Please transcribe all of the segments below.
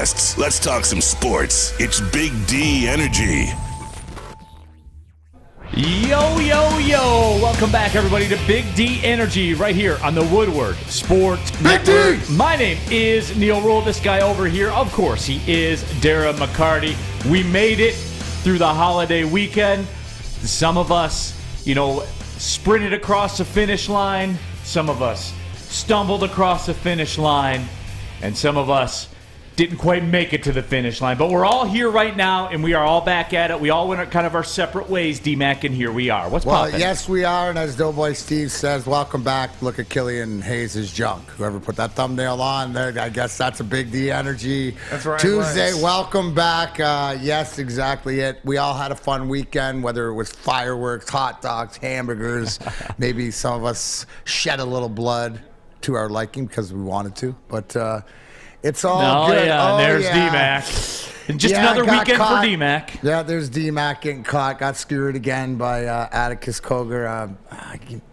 podcasts. Let's talk some sports. It's Big D Energy. Yo, yo, yo. Welcome back, everybody, to Big D Energy right here on the Woodward Sports Network. My name is Neal Ruhl. This guy over here, of course, he is Darren McCarty. We made it through the holiday weekend. Some of us, sprinted across the finish line. Some of us stumbled across the finish line. And some of us didn't quite make it to the finish line. But we're all here right now, and we are all back at it. We all went kind of our separate ways, D-Mac, and here we are. What's poppin'? Well, yes, we are, and as Doughboy Steve says, welcome back. Look at Killian Hayes' junk. Whoever put that thumbnail on there, I guess that's a Big D Energy. That's right. Tuesday, welcome back. Yes, exactly it. We all had a fun weekend, whether it was fireworks, hot dogs, hamburgers. Maybe some of us shed a little blood to our liking because we wanted to, but... it's all good. Yeah, there's D-Mac. Just another weekend for D-Mac. Yeah, there's D-Mac getting caught. Got screwed again by Atticus Koger.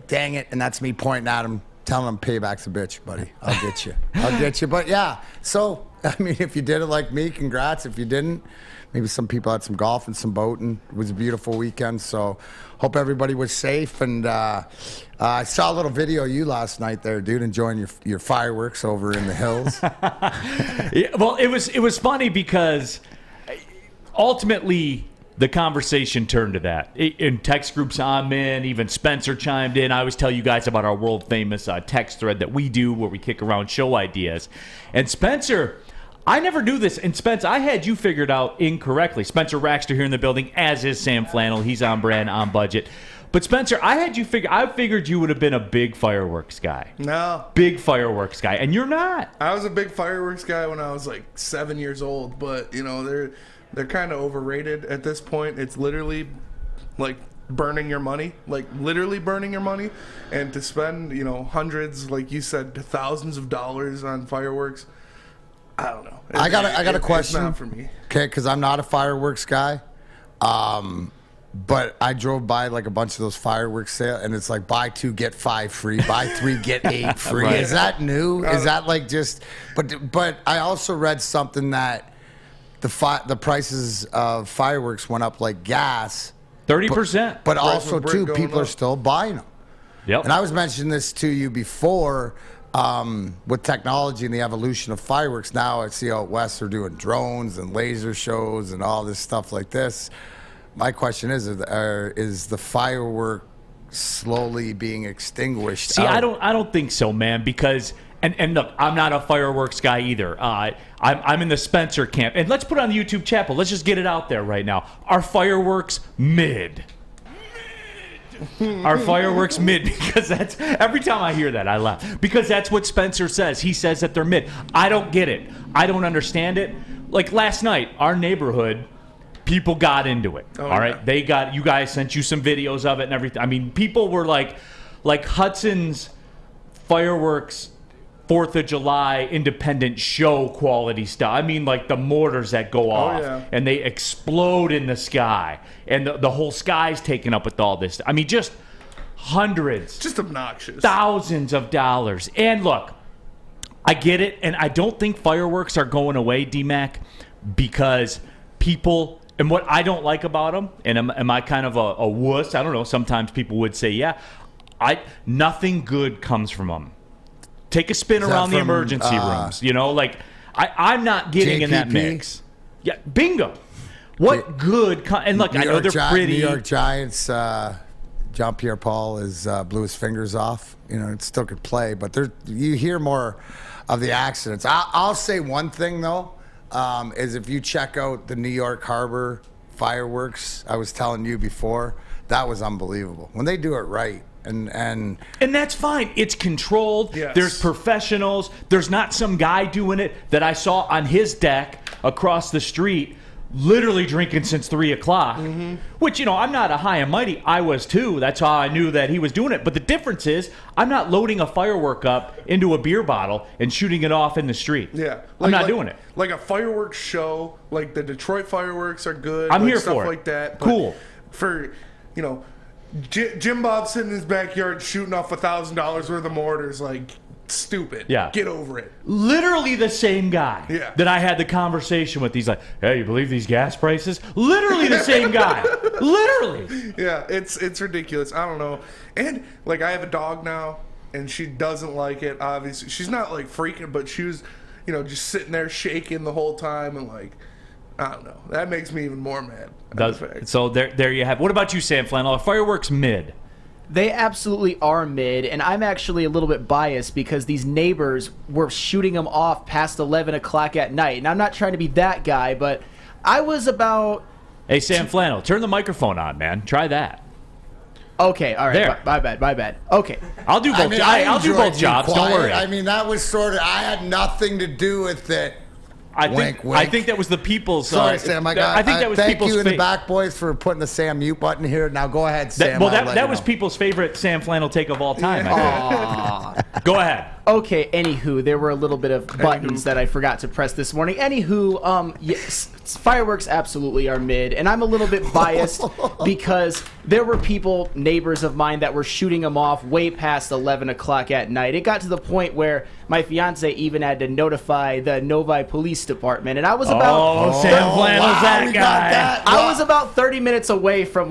Dang it. And that's me pointing at him, telling him payback's a bitch, buddy. I'll get you. I'll get you. But, yeah, so, if you did it like me, congrats. If you didn't, maybe some people had some golf and some boating. It was a beautiful weekend, so hope everybody was safe. And I saw a little video of you last night there, dude, enjoying your fireworks over in the hills. Yeah, well, it was funny because ultimately the conversation turned to that. In text groups I'm in, even Spencer chimed in. I always tell you guys about our world-famous text thread that we do where we kick around show ideas. And Spencer... I never knew this, and Spence, I had you figured out incorrectly. Spencer Raxter here in the building, as is Sam Flannel. He's on brand, on budget. But Spencer, I figured you would have been a big fireworks guy. No. Big fireworks guy, and you're not. I was a big fireworks guy when I was like 7 years old, but they're kind of overrated at this point. It's literally like burning your money, and to spend, hundreds, like you said, to thousands of dollars on fireworks. I don't know. I got a question. It's not for me. Okay, because I'm not a fireworks guy. But I drove by like a bunch of those fireworks sales, and it's like buy 2 get 5 free, buy 3 get 8 free. Right. Is that new? Is that like just? But I also read something that the prices of fireworks went up like gas, 30%. But also too, people are still buying them. Yep. And I was mentioning this to you before. With technology and the evolution of fireworks, now I see out west they're doing drones and laser shows and all this stuff like this. My question is the firework slowly being extinguished? See, I don't think so, man, because and look, I'm not a fireworks guy either. I'm in the Spencer camp, and let's put it on the YouTube channel. Let's just get it out there right now. Are fireworks mid? Our fireworks mid, because that's every time I hear that I laugh, because that's what Spencer says. He says that they're mid. I don't get it. I don't understand it. Like last night, our neighborhood people got into it. All right, they got, you guys sent you some videos of it and everything. I mean, people were like Hudson's fireworks 4th of July independent show quality stuff. I mean, like the mortars that go off and they explode in the sky, and the whole sky's taken up with all this. I mean, just hundreds. Just obnoxious. Thousands of dollars. And look, I get it, and I don't think fireworks are going away, D-Mac, because people, and what I don't like about them, and am I kind of a wuss? I don't know. Sometimes people would say, yeah, nothing good comes from them. Take a spin around the emergency rooms. I'm not getting in that mix. Yeah, bingo. What good? And look, I know they're pretty. New York Giants, Jean-Pierre Paul blew his fingers off. It still could play, but you hear more of the accidents. I'll say one thing, though, is if you check out the New York Harbor fireworks, I was telling you before, that was unbelievable. When they do it right. And that's fine. It's controlled. Yes. There's professionals. There's not some guy doing it that I saw on his deck across the street, literally drinking since 3 o'clock. Mm-hmm. Which, I'm not a high and mighty. I was too. That's how I knew that he was doing it. But the difference is, I'm not loading a firework up into a beer bottle and shooting it off in the street. Yeah, I'm not doing it. Like a fireworks show, like the Detroit fireworks are good. I'm here stuff for it. Like that. But cool. For Jim Bob sitting in his backyard shooting off $1,000 worth of mortars. Like, stupid. Yeah. Get over it. Literally the same guy Yeah. that I had the conversation with. He's like, hey, you believe these gas prices? Literally the same guy. Literally. Yeah, it's ridiculous. I don't know. And like I have a dog now, and she doesn't like it. Obviously, she's not like freaking, but she was, just sitting there shaking the whole time, and like, I don't know. That makes me even more mad. So there you have. What about you, Sam Flannel? Are fireworks mid? They absolutely are mid, and I'm actually a little bit biased because these neighbors were shooting them off past 11 o'clock at night. And I'm not trying to be that guy, but I was about... Hey, Sam Flannel, turn the microphone on, man. Try that. Okay, all right. There. My bad. Okay. I'll do both. I'll do both jobs. Don't worry. I mean, that was sort of... I had nothing to do with it. Wink. I think that was the people's... Sorry, Sam. I think that was thank people's... you in the back, boys, for putting the Sam mute button here. Now go ahead, Sam. That was people's favorite Sam Flannel take of all time. Go ahead. Okay, anywho, there were a little bit of buttons that I forgot to press this morning. Anywho, yes, fireworks absolutely are mid, and I'm a little bit biased because there were people, neighbors of mine, that were shooting them off way past 11 o'clock at night. It got to the point where my fiance even had to notify the Novi Police Department, and I was about... Sam Flannel's that guy. I was about 30 minutes away from,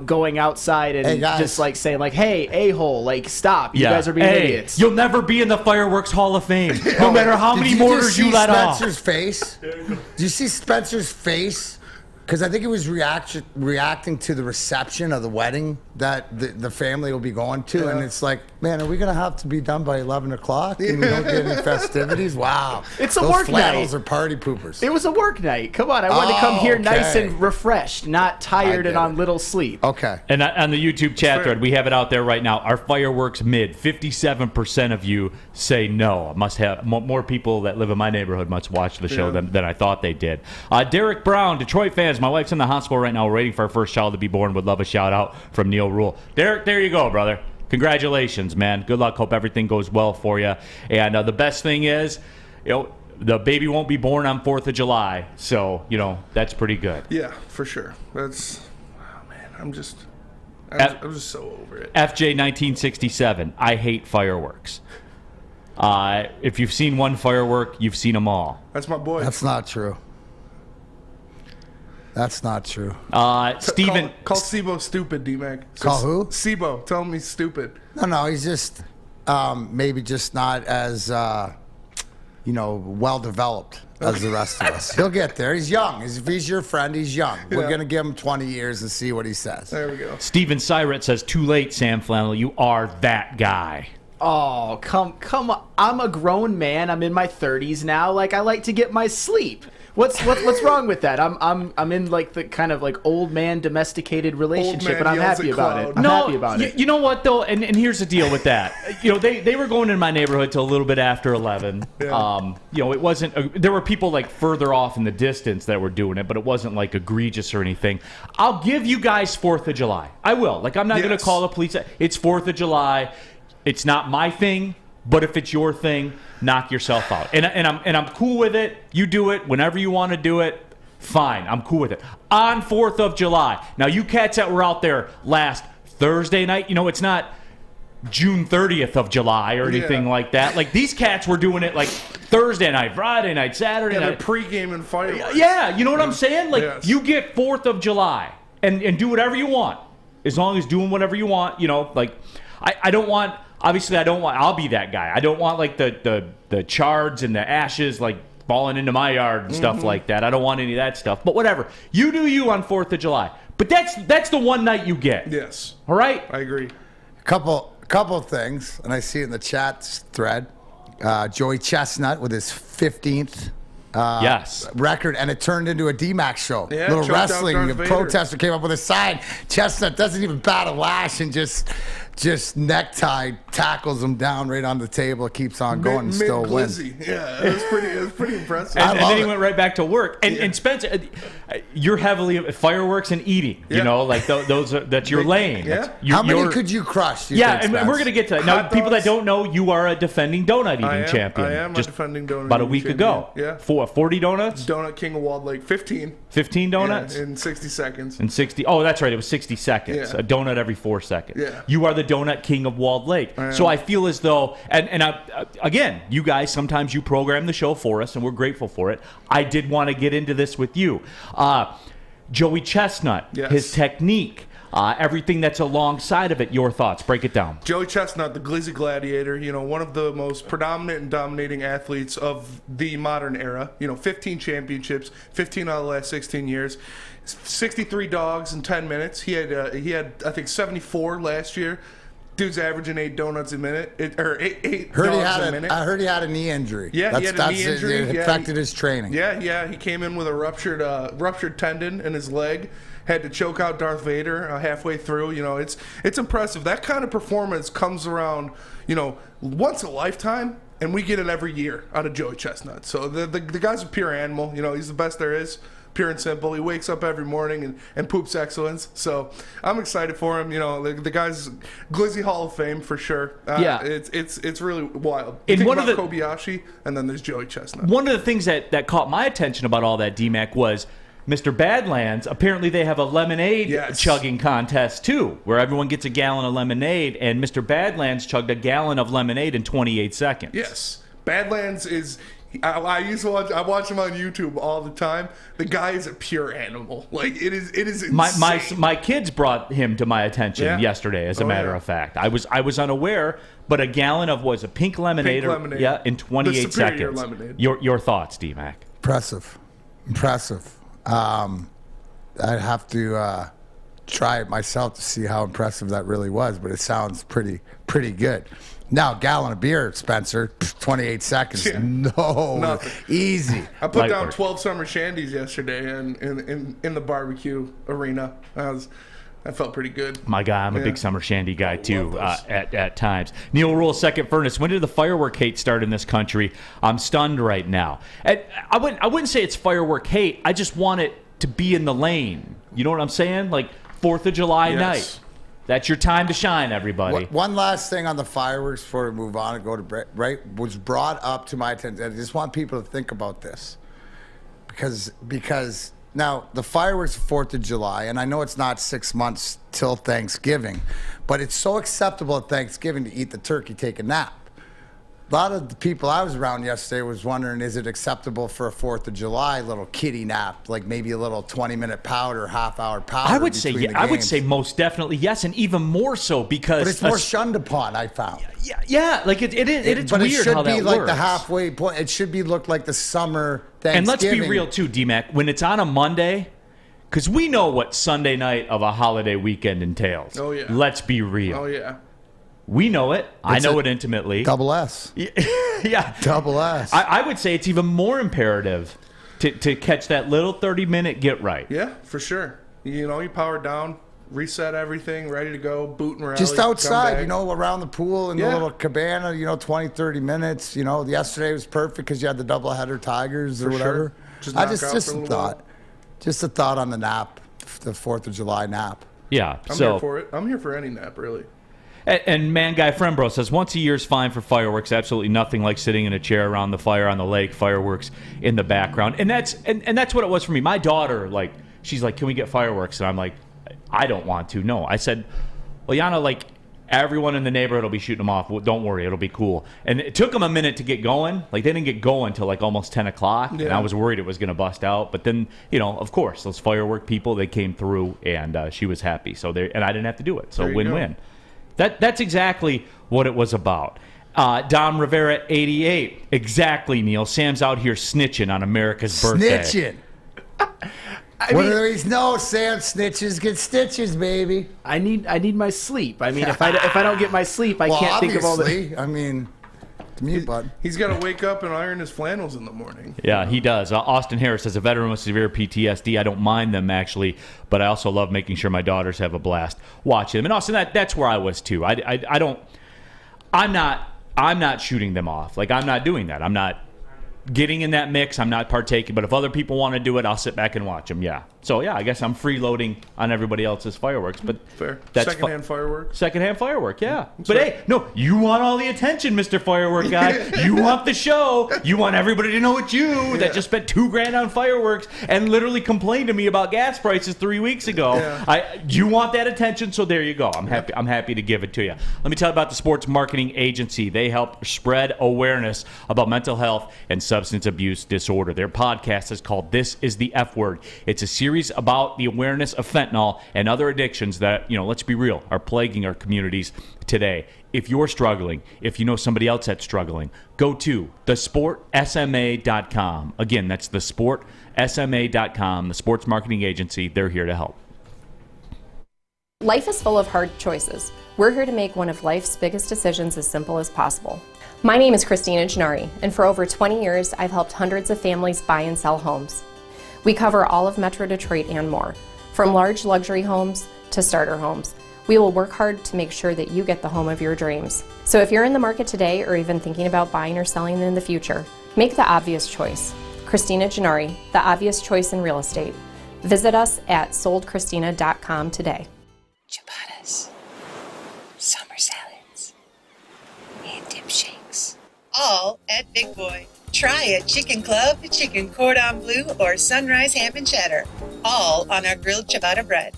going outside and just, saying, hey, a-hole, stop. You guys are being idiots. You'll never be in the Fireworks Hall of Fame, no matter how many mortars you let off. Did you see Spencer's face? Did you see Spencer's face? Because I think it was reacting to the reception of the wedding that the family will be going to. Yeah. And it's like, man, are we going to have to be done by 11 o'clock and we don't get any festivities? Wow. It's a work night. Those are party poopers. It was a work night. Come on. I wanted to come here nice and refreshed, not tired and on little sleep. Okay. And on the YouTube chat thread, we have it out there right now. Are fireworks mid? 57% of you say no. I must have more people that live in my neighborhood must watch the show than I thought they did. Derek Brown, Detroit fans. My wife's in the hospital right now. We're waiting for our first child to be born. Would love a shout out from Neal Ruhl. Derek, there you go, brother. Congratulations, man. Good luck. Hope everything goes well for you. And the best thing is, the baby won't be born on 4th of July. So, that's pretty good. Yeah, for sure. That's, man, I'm just so over it. FJ 1967. I hate fireworks. If you've seen one firework, you've seen them all. That's my boy. That's not true. That's not true. Steven. Call Sibo stupid, D-Mac. Call who? Sibo. Tell him he's stupid. No, he's just maybe just not as, well developed as the rest of us. He'll get there. He's young. If he's your friend, he's young. Yeah. We're going to give him 20 years and see what he says. There we go. Steven Syret says, too late, Sam Flannel. You are that guy. Oh, come on. I'm a grown man. I'm in my 30s now. I like to get my sleep. What's wrong with that? I'm in the kind of old man domesticated relationship, and I'm happy about it. I'm happy about it. You know what though, and here's the deal with that. They were going in my neighborhood till a little bit after 11. Yeah. It wasn't. There were people further off in the distance that were doing it, but it wasn't egregious or anything. I'll give you guys 4th of July. I will. I'm not going to call the police. It's 4th of July. It's not my thing. But if it's your thing, knock yourself out. And I'm cool with it. You do it whenever you want to do it. Fine, I'm cool with it. On 4th of July. Now, you cats that were out there last Thursday night, it's not June 30th of July or anything like that. These cats were doing it Thursday night, Friday night, Saturday night. They're pre-gaming fireworks. Yeah, you know what I'm saying? You get 4th of July and do whatever you want. As long as doing whatever you want, I don't want... Obviously, I'll be that guy. I don't want the chards and the ashes falling into my yard and stuff like that. I don't want any of that stuff. But whatever. You do you on 4th of July. But that's the one night you get. Yes. All right? I agree. Couple of things, and I see it in the chat thread. Joey Chestnut with his 15th record, and it turned into a D-Max show. Yeah, little wrestling. The protester came up with a sign. Chestnut doesn't even bat a lash and just necktie tackles him down right on the table. It keeps on going and still wins. Yeah, it was pretty impressive. And then he went right back to work. And Spencer, you're heavily fireworks and eating. That's your lane. Yeah. How many could you crush? And we're going to get to that. Now, people that don't know, you are a defending donut eating champion. I am a defending donut about a week champion. Ago. Yeah. 40 donuts? Donut King of Walled Lake, 15. 15 donuts? Yeah, in 60 seconds. In 60. Oh, that's right. It was 60 seconds. Yeah. A donut every 4 seconds. Yeah. You are the donut king of Walled Lake. So I feel as though, and again, you guys, sometimes you program the show for us, and we're grateful for it. I did want to get into this with you. Joey Chestnut, his technique, everything that's alongside of it. Your thoughts? Break it down. Joey Chestnut, the Glizzy Gladiator, one of the most predominant and dominating athletes of the modern era. 15 championships, 15 out of the last 16 years, 63 dogs in 10 minutes. He had I think 74 last year. Dude's averaging 8 donuts a minute, eight dogs a minute. I heard he had a knee injury. Yeah, he had a knee injury. It affected his training. Yeah. He came in with a ruptured tendon in his leg. Had to choke out Darth Vader halfway through. It's impressive. That kind of performance comes around, once a lifetime, and we get it every year out of Joey Chestnut. So the guy's a pure animal. He's the best there is. Pure and simple. He wakes up every morning and poops excellence. So I'm excited for him. The guy's Glizzy Hall of Fame for sure. It's really wild. You think about Kobayashi, and then there's Joey Chestnut. One of the things that caught my attention about all that, D-Mac, was Mr. Badlands. Apparently they have a lemonade chugging contest too, where everyone gets a gallon of lemonade, and Mr. Badlands chugged a gallon of lemonade in 28 seconds. Yes. Badlands is... I watch him on YouTube all the time. The guy is a pure animal. It is insane. My kids brought him to my attention yesterday, as a matter of fact. I was unaware, but a gallon of a pink lemonade. In 28 seconds. Lemonade. Your thoughts, D-Mac? Impressive. I'd have to try it myself to see how impressive that really was, but it sounds pretty good. Now, a gallon of beer, Spencer, 28 seconds. Yeah. No, nothing. Easy. I put down 12 summer shandies yesterday in the barbecue arena. I felt pretty good. My guy, I'm a big summer shandy guy too. At times. Neal Ruhl, second furnace. When did the firework hate start in this country? I'm stunned right now. I wouldn't say it's firework hate. I just want it to be in the lane. You know what I'm saying? Like 4th of July night. That's your time to shine, everybody. One last thing on the fireworks before we move on and go to break, was brought up to my attention. I just want people to think about this. Because now the fireworks are 4th of July, and I know it's not 6 months till Thanksgiving, but it's so acceptable at Thanksgiving to eat the turkey, take a nap. A lot of the people I was around yesterday was wondering, is it acceptable for a 4th of July little kitty nap, like maybe a little 20-minute powder, half-hour powder? I would say most definitely yes, and even more so because. But it's more shunned upon, I found. Yeah, like it's but weird it should how that be like works. the halfway point. It should look like the summer Thanksgiving. And let's be real too, D-Mac. When it's on a Monday, because we know what Sunday night of a holiday weekend entails. Oh yeah. Let's be real. Oh yeah. We know it. I know it intimately. Double S. Yeah. Double S. I would say it's even more imperative to catch that little 30-minute get right. Yeah, for sure. You power down, reset everything, ready to go, boot and rally. Just outside, around the pool in the little cabana, 20, 30 minutes. Yesterday was perfect because you had the doubleheader Tigers or whatever. Sure. Just a thought on the nap, the 4th of July nap. Yeah. I'm here for it. I'm here for any nap, really. And Man Guy Frembro says, once a year is fine for fireworks. Absolutely nothing like sitting in a chair around the fire on the lake, fireworks in the background. And that's what it was for me. My daughter, she's like, can we get fireworks? And I'm like, I don't want to. No. I said, well, Yana, everyone in the neighborhood will be shooting them off. Well, don't worry. It'll be cool. And it took them a minute to get going. They didn't get going until almost 10 o'clock. Yeah. And I was worried it was going to bust out. But then, of course, those firework people, they came through and she was happy. And I didn't have to do it. So win-win. That's exactly what it was about. Dom Rivera, 88. Exactly, Neal. Sam's out here snitching on America's birthday. Snitching. What do these know? Sam snitches get stitches, baby. I need my sleep. If I don't get my sleep, I can't think of all the. To me, bud. He's got to wake up and iron his flannels in the morning. Yeah, he does. Austin Harris says, a veteran with severe PTSD. I don't mind them, actually, but I also love making sure my daughters have a blast watching them. And Austin, that's where I was, too. I'm not shooting them off. I'm not doing that. I'm not getting in that mix. I'm not partaking. But if other people want to do it, I'll sit back and watch them. Yeah. So, yeah, I guess I'm freeloading on everybody else's fireworks. But fair. That's Secondhand fireworks. Secondhand firework, yeah. But hey, no, you want all the attention, Mr. Firework Guy. You want the show. You want everybody to know it's you that just spent $2,000 on fireworks and literally complained to me about gas prices 3 weeks ago. Yeah. You want that attention, so there you go. I'm happy to give it to you. Let me tell you about the Sports Marketing Agency. They help spread awareness about mental health and substance abuse disorder. Their podcast is called This Is the F Word. It's a series about the awareness of fentanyl and other addictions that, let's be real, are plaguing our communities today. If you're struggling, if you know somebody else that's struggling, go to thesportsma.com. Again, that's thesportsma.com, the Sports Marketing Agency. They're here to help. Life is full of hard choices. We're here to make one of life's biggest decisions as simple as possible. My name is Christina Gennari, and for over 20 years, I've helped hundreds of families buy and sell homes. We cover all of Metro Detroit and more, from large luxury homes to starter homes. We will work hard to make sure that you get the home of your dreams. So if you're in the market today or even thinking about buying or selling in the future, make the obvious choice. Christina Gennari, the obvious choice in real estate. Visit us at soldchristina.com today. Ciabattas, summer salads, and dip shakes. All at Big Boy. Try a chicken club, chicken cordon bleu, or sunrise ham and cheddar. All on our grilled ciabatta bread.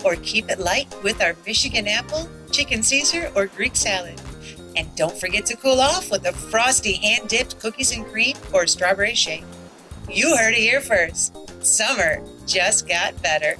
Or keep it light with our Michigan apple, chicken Caesar, or Greek salad. And don't forget to cool off with a frosty hand-dipped cookies and cream or strawberry shake. You heard it here first. Summer just got better.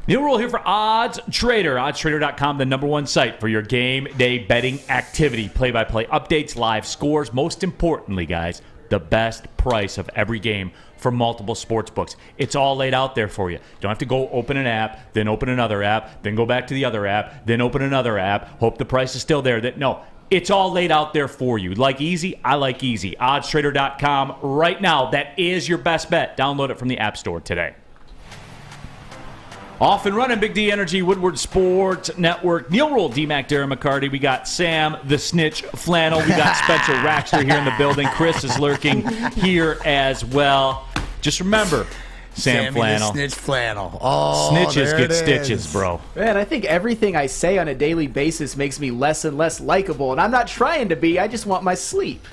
Neal Ruhl here for Odds Trader. OddsTrader.com, the #1 site for your game day betting activity. Play-by-play updates, live scores. Most importantly, guys, the best price of every game for multiple sports books. It's all laid out there for you. You don't have to go open an app, then open another app, then go back to the other app, then open another app, hope the price is still there. No, it's all laid out there for you. Like easy? I like easy. OddsTrader.com right now. That is your best bet. Download it from the App Store today. Off and running, Big D Energy, Woodward Sports Network. Neal Ruhl, D-Mac, Darren, McCarty. We got Sam, the Snitch Flannel. We got Spencer Raxter here in the building. Chris is lurking here as well. Just remember, Sam Flannel. The Snitch Flannel. Oh, Snitches get stitches, bro. Man, I think everything I say on a daily basis makes me less and less likable, and I'm not trying to be. I just want my sleep.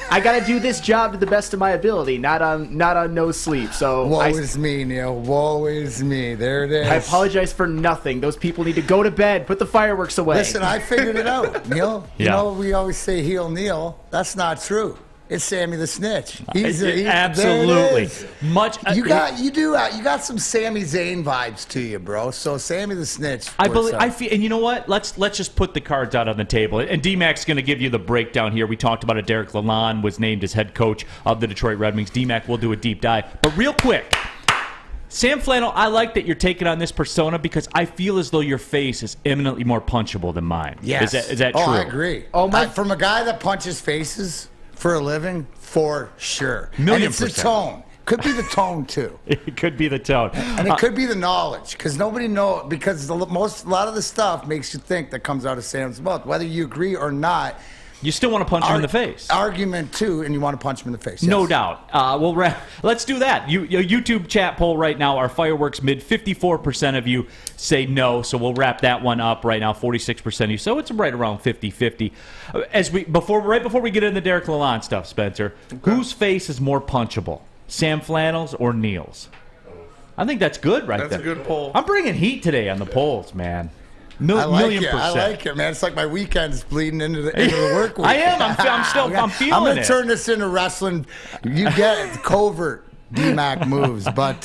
I got to do this job to the best of my ability, not on no sleep. So woe is me, Neal. Woe is me. There it is. I apologize for nothing. Those people need to go to bed. Put the fireworks away. Listen, I figured it out, Neal. Yeah. You know, we always say heel Neal. That's not true. It's Sammy the Snitch. Absolutely. You got some Sami Zayn vibes to you, bro. So Sammy the Snitch. I feel, and you know what? Let's just put the cards out on the table. And D-Mac's going to give you the breakdown here. We talked about it. Derek Lalonde was named as head coach of the Detroit Red Wings. D-Mac will do a deep dive. But real quick, Sam Flannel, I like that you're taking on this persona because I feel as though your face is eminently more punchable than mine. Yes. Is that true? Oh, I agree. From a guy that punches faces for a living, for sure. And it's the tone. Could be the tone too. It could be the tone, and it could be the knowledge, because nobody knows. Because a lot of the stuff makes you think that comes out of Sam's mouth, whether you agree or not. You still want to punch him in the face. Argument too, and you want to punch him in the face. Yes. No doubt. Let's do that. YouTube chat poll right now. Our fireworks mid 54% of you say no, so we'll wrap that one up right now. 46% of you, so it's right around 50-50. Right before we get into the Derek Lalonde stuff, Spencer, whose face is more punchable, Sam Flannel's or Neal's? I think that's good right there. That's a good poll. I'm bringing heat today on the polls, man. I like it, man. It's like my weekend's bleeding into the work week. I am. I'm feeling it. I'm going to turn this into wrestling. You get it, covert D-Mac moves. But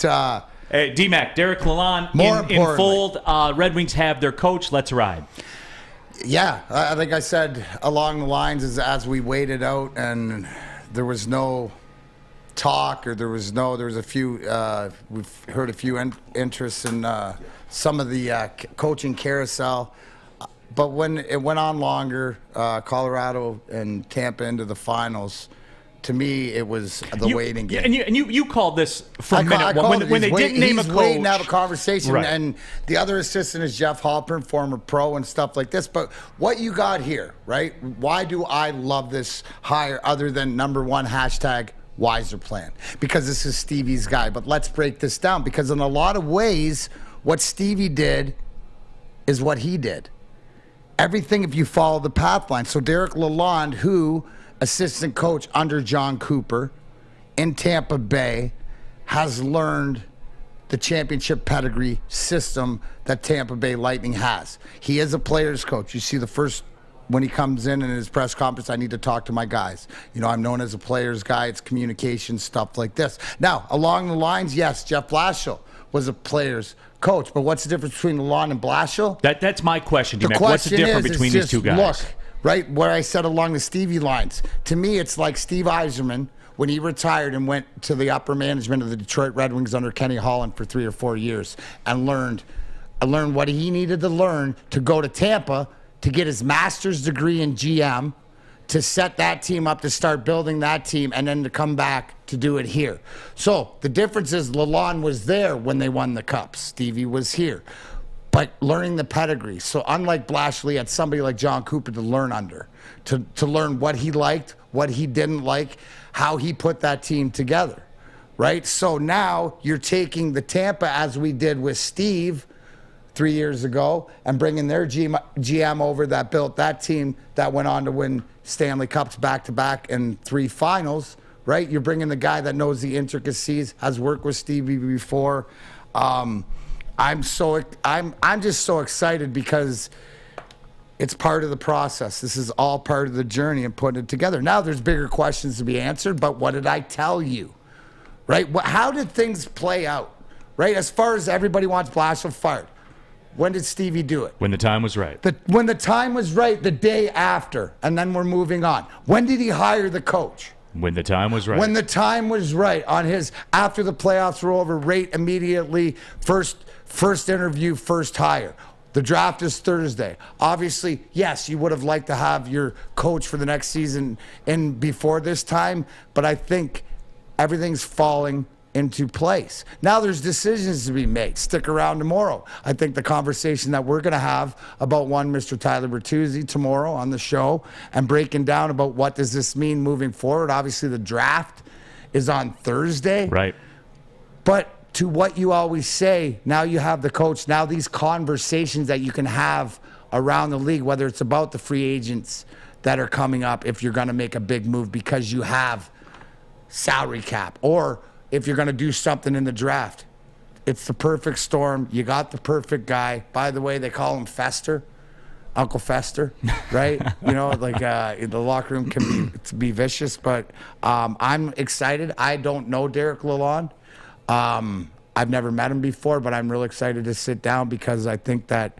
hey, D-Mac, Derek Lalonde in fold. Red Wings have their coach. Let's ride. Yeah, I think I said along the lines as we waited out and there was no talk, or there was a few. We've heard a few interests in some of the coaching carousel, but when it went on longer, Colorado and Tampa into the finals, to me, it was the waiting game. And you called this from minute one when they didn't name a coach. He's waiting to have a conversation, Right. and the other assistant is Jeff Halpern, former pro and stuff like this. But what you got here, right? Why do I love this hire other than number one hashtag Wiser plan? Because this is Stevie's guy. But let's break this down, because in a lot of ways, what Stevie did is what he did. Everything, if you follow the path line. So Derek Lalonde, who assistant coach under John Cooper in Tampa Bay, has learned the championship pedigree system that Tampa Bay Lightning has. He is a player's coach. You see the first, when he comes in his press conference, I need to talk to my guys. You know, I'm known as a player's guy. It's communication, stuff like this. Now, along the lines, yes, Jeff Blashill was a player's coach, but what's the difference between Lalonde and Blashill? That's my question, D-Mac. What's the difference between these two guys? Look, right, what I said along the Stevie lines. To me, it's like Steve Yzerman when he retired and went to the upper management of the Detroit Red Wings under Kenny Holland for 3 or 4 years and learned what he needed to learn to go to Tampa to get his master's degree in GM, to set that team up, to start building that team, and then to come back to do it here. So the difference is Lalonde was there when they won the Cups. Stevie was here. But learning the pedigree. So unlike Blashley, he had somebody like John Cooper to learn under, to learn what he liked, what he didn't like, how he put that team together, right? So now you're taking the Tampa, as we did with Steve 3 years ago, and bringing their GM over that built that team that went on to win Stanley Cups back-to-back and 3 finals, right? You're bringing the guy that knows the intricacies, has worked with Stevie before. I'm just so excited because it's part of the process. This is all part of the journey and putting it together. Now there's bigger questions to be answered, but what did I tell you, right? How did things play out, right? As far as everybody wants Blashill fired, when did Stevie do it? When the time was right. When the time was right, the day after, and then we're moving on. When did he hire the coach? When the time was right. When the time was right on his, after the playoffs were over, rate immediately, first interview, first hire. The draft is Thursday. Obviously, yes, you would have liked to have your coach for the next season in before this time, but I think everything's falling into place. Now there's decisions to be made. Stick around tomorrow. I think the conversation that we're going to have about Mr. Tyler Bertuzzi tomorrow on the show and breaking down about what does this mean moving forward. Obviously, the draft is on Thursday. Right. But to what you always say, now you have the coach, now these conversations that you can have around the league, whether it's about the free agents that are coming up if you're going to make a big move because you have salary cap, or if you're going to do something in the draft. It's the perfect storm. You got the perfect guy. By the way, they call him Fester, Uncle Fester, right? You know, like the locker room can be vicious, but I'm excited. I don't know Derek Lalonde. I've never met him before, but I'm really excited to sit down because I think that,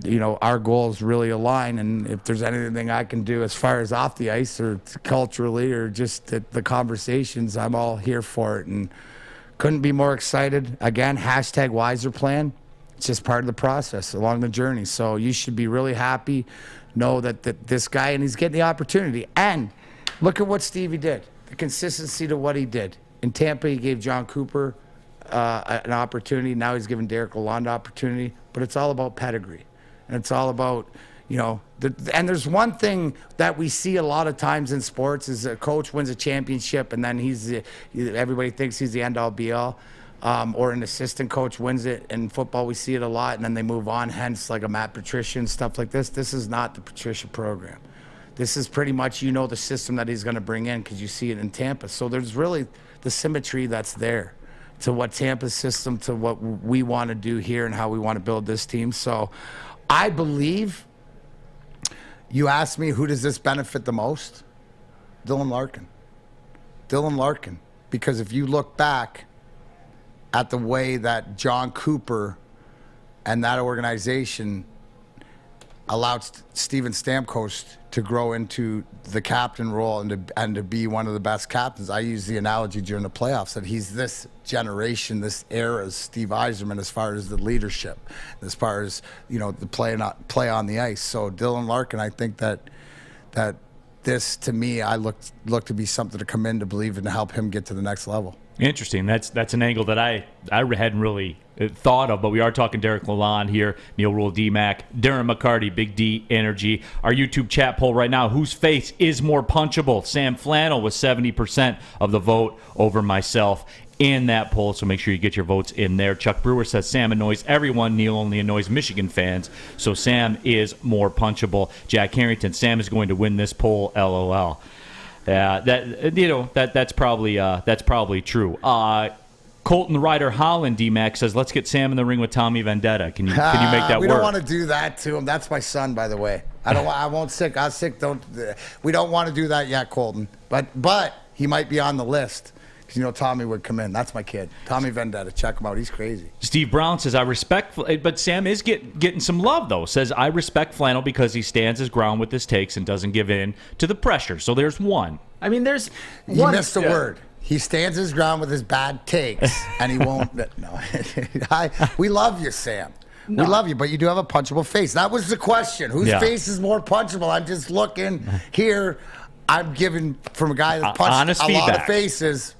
you know, our goals really align. And if there's anything I can do as far as off the ice or culturally or just the conversations, I'm all here for it. And couldn't be more excited. Again, hashtag Wiser Plan. It's just part of the process along the journey. So you should be really happy. Know that this guy, and he's getting the opportunity. And look at what Stevie did. The consistency to what he did. In Tampa, he gave John Cooper an opportunity. Now he's giving Derek Lalonde opportunity. But it's all about pedigree. And it's all about, you know, and there's one thing that we see a lot of times in sports is a coach wins a championship and then everybody thinks he's the end-all be-all. Or an assistant coach wins it. In football, we see it a lot, and then they move on, hence like a Matt Patricia and stuff like this. This is not the Patricia program. This is pretty much, you know, the system that he's going to bring in because you see it in Tampa. So there's really the symmetry that's there to what Tampa's system, to what we want to do here and how we want to build this team. So I believe, you asked me who does this benefit the most? Dylan Larkin. Dylan Larkin. Because if you look back at the way that John Cooper and that organization allowed Steven Stamkos to grow into the captain role and to be one of the best captains. I use the analogy during the playoffs that he's this generation, this era's Steve Yzerman as far as the leadership, as far as, you know, the play on the ice. So Dylan Larkin, I think that this to me, I look to be something to come in to believe and to help him get to the next level. Interesting. That's an angle that I hadn't really thought of, but we are talking Derek Lalonde here, Neal Ruhl, D-Mac, Darren McCarty, Big D Energy. Our YouTube chat poll right now, whose face is more punchable? Sam Flannel with 70% of the vote over myself in that poll, so make sure you get your votes in there. Chuck Brewer says Sam annoys everyone. Neal only annoys Michigan fans, so Sam is more punchable. Jack Harrington, Sam is going to win this poll, LOL. That's probably true. Colton Ryder Holland, D-Mac, says, let's get Sam in the ring with Tommy Vendetta. Can you make that we work? We don't want to do that to him. That's my son, by the way. I won't sick. I was sick. We don't want to do that yet, Colton. But he might be on the list. Because, Tommy would come in. That's my kid. Tommy Vendetta. Check him out. He's crazy. Steve Brown says, I respect... But Sam is getting some love, though. Says, I respect Flannel because he stands his ground with his takes and doesn't give in to the pressure. So there's one. I mean, there's one... You missed a word. He stands his ground with his bad takes, and he won't... No. We love you, Sam. No. We love you, but you do have a punchable face. That was the question. Whose face is more punchable? I'm just looking here. I'm giving from a guy that's punched a lot of faces...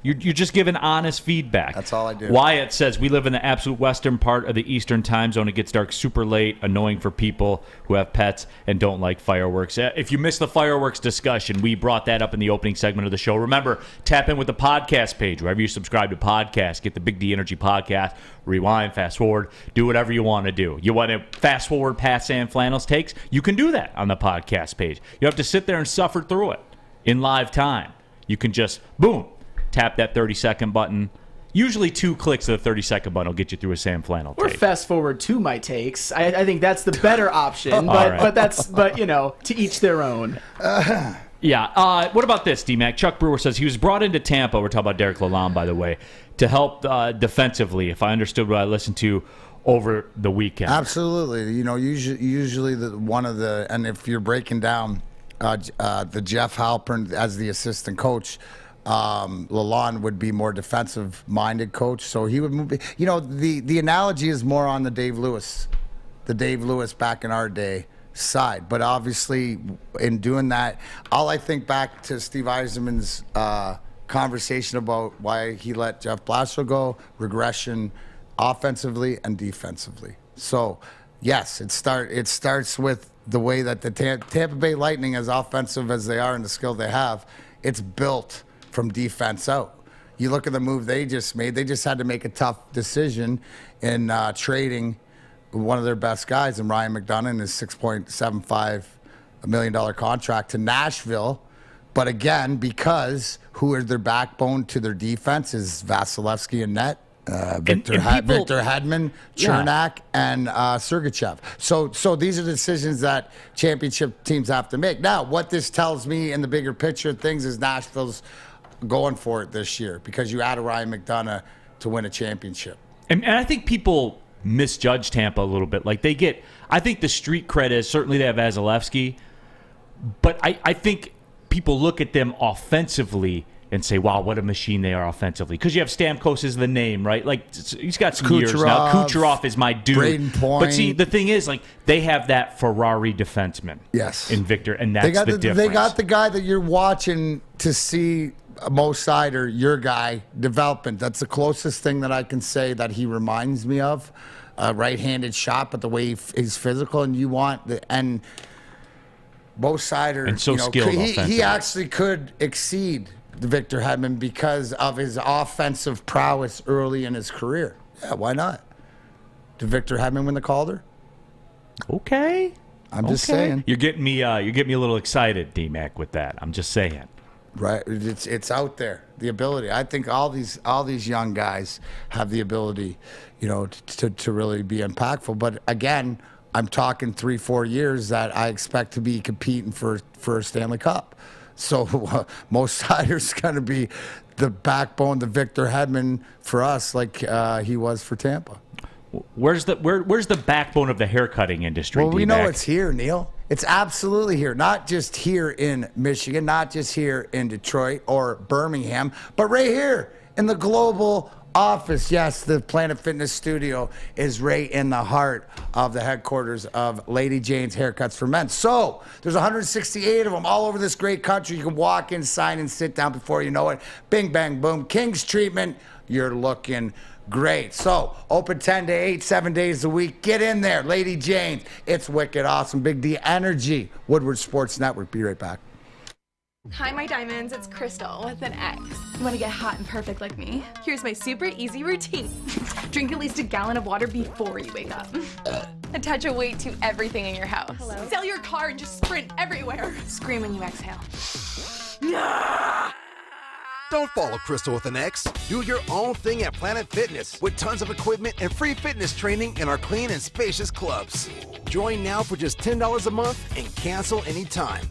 You're just giving honest feedback. That's all I do. Wyatt says, we live in the absolute western part of the eastern time zone. It gets dark super late, annoying for people who have pets and don't like fireworks. If you missed the fireworks discussion, we brought that up in the opening segment of the show. Remember, tap in with the podcast page. Wherever you subscribe to podcasts, get the Big D Energy podcast, rewind, fast forward, do whatever you want to do. You want to fast forward past Sam Flannel's takes? You can do that on the podcast page. You have to sit there and suffer through it in live time. You can just, boom, tap that 30-second button. Usually 2 clicks of the 30-second button will get you through a Sam Flannel take. Or fast forward to my takes. I think that's the better option, but to each their own. What about this, D-Mac? Chuck Brewer says he was brought into Tampa. We're talking about Derek Lalonde, by the way, to help defensively, if I understood what I listened to over the weekend. Absolutely. Usually and if you're breaking down the Jeff Halpern as the assistant coach, Lolande would be more defensive-minded coach, so he would move. The analogy is more on the Dave Lewis back in our day side. But obviously, in doing that, all I think back to Steve Eisenman's conversation about why he let Jeff Blashill go, regression, offensively and defensively. So, yes, it starts with the way that the Tampa Bay Lightning, as offensive as they are and the skill they have, it's built from defense out. You look at the move they just made. They just had to make a tough decision in trading one of their best guys, and Ryan McDonough, in his $6.75 million contract to Nashville. But again, because who are their backbone to their defense is Vasilevsky and net, Victor Hedman, Chernak, and Sergachev. So these are decisions that championship teams have to make. Now, what this tells me in the bigger picture of things is Nashville's going for it this year because you add a Ryan McDonough to win a championship. And I think people misjudge Tampa a little bit. Like I think the street cred is certainly they have Vasilevsky, but I think people look at them offensively and say, wow, what a machine they are offensively. Because you have Stamkos as the name, right? Like, he's got some years now. Kucherov is my dude. Braden Point. But see, the thing is, like, they have that Ferrari defenseman in Victor, and that's the difference. They got the guy that you're watching to see Mo Sider, your guy, development. That's the closest thing that I can say that he reminds me of. A right-handed shot, but the way he's physical, and you want and Mo Sider, and so skilled he actually could exceed Victor Hedman because of his offensive prowess early in his career. Yeah, why not? Did Victor Hedman win the Calder? Okay. I'm just saying. You're getting me a little excited, D-Mac, with that. I'm just saying. Right. It's out there. The ability. I think all these young guys have the ability, to really be impactful. But again, I'm talking 3-4 years that I expect to be competing for a Stanley Cup. So Mo Sider's going to be the backbone, the Victor Hedman for us, like he was for Tampa. Where's the backbone of the haircutting industry? Well, we know it's here, Neal. It's absolutely here. Not just here in Michigan, not just here in Detroit or Birmingham, but right here in the global office. Yes, the Planet Fitness studio is right in the heart of the headquarters of Lady Jane's Haircuts for Men. So there's 168 of them all over this great country. You can walk in, sign, and sit down before you know it. Bing, bang, boom. King's treatment. You're looking great. So open 10 to 8, 7 days a week. Get in there, Lady Jane's. It's wicked awesome. Big D Energy, Woodward Sports Network. Be right back. Hi, my diamonds. It's Crystal with an X. You want to get hot and perfect like me? Here's my super easy routine. Drink at least a gallon of water before you wake up. Attach a weight to everything in your house. Hello? Sell your car and just sprint everywhere. Scream when you exhale. Don't follow Crystal with an X. Do your own thing at Planet Fitness with tons of equipment and free fitness training in our clean and spacious clubs. Join now for just $10 a month and cancel anytime.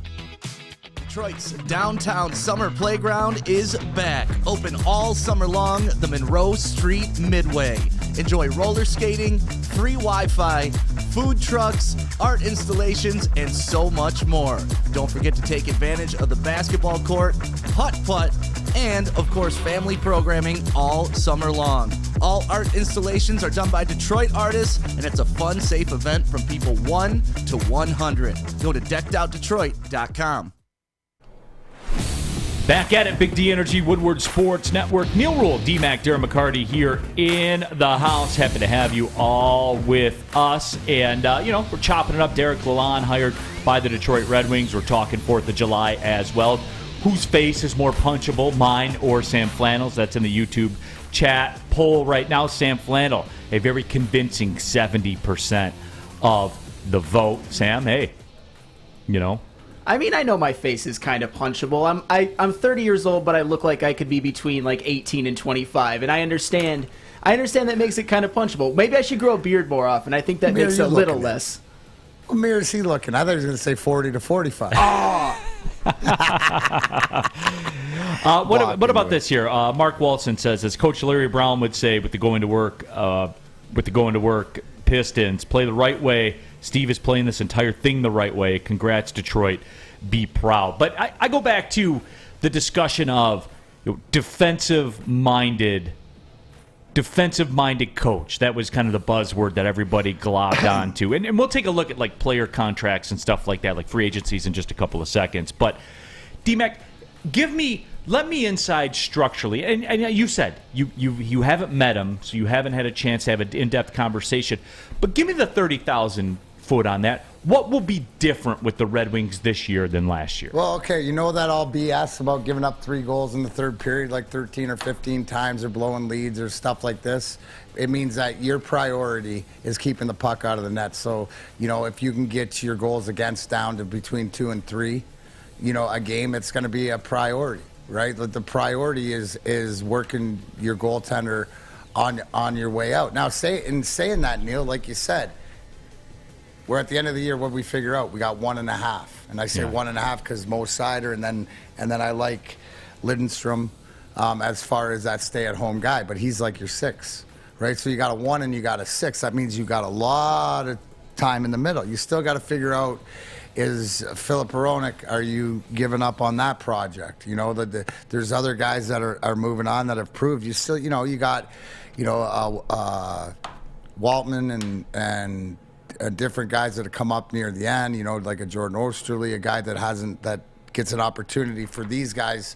Detroit's downtown summer playground is back. Open all summer long, the Monroe Street Midway. Enjoy roller skating, free Wi-Fi, food trucks, art installations, and so much more. Don't forget to take advantage of the basketball court, putt-putt, and, of course, family programming all summer long. All art installations are done by Detroit artists, and it's a fun, safe event from people 1 to 100. Go to deckedoutdetroit.com. Back at it, Big D Energy, Woodward Sports Network. Neal, Ruhl, D-Mac, Darren, McCarty here in the house. Happy to have you all with us. And, we're chopping it up. Derek Lalonde hired by the Detroit Red Wings. We're talking 4th of July as well. Whose face is more punchable, mine or Sam Flannel's? That's in the YouTube chat poll right now. Sam Flannel, a very convincing 70% of the vote. Sam, hey, I mean, I know my face is kind of punchable. I'm 30 years old, but I look like I could be between like 18 and 25, and I understand that makes it kind of punchable. Maybe I should grow a beard more often. I think that makes it a little less. What mirror is he looking? I thought he was going to say 40 to 45. What about this here? Mark Walson says, as Coach Larry Brown would say, with the going to work Pistons, play the right way. Steve is playing this entire thing the right way. Congrats, Detroit. Be proud. But I go back to the discussion of defensive-minded coach. That was kind of the buzzword that everybody globbed onto. And we'll take a look at like player contracts and stuff like that, like free agencies in just a couple of seconds. But D-Mac, let me inside structurally. And you said you haven't met him, so you haven't had a chance to have an in-depth conversation. But give me the 30,000 foot on that. What will be different with the Red Wings this year than last year? Well, okay, you know that all BS about giving up 3 goals in the third period like 13 or 15 times or blowing leads or stuff like this. It means that your priority is keeping the puck out of the net. So, if you can get your goals against down to between 2 and 3, a game, it's going to be a priority, right? The priority is working your goaltender on your way out. Now, saying that, Neal, like you said, we're at the end of the year. What we figure out? We got 1.5, and I say 1.5 because Mo Sider, and then I like Liddenstrom as far as that stay-at-home guy, but he's like your 6, right? So you got a 1 and you got a 6. That means you got a lot of time in the middle. You still got to figure out, is Philip Hronek, are you giving up on that project? There's other guys that are moving on that have proved. You still, you got, Waltman and different guys that have come up near the end, like a Jordan Osterley, a guy that gets an opportunity. For these guys,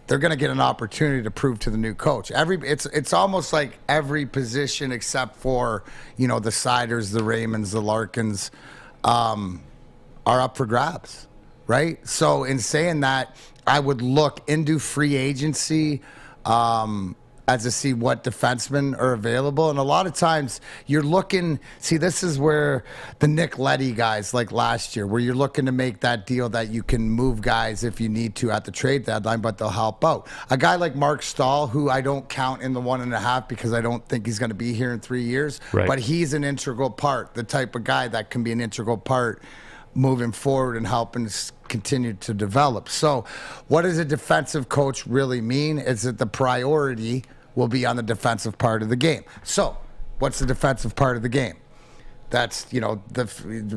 they're going to get an opportunity to prove to the new coach. It's almost like every position except for, the Siders, the Raymonds, the Larkins, are up for grabs, right? So in saying that, I would look into free agency as to see what defensemen are available. And a lot of times you're looking, this is where the Nick Leddy guys like last year, where you're looking to make that deal that you can move guys if you need to at the trade deadline, but they'll help out. A guy like Mark Stahl, who I don't count in the 1.5 because I don't think he's going to be here in 3 years, right. But he's an integral part, the type of guy that can be an integral part moving forward and helping continue to develop. So what does a defensive coach really mean? Is that the priority will be on the defensive part of the game. So what's the defensive part of the game? That's,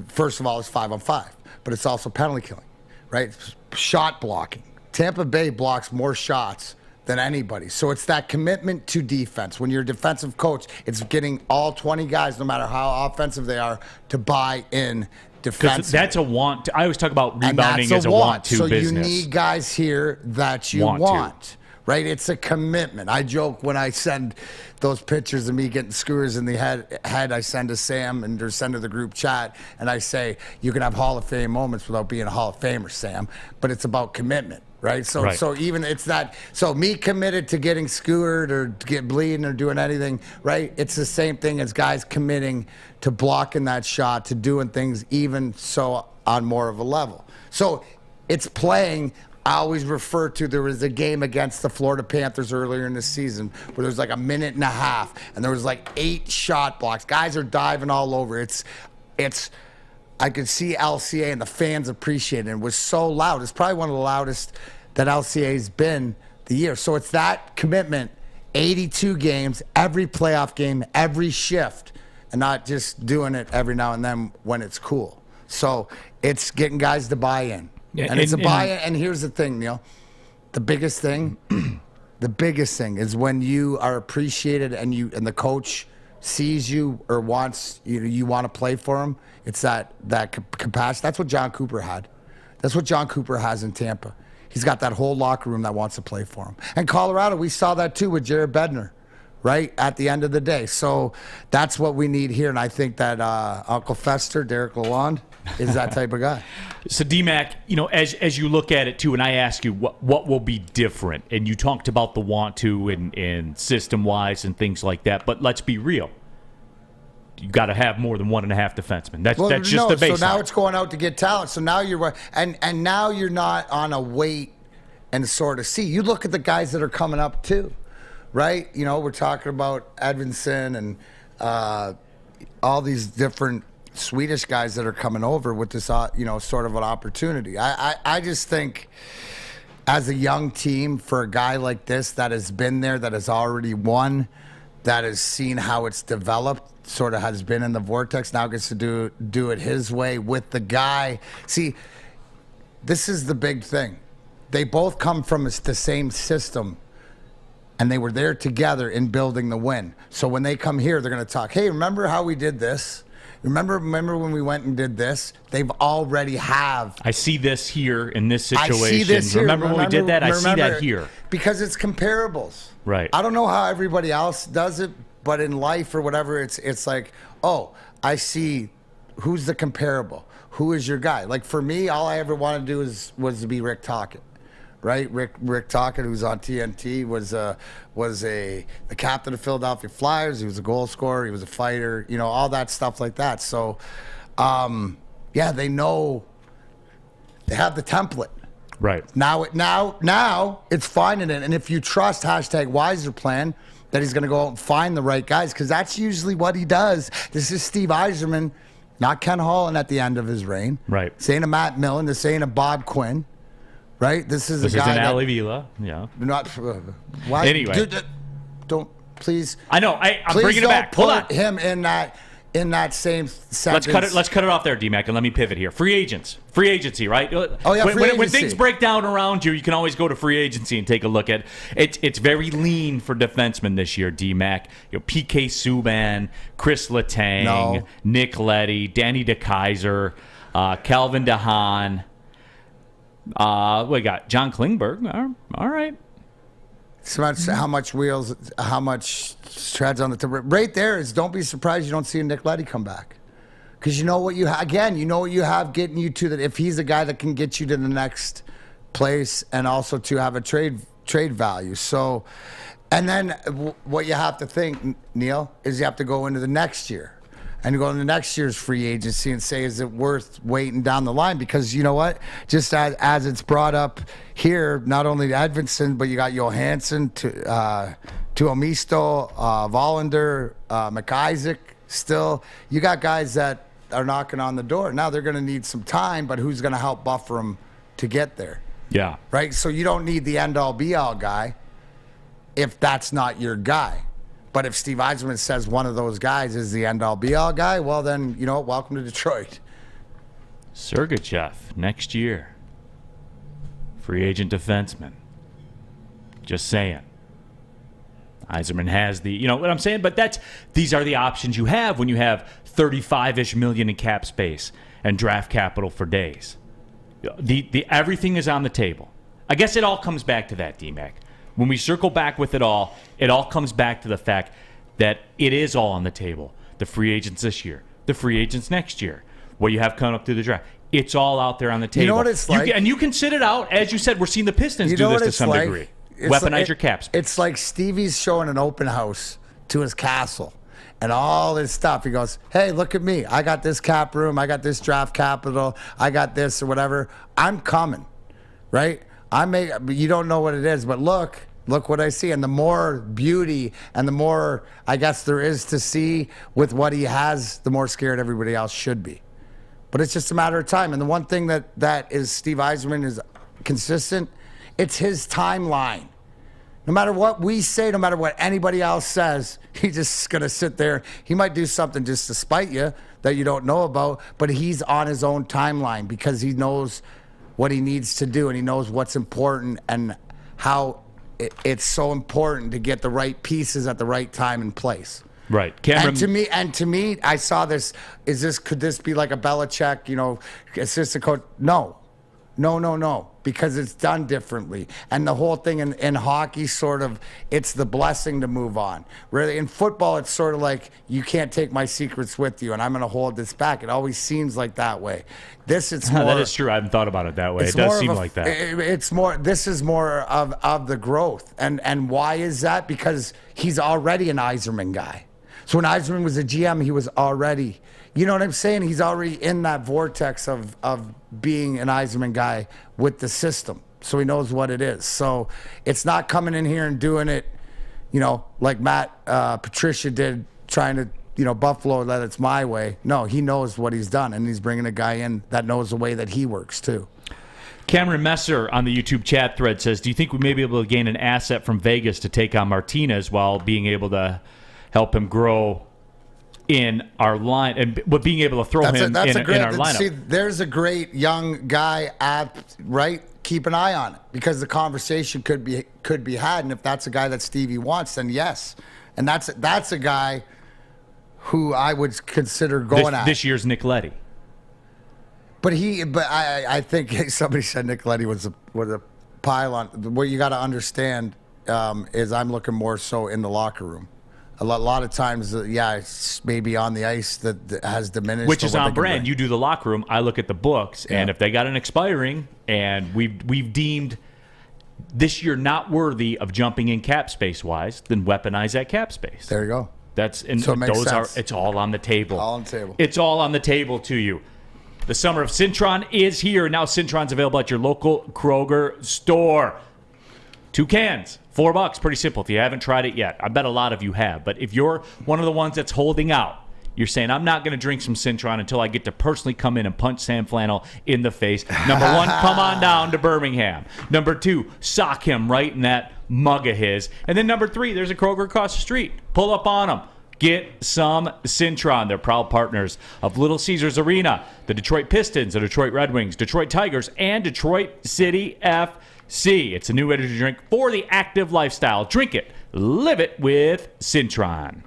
first of all, it's 5-on-5, but it's also penalty killing, right? Shot blocking. Tampa Bay blocks more shots than anybody. So it's that commitment to defense. When you're a defensive coach, it's getting all 20 guys, no matter how offensive they are, to buy in defensively. Because that's a want. I always talk about rebounding as a want-to so business. So you need guys here that you want. Right? It's a commitment. I joke when I send those pictures of me getting skewers in the head I send to Sam and or send to the group chat, and I say, you can have Hall of Fame moments without being a Hall of Famer, Sam, but it's about commitment. Right? So even it's that, so me committed to getting skewered or to get bleeding or doing anything, right? It's the same thing as guys committing to blocking that shot, to doing things even so on more of a level. So it's playing. I always refer to, there was a game against the Florida Panthers earlier in the season where there was like a minute and a half and there was like 8 shot blocks. Guys are diving all over. It's I could see LCA and the fans appreciating it. It was so loud. It's probably one of the loudest that LCA's been the year. So it's that commitment, 82 games, every playoff game, every shift, and not just doing it every now and then when it's cool. So it's getting guys to buy in. Yeah, and it's a buy-in. And here's the thing, Neal. The biggest thing is when you are appreciated and the coach sees you or wants you want to play for him. It's that compassion. That's what John Cooper had. That's what John Cooper has in Tampa. He's got that whole locker room that wants to play for him. And Colorado, we saw that too with Jared Bednar, right, at the end of the day. So that's what we need here. And I think that Uncle Fester, Derek Lalonde, is that type of guy. So, D-Mac, as you look at it, too, and I ask you what will be different, and you talked about the want to and system-wise and things like that, but let's be real. You got to have more than 1.5 defensemen. That's just the baseline. So now it's going out to get talent. So now you're and now you're not on a wait and sort of see. You look at the guys that are coming up too, right? We're talking about Edvinsson and all these different Swedish guys that are coming over with this, sort of an opportunity. I just think as a young team, for a guy like this that has been there, that has already won, that has seen how it's developed, sort of has been in the vortex, now gets to do it his way with the guy. See, this is the big thing. They both come from the same system, and they were there together in building the win. So when they come here, they're going to talk, hey, remember how we did this? Remember when we went and did this? They've already have. I see this here in this situation. I see this here. Remember when we did that? I see that here. Because it's comparables. Right. I don't know how everybody else does it, but in life or whatever, it's like, oh, I see who's the comparable. Who is your guy? Like for me, all I ever wanted to do was to be Rick Tocchet. Right, Rick Tocchet, who's on TNT, was the captain of Philadelphia Flyers. He was a goal scorer. He was a fighter. All that stuff like that. So, they know they have the template. Right. Now it's finding it, and if you trust #WiserPlan, that he's going to go out and find the right guys, because that's usually what he does. This is Steve Yzerman, not Ken Holland at the end of his reign. Right. This ain't a Matt Millen. This ain't a Bob Quinn. Right? This is a guy an Ali Vila. Yeah. Not. Why? Anyway. Don't, please. I know. I'm bringing it back. Hold on. Put him in that same sentence. Let's cut it off there, D-Mac, and let me pivot here. Free agency, right? Oh, yeah, free agency. When things break down around you can always go to free agency and take a look at it. It's very lean for defensemen this year, D-Mac. PK Subban, Chris Letang, Nick Leddy, Danny DeKeyser, Calvin DeHaan. We got John Klingberg. All right. So that's how much treads on the tip. Right there is, don't be surprised you don't see Nick Leddy come back. Because you know what you have getting you to that. If he's a guy that can get you to the next place and also to have a trade value. So, and then what you have to think, Neal, is you have to go into the next year. And go into next year's free agency and say, is it worth waiting down the line? Because you know what? Just as it's brought up here, not only Edvinsson, but you got Johansson, Tuomisto, Vollander, McIsaac still. You got guys that are knocking on the door. Now they're going to need some time, but who's going to help buffer them to get there? Yeah. Right? So you don't need the end-all, be-all guy if that's not your guy. But if Steve Yzerman says one of those guys is the end-all, be-all guy, well then, welcome to Detroit. Sergachev next year. Free agent defenseman. Just saying. Yzerman has the, you know what I'm saying? But these are the options you have when you have 35-ish million in cap space and draft capital for days. Everything is on the table. I guess it all comes back to that, D-Mac. When we circle back with it all comes back to the fact that it is all on the table. The free agents this year, the free agents next year, what you have coming up through the draft. It's all out there on the table. You know what it's like? And you can sit it out. As you said, we're seeing the Pistons do this to some degree. Weaponize your cap space. It's like Stevie's showing an open house to his castle and all this stuff. He goes, hey, look at me. I got this cap room. I got this draft capital. I got this or whatever. I'm coming, right? You don't know what it is, but look what I see. And the more beauty and the more, I guess, there is to see with what he has, the more scared everybody else should be. But it's just a matter of time. And the one thing that is Steve Yzerman is consistent, it's his timeline. No matter what we say, no matter what anybody else says, he's just going to sit there. He might do something just to spite you that you don't know about, but he's on his own timeline because he knows what he needs to do and he knows what's important and how it's so important to get the right pieces at the right time and place. Right. Cameron. And to me, I saw this. Could this be like a Belichick, assistant coach? No. Because it's done differently. And the whole thing in hockey, sort of, it's the blessing to move on. Really, in football, it's sort of like, you can't take my secrets with you, and I'm going to hold this back. It always seems like that way. It's more. That is true. I haven't thought about it that way. It does seem like that. It's more. This is more of the growth. And why is that? Because he's already an Yzerman guy. So when Yzerman was a GM, he was already, you know what I'm saying? He's already in that vortex of being an Yzerman guy with the system. So he knows what it is. So it's not coming in here and doing it, like Matt Patricia did, trying to, Buffalo, that it's my way. No, he knows what he's done, and he's bringing a guy in that knows the way that he works too. Cameron Messer on the YouTube chat thread says, do you think we may be able to gain an asset from Vegas to take on Martinez while being able to help him grow in our line and being able to throw him in our lineup? See, there's a great young guy right. Keep an eye on it because the conversation could be had, and if that's a guy that Stevie wants, then yes, and that's a guy who I would consider going at this year's Nick Leddy. But I think somebody said Nick Leddy was a pylon. What you got to understand is I'm looking more so in the locker room. A lot of times, it's maybe on the ice that has diminished. Which is on brand. You do the locker room. I look at the books, and if they got an expiring, and we've deemed this year not worthy of jumping in cap space wise, then weaponize that cap space. There you go. It's all on the table. All on the table. It's all on the table to you. The summer of Cintron is here. Now Cintron's available at your local Kroger store. 2 cans. $4, pretty simple if you haven't tried it yet. I bet a lot of you have. But if you're one of the ones that's holding out, you're saying, I'm not going to drink some Cintron until I get to personally come in and punch Sam Flannel in the face. Number 1, come on down to Birmingham. Number 2, sock him right in that mug of his. And then number 3, there's a Kroger across the street. Pull up on them. Get some Cintron. They're proud partners of Little Caesars Arena, the Detroit Pistons, the Detroit Red Wings, Detroit Tigers, and Detroit City FC. It's a new energy drink for the active lifestyle. Drink it, live it with Cintron.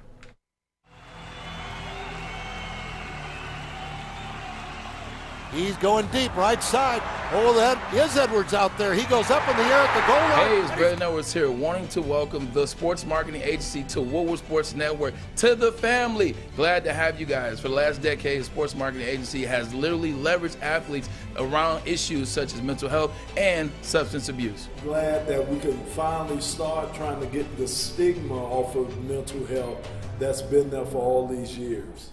He's going deep, right side. Oh, that is Edwards out there. He goes up in the air at the goal line. Hey, it's Brandon Edwards here, wanting to welcome the sports marketing agency to Woodward Sports Network, to the family. Glad to have you guys. For the last decade, the sports marketing agency has literally leveraged athletes around issues such as mental health and substance abuse. Glad that we can finally start trying to get the stigma off of mental health that's been there for all these years.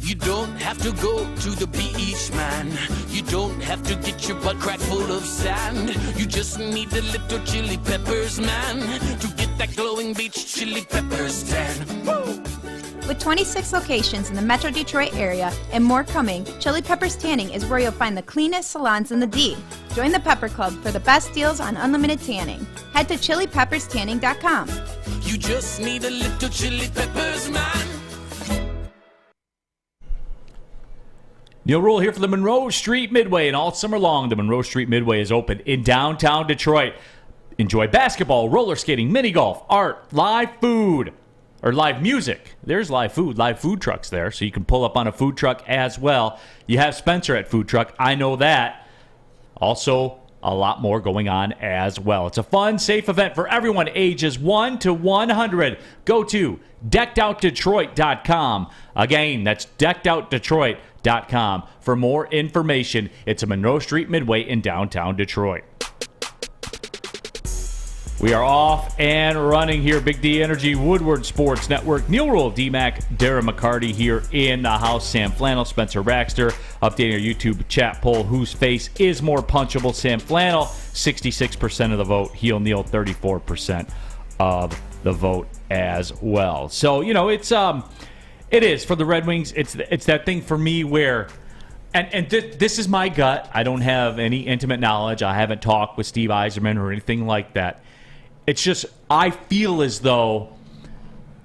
You don't have to go to the beach, man. You don't have to get your butt crack full of sand. You just need a little chili peppers, man, to get that glowing beach chili peppers tan. Woo! With 26 locations in the Metro Detroit area and more coming, Chili Peppers Tanning is where you'll find the cleanest salons in the D. Join the Pepper Club for the best deals on unlimited tanning. Head to chilipepperstanning.com. You just need a little chili peppers, man. Neal Ruhl here for the Monroe Street Midway, and all summer long, the Monroe Street Midway is open in downtown Detroit. enjoy basketball, roller skating, mini golf, art, live food, or live music. There's live food trucks there, so you can pull up on a food truck as well. You have Spencer at food truck. I know that. Also, a lot more going on as well. It's a fun, safe event for everyone ages 1 to 100. Go to deckedoutdetroit.com. Again, that's deckedoutdetroit.com for more information. It's a Monroe Street Midway in downtown Detroit. We are off and running here. Big D Energy, Woodward Sports Network. Neal Ruhl, D-Mac, Darren McCarty here in the house. Sam Flannel, Spencer Raxter, updating our YouTube chat poll. Whose face is more punchable? Sam Flannel, 66% of the vote. Heel Neal, 34% of the vote as well. So, it is for the Red Wings. It's that thing for me where, and this is my gut. I don't have any intimate knowledge. I haven't talked with Steve Yzerman or anything like that. It's just, I feel as though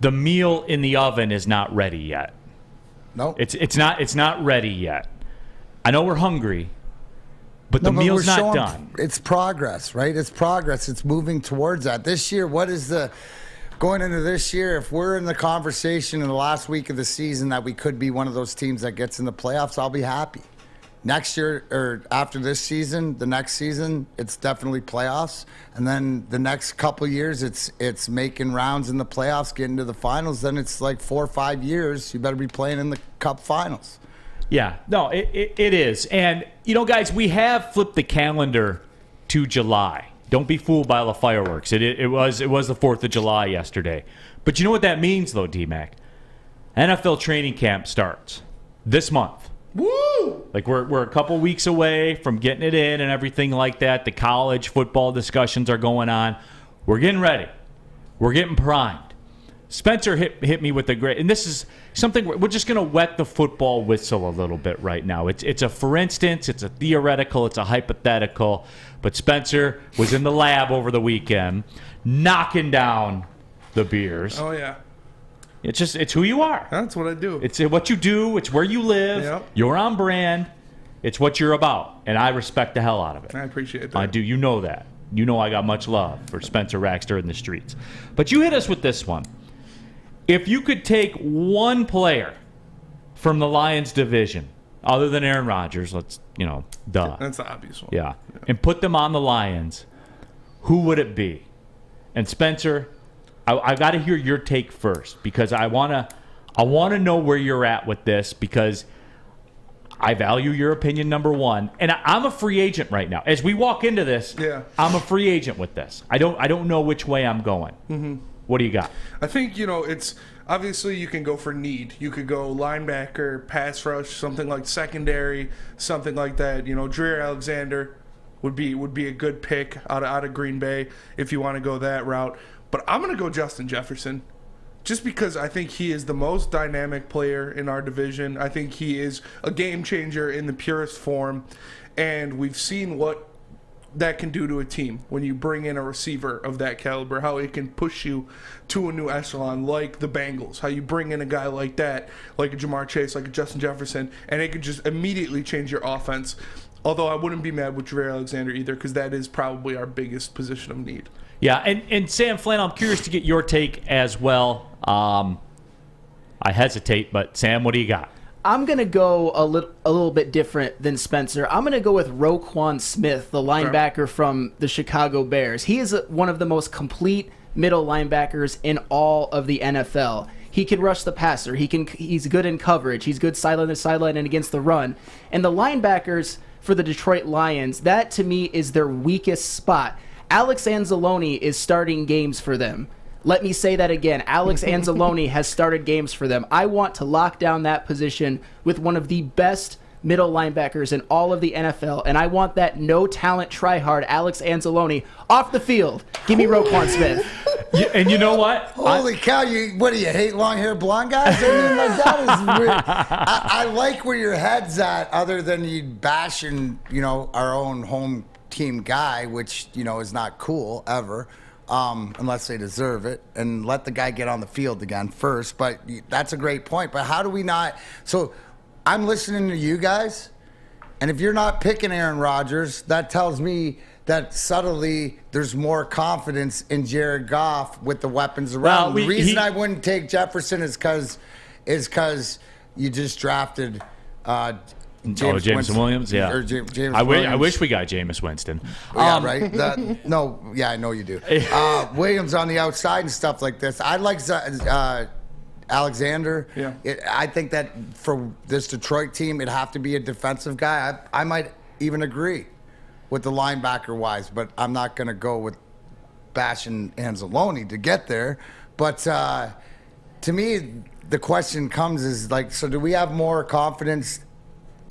the meal in the oven is not ready yet. No. It's not ready yet. I know we're hungry, but the meal's not done. It's progress, right? It's progress. It's moving towards that. This year, going into this year, if we're in the conversation in the last week of the season that we could be one of those teams that gets in the playoffs, I'll be happy. Next year, or after this season, the next season, it's definitely playoffs. And then the next couple years, it's making rounds in the playoffs, getting to the finals. Then it's like 4 or 5 years. You better be playing in the Cup finals. Yeah, no, it is. And, guys, we have flipped the calendar to July. Don't be fooled by all the fireworks. It was the 4th of July yesterday. But you know what that means, though, D-Mac? NFL training camp starts this month. Woo! Like we're a couple weeks away from getting it in and everything like that. The college football discussions are going on. We're getting ready. We're getting primed. Spencer hit me with a great, and this is something we're just going to wet the football whistle a little bit right now. It's a for instance, it's a theoretical, it's a hypothetical. But Spencer was in the lab over the weekend, knocking down the beers. Oh yeah. It's who you are. That's what I do. It's what you do. It's where you live. Yep. You're on brand. It's what you're about. And I respect the hell out of it. I appreciate that. I do. You know that. You know I got much love for Spencer Raxter in the streets. But you hit us with this one. If you could take one player from the Lions division, other than Aaron Rodgers, duh. That's the obvious one. Yeah. And put them on the Lions, who would it be? And Spencer, I got to hear your take first because I want to know where you're at with this because I value your opinion, number one. And I'm a free agent right now. As we walk into this, I'm a free agent with this. I don't know which way I'm going. Mm-hmm. What do you got? I think, it's obviously you can go for need. You could go linebacker, pass rush, something like secondary, something like that. Dreer Alexander would be a good pick out of Green Bay if you want to go that route. But I'm going to go Justin Jefferson just because I think he is the most dynamic player in our division. I think he is a game changer in the purest form. And we've seen what that can do to a team when you bring in a receiver of that caliber, how it can push you to a new echelon like the Bengals, how you bring in a guy like that, like a Jamar Chase, like a Justin Jefferson, and it could just immediately change your offense. Although I wouldn't be mad with Dreer Alexander either because that is probably our biggest position of need. Yeah, and Sam Flannel, I'm curious to get your take as well. I hesitate, but Sam, what do you got? I'm going to go a little bit different than Spencer. I'm going to go with Roquan Smith, the linebacker from the Chicago Bears. He is one of the most complete middle linebackers in all of the NFL. He can rush the passer. He's good in coverage. He's good sideline to sideline and against the run. And the linebackers for the Detroit Lions, that to me is their weakest spot. Alex Anzalone is starting games for them. Let me say that again. Alex Anzalone has started games for them. I want to lock down that position with one of the best middle linebackers in all of the NFL, and I want that no-talent tryhard Alex Anzalone off the field. Give me Roquan Smith. And you know what? Holy cow, what do you hate long-haired blonde guys? That is weird. I like where your head's at other than you bashing, our own home team guy, which, is not cool ever. Unless they deserve it, and let the guy get on the field again first. But that's a great point. But how do we not? So I'm listening to you guys, and if you're not picking Aaron Rodgers, that tells me that subtly there's more confidence in Jared Goff with the weapons around. The reason I wouldn't take Jefferson is because you just drafted Jameson Williams, yeah. Or James I Williams. wish we got Jameis Winston. Yeah, right. I know you do. Williams on the outside and stuff like this. I like Alexander. Yeah. I think that for this Detroit team, it'd have to be a defensive guy. I might even agree with the linebacker wise, but I'm not going to go with bashing Anzalone to get there. But to me, the question comes is like, so do we have more confidence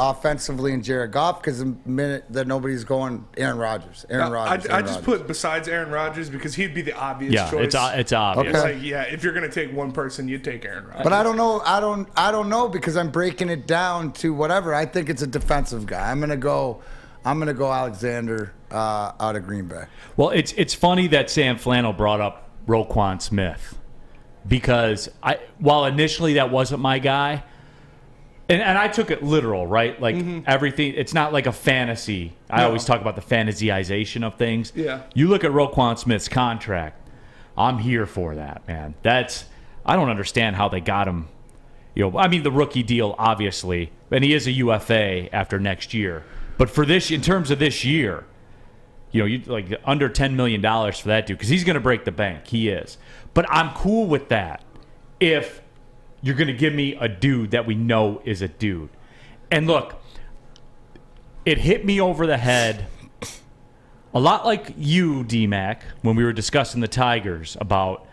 offensively in Jared Goff? Because the minute that nobody's going Aaron Rodgers. I just put besides Aaron Rodgers because he'd be the obvious choice. It's obvious. Okay. Like, yeah, if you're going to take one person, you'd take Aaron Rodgers. But I don't know. I don't know because I'm breaking it down to whatever. I think it's a defensive guy. I'm gonna go Alexander out of Green Bay. Well, it's funny that Sam Flannel brought up Roquan Smith because while initially that wasn't my guy, and I took it literal, right? Like everything. It's not like a fantasy. I always talk about the fantasyization of things. Yeah. You look at Roquan Smith's contract. I'm here for that, man. I don't understand how they got him. I mean, the rookie deal, obviously, and he is a UFA after next year. But for this, in terms of this year, you like under $10 million for that dude because he's going to break the bank. He is. But I'm cool with that if you're going to give me a dude that we know is a dude. And look, it hit me over the head a lot like you, D-Mac, when we were discussing the Tigers about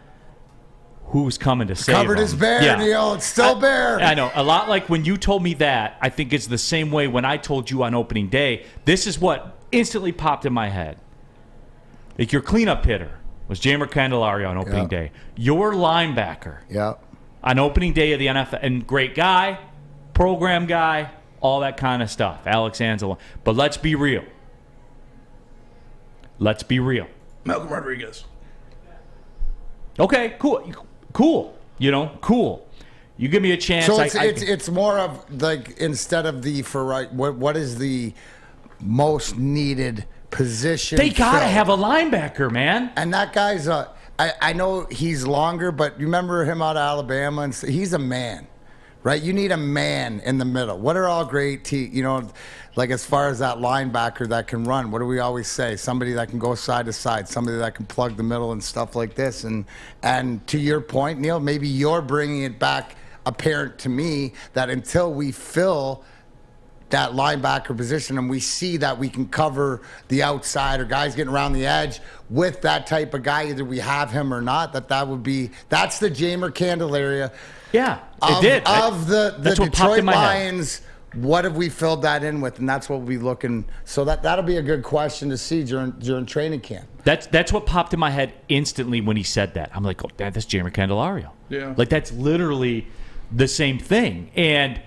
who's coming to save Covered them. his bear, Neal. It's still bear. I know. A lot like when you told me that, I think it's the same way when I told you on opening day. This is what instantly popped in my head. Like your cleanup hitter was Jamer Candelario on opening day. Your linebacker on opening day of the NFL. And great guy, program guy, all that kind of stuff. Alex Anzalone. But let's be real. Malcolm Rodriguez. Okay, cool. Cool. You give me a chance. So it's more of like instead of what is the most needed position? They gotta have a linebacker, man. And that guy's I know he's longer, but you remember him out of Alabama, and he's a man, right? You need a man in the middle. What are all great like as far as that linebacker that can run, what do we always say? Somebody that can go side to side, somebody that can plug the middle and stuff like this. And to your point, Neal, maybe you're bringing it back apparent to me that until we fill that linebacker position and we see that we can cover the outside or guys getting around the edge with that type of guy, either we have him or not, that's the Jamer Candelaria. Yeah, it did. Of the Detroit Lions. What have we filled that in with? And that's what we'll be looking. So that'll be a good question to see during training camp. That's what popped in my head instantly when he said that. I'm like, oh, that's Jamer Candelario. Yeah. Like that's literally the same thing. And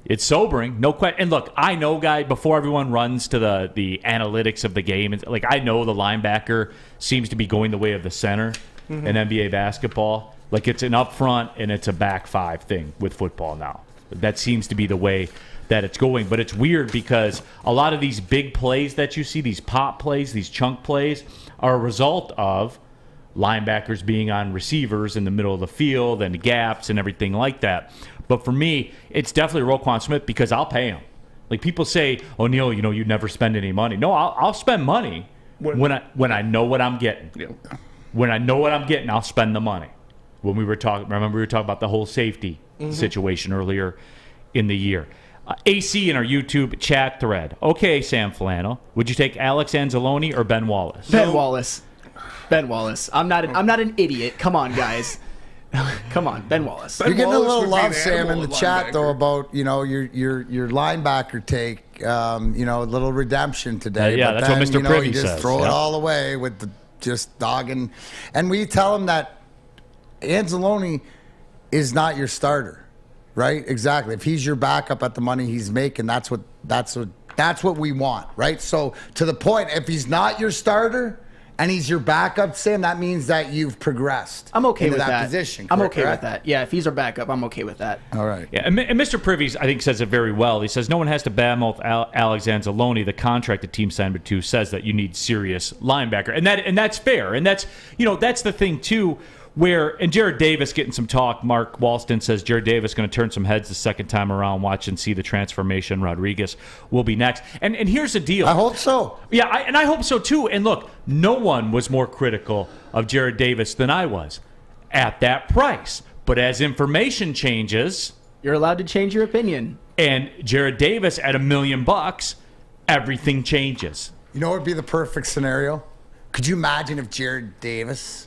it's sobering, no question. And look, I know, guy, before everyone runs to the analytics of the game, like I know the linebacker seems to be going the way of the center in NBA basketball. Like it's an up front and it's a back five thing with football now. That seems to be the way that it's going. But it's weird because a lot of these big plays that you see, these pop plays, these chunk plays, are a result of linebackers being on receivers in the middle of the field and gaps and everything like that. But for me, it's definitely Roquan Smith because I'll pay him. Like people say, oh, Neal, you never spend any money. No, I'll spend money when I know what I'm getting. Yeah. When I know what I'm getting, I'll spend the money. When we were talking, remember we were talking about the whole safety situation earlier in the year. AC in our YouTube chat thread. Okay, Sam Flannel, would you take Alex Anzalone or Ben Wallace? Ben Wallace. I'm not an idiot. Come on, guys. Come on, Ben Wallace. You're getting a Wallace little would be love, an Sam, in animal the at chat though linebacker. about your linebacker take. A little redemption today. Yeah, but that's what then, Mr. Privy you just says. throw it Yeah. all away with the just dogging, and we tell him that Anzalone is not your starter, right? Exactly. If he's your backup at the money he's making, that's what we want, right? So to the point, if he's not your starter and he's your backup, Sam, that means that you've progressed. I'm okay into with that. Position. I'm Correct? okay with that. Yeah, if he's our backup, I'm okay with that. All right. Yeah, and Mr. Privy's, I think, says it very well. He says no one has to badmouth Alex Anzalone. The contract the team signed him to says that you need serious linebacker, and that's fair. And that's the thing too. And Jared Davis getting some talk. Mark Walston says Jared Davis going to turn some heads the second time around. Watch and see the transformation. Rodriguez will be next. And here's the deal. I hope so. Yeah, I hope so too. And look, no one was more critical of Jared Davis than I was at that price. But as information changes, you're allowed to change your opinion. And Jared Davis at $1 million, everything changes. You know what would be the perfect scenario? Could you imagine if Jared Davis'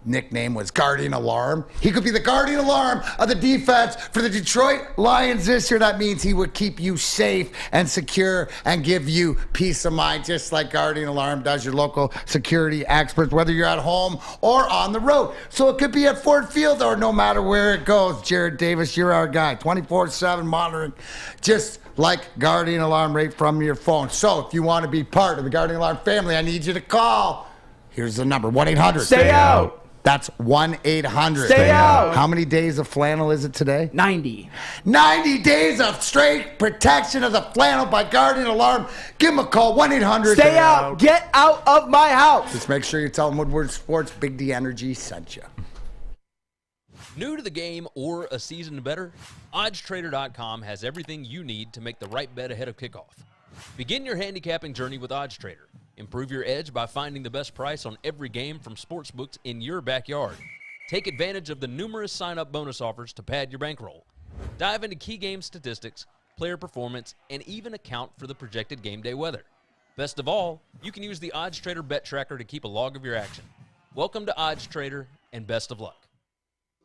nickname was Guardian Alarm? He could be the Guardian Alarm of the defense for the Detroit Lions this year. That means he would keep you safe and secure and give you peace of mind, just like Guardian Alarm does your local security experts, whether you're at home or on the road. So it could be at Ford Field or no matter where it goes. Jared Davis, you're our guy. 24/7 monitoring, just like Guardian Alarm right from your phone. So if you want to be part of the Guardian Alarm family, I need you to call. Here's the number, 1-800. Stay out. That's 1-800. Stay out. How many days of flannel is it today? 90. 90 days of straight protection of the flannel by Guardian Alarm. Give them a call, 1-800. Stay out. Get out of my house. Just make sure you tell them Woodward Sports Big D Energy sent you. New to the game or a season better? OddsTrader.com has everything you need to make the right bet ahead of kickoff. Begin your handicapping journey with OddsTrader. Improve your edge by finding the best price on every game from sportsbooks in your backyard. Take advantage of the numerous sign-up bonus offers to pad your bankroll. Dive into key game statistics, player performance, and even account for the projected game day weather. Best of all, you can use the OddsTrader bet tracker to keep a log of your action. Welcome to OddsTrader, and best of luck.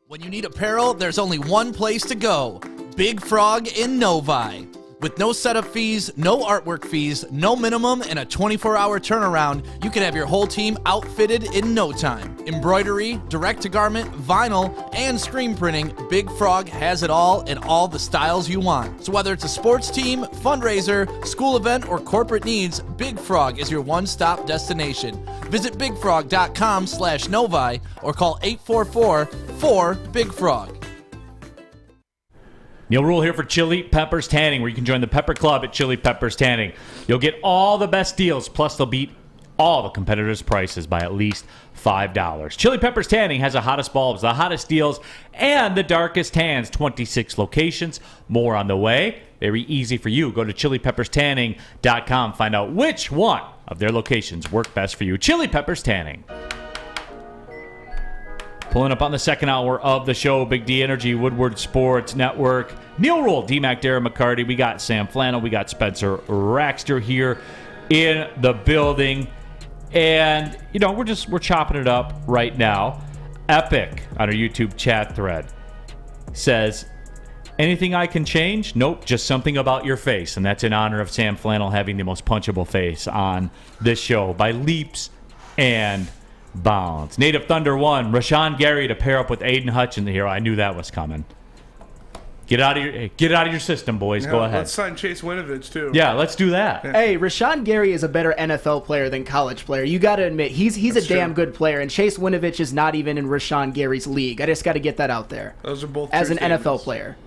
When you need apparel, there's only one place to go. Big Frog in Novi. With no setup fees, no artwork fees, no minimum, and a 24-hour turnaround, you can have your whole team outfitted in no time. Embroidery, direct-to-garment, vinyl, and screen printing, Big Frog has it all in all the styles you want. So whether it's a sports team, fundraiser, school event, or corporate needs, Big Frog is your one-stop destination. Visit bigfrog.com/Novi or call 844-4-BIG-FROG. Neal Ruhl here for Chili Peppers Tanning, where you can join the Pepper Club at Chili Peppers Tanning. You'll get all the best deals, plus they'll beat all the competitors' prices by at least $5. Chili Peppers Tanning has the hottest bulbs, the hottest deals, and the darkest tans. 26 locations, more on the way. Very easy for you. Go to chilipepperstanning.com. Find out which one of their locations work best for you. Chili Peppers Tanning. Pulling up on the second hour of the show, Big D Energy, Woodward Sports Network. Neal Ruhl, D-Mac, Darren, McCarty. We got Sam Flannel. We got Spencer Raxter here in the building. And, we're chopping it up right now. Epic on our YouTube chat thread says, anything I can change? Nope, just something about your face. And that's in honor of Sam Flannel having the most punchable face on this show by leaps and bounds. Native Thunder 1, Rashawn Gary to pair up with Aiden Hutchinson here. I knew that was coming. Get out of your system, boys. Go ahead. Let's sign Chase Winovich, too. Yeah, let's do that. Yeah. Hey, Rashawn Gary is a better NFL player than college player. You got to admit, he's a damn good player, and Chase Winovich is not even in Rashawn Gary's league. I just got to get that out there. Those are both as true an statements. NFL player.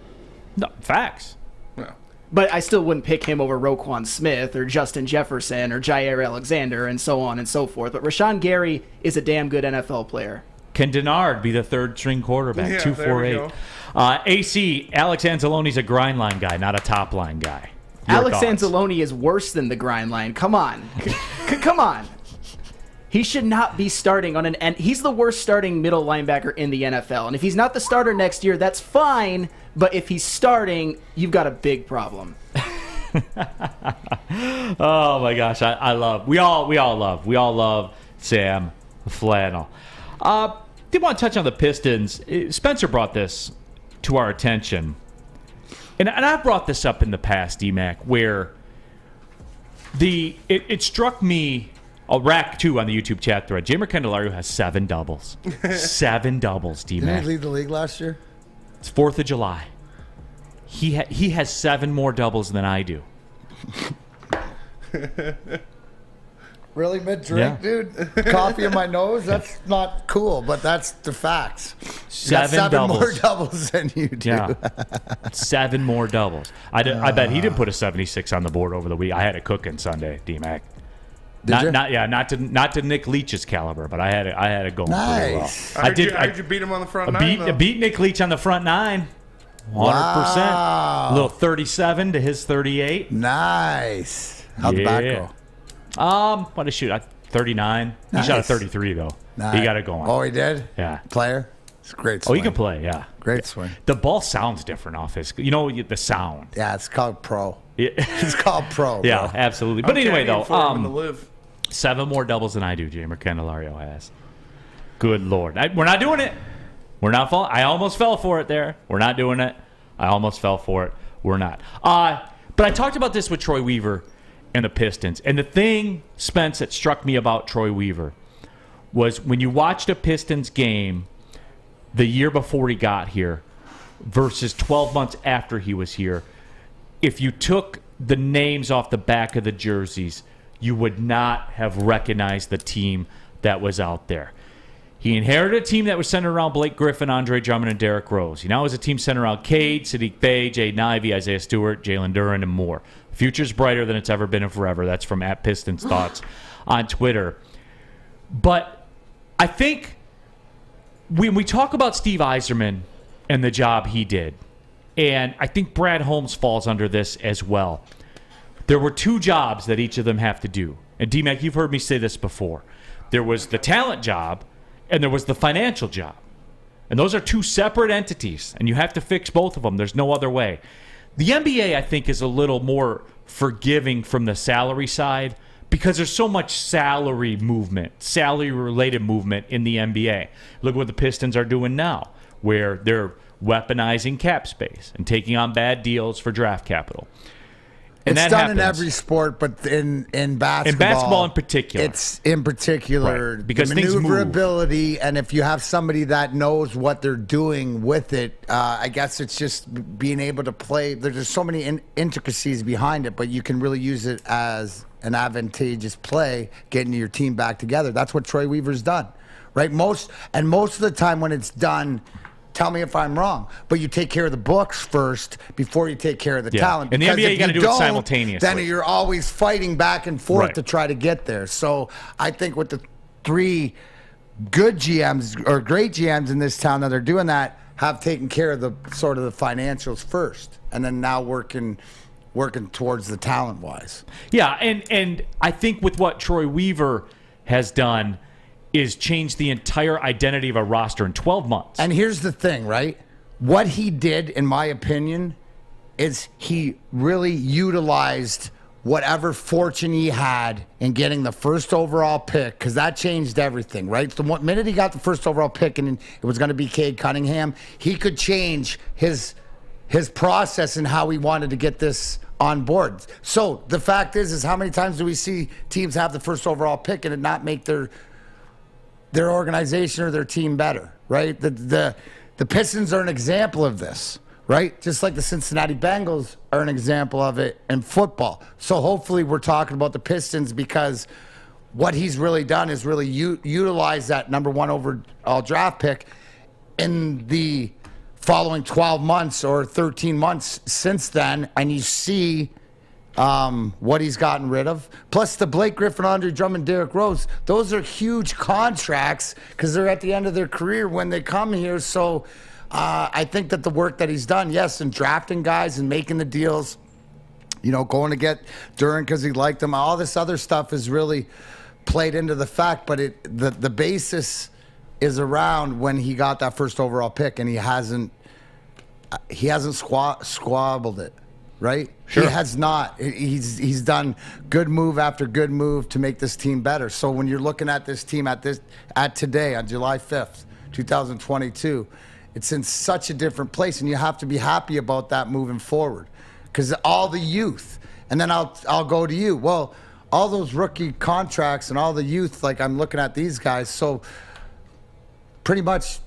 No, facts. Yeah. But I still wouldn't pick him over Roquan Smith or Justin Jefferson or Jair Alexander and so on and so forth. But Rashawn Gary is a damn good NFL player. Can Denard be the third-string quarterback? Yeah, 248. AC, Alex Anzalone's a grind line guy, not a top line guy. Alex Anzalone is worse than the grind line. Come on. Come on. He should not be starting on an... He's the worst starting middle linebacker in the NFL. And if he's not the starter next year, that's fine. But if he's starting, you've got a big problem. Oh, my gosh. We all love Sam Flannel. Did want to touch on the Pistons. Spencer brought this to our attention. And I've brought this up in the past, D-Mac, where it struck me... Rack 2 on the YouTube chat thread. Jamer Candelario has 7 doubles. 7 doubles, D-Mac. Didn't he lead the league last year? It's 4th of July. He has 7 more doubles than I do. Really, mid-drink, dude? Coffee in my nose? That's not cool, but that's the facts. You got 7 doubles. more doubles than you do. Yeah. 7 more doubles. I bet he didn't put a 76 on the board over the week. I had it cooking Sunday, D-Mac. Not to Nick Leach's caliber, but I had it going pretty well. I heard you beat him on the front nine. I beat Nick Leach on the front 9. 100%. Wow. A little 37 to his 38. Nice. How'd the back go? What did he shoot? 39. Nice. He shot a 33 though. Nice. He got it going. Oh, he did? Yeah. Player? It's a great Oh, swing. he can play. Yeah. Great swing. The ball sounds different off his. The sound. Yeah, it's called pro. Yeah. It's called pro. Yeah, bro. absolutely. But anyway, though, for him to live. 7 more doubles than I do. Jamer Candelario has. Good Lord, we're not doing it. We're not. I almost fell for it there. We're not doing it. I almost fell for it. We're not. But I talked about this with Troy Weaver and the Pistons. And the thing, Spence, that struck me about Troy Weaver was when you watched a Pistons game the year before he got here versus 12 months after he was here, if you took the names off the back of the jerseys, you would not have recognized the team that was out there. He inherited a team that was centered around Blake Griffin, Andre Drummond, and Derrick Rose. He now has a team centered around Cade, Sadiq Bey, Jaden Ivey, Isaiah Stewart, Jalen Duren, and more. The future's brighter than it's ever been in forever. That's from @Pistons Thoughts on Twitter. But I think when we talk about Steve Yzerman and the job he did, and I think Brad Holmes falls under this as well, there were 2 jobs that each of them have to do. And D-Mac, you've heard me say this before. There was the talent job, and there was the financial job. And those are 2 separate entities, and you have to fix both of them. There's no other way. The NBA, I think, is a little more forgiving from the salary side because there's so much salary movement, salary-related movement in the NBA. Look what the Pistons are doing now, where they're weaponizing cap space and taking on bad deals for draft capital. And it's that done happens. in every sport, but in basketball. In basketball in particular. It's in particular Right, because the things move. maneuverability, and if you have somebody that knows what they're doing with it, I guess it's just being able to play. There's just so many intricacies behind it, but you can really use it as an advantageous play, getting your team back together. That's what Troy Weaver's done, right? Most of the time when it's done, tell me if I'm wrong, but you take care of the books first before you take care of the talent. In the Because NBA, if you got to do it don't, simultaneously. Then you're always fighting back and forth Right. to try to get there. So I think with the 3 good GMs or great GMs in this town that are doing that have taken care of the sort of the financials first, and then now working towards the talent wise. Yeah, and I think with what Troy Weaver has done is change the entire identity of a roster in 12 months. And here's the thing, right? What he did, in my opinion, is he really utilized whatever fortune he had in getting the first overall pick, because that changed everything, right? The minute he got the first overall pick and it was going to be Cade Cunningham, he could change his process and how he wanted to get this on board. So the fact is how many times do we see teams have the first overall pick and it not make their organization or their team better, right? The Pistons are an example of this, right? Just like the Cincinnati Bengals are an example of it in football. So hopefully we're talking about the Pistons because what he's really done is really utilize that number 1 overall draft pick in the following 12 months or 13 months since then, and you see what he's gotten rid of. Plus the Blake Griffin, Andre Drummond, Derrick Rose, those are huge contracts because they're at the end of their career when they come here. So I think that the work that he's done, yes, in drafting guys and making the deals, going to get Duren because he liked them, all this other stuff is really played into the fact, but the basis is around when he got that first overall pick, and he hasn't squabbled it. Right? Sure. He has not. He's done good move after good move to make this team better. So when you're looking at this team at today on July 5th, 2022, it's in such a different place, and you have to be happy about that moving forward. Because all the youth, and then I'll go to you. Well, all those rookie contracts and all the youth, like I'm looking at these guys, so pretty much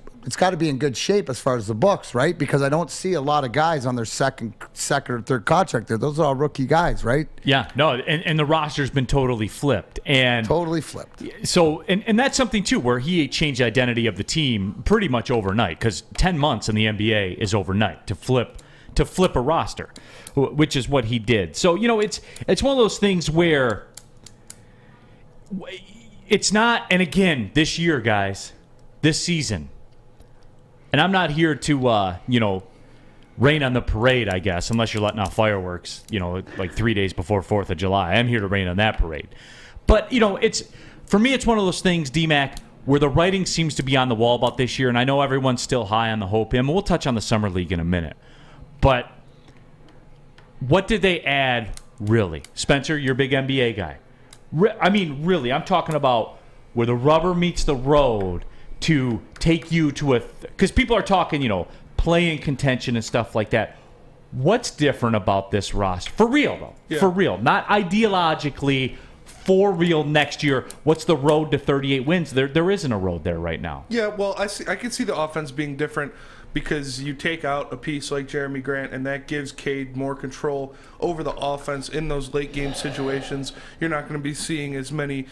be in good shape as far as the books, right? Because I don't see a lot of guys on their second or third contract there. Those are all rookie guys, right? Yeah, no, and the roster's been totally flipped. So, and that's something, too, where he changed the identity of the team pretty much overnight, because 10 months in the NBA is overnight to flip a roster, which is what he did. So, it's one of those things where it's not, and again, this year, guys, this season, and I'm not here to, rain on the parade, I guess, unless you're letting off fireworks, like 3 days before 4th of July. I'm here to rain on that parade. But, for me, it's one of those things, D-Mac, where the writing seems to be on the wall about this year, and I know everyone's still high on the hope. And we'll touch on the Summer League in a minute. But what did they add, really? Spencer, you're a big NBA guy. Really, I'm talking about where the rubber meets the road to take you to because people are talking, play-in contention and stuff like that. What's different about this roster? For real, though. Yeah. For real. Not ideologically, for real next year. What's the road to 38 wins? There isn't a road there right now. Yeah, well, I can see the offense being different because you take out a piece like Jeremy Grant, and that gives Cade more control over the offense in those late-game situations. You're not going to be seeing as many,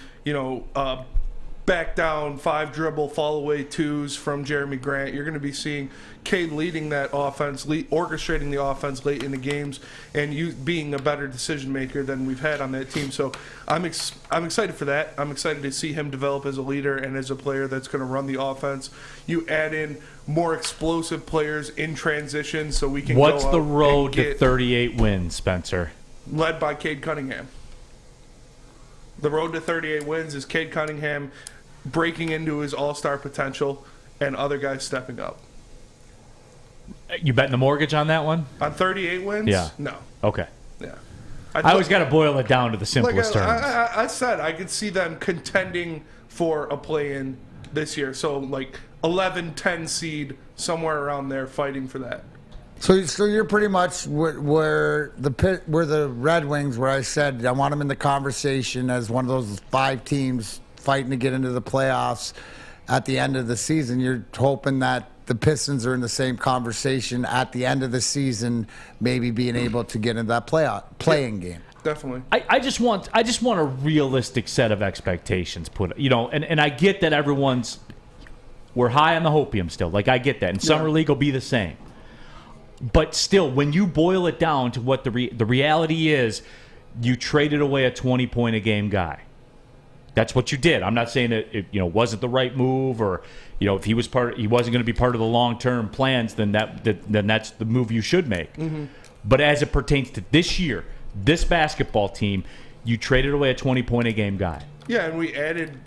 back down, 5-dribble, fall-away twos from Jeremy Grant. You're going to be seeing Cade leading that offense, orchestrating the offense late in the games, and you being a better decision-maker than we've had on that team. So I'm excited for that. I'm excited to see him develop as a leader and as a player that's going to run the offense. You add in more explosive players in transition so we can What's the road to 38 wins, Spencer? Led by Cade Cunningham. The road to 38 wins is Cade Cunningham breaking into his all-star potential and other guys stepping up. You betting the mortgage on that one? On 38 wins? Yeah. No. Okay. Yeah. I always got to boil it down to the simplest terms. I said I could see them contending for a play-in this year. So, 11-10 seed, somewhere around there, fighting for that. So you're pretty much where the Red Wings, where I said I want them in the conversation as one of those 5 teams fighting to get into the playoffs at the end of the season. You're hoping that the Pistons are in the same conversation at the end of the season, maybe being able to get into that playing game. Definitely. I just want a realistic set of expectations put. And I get that we're high on the hopium still. I get that, and Summer League will be the same. But still, when you boil it down to what the reality is, you traded away a 20-point-a-game guy. That's what you did. I'm not saying it wasn't the right move, or if he wasn't going to be part of the long-term plans, then that's the move you should make. Mm-hmm. But as it pertains to this year, this basketball team, you traded away a 20-point-a-game guy. Yeah, and we added,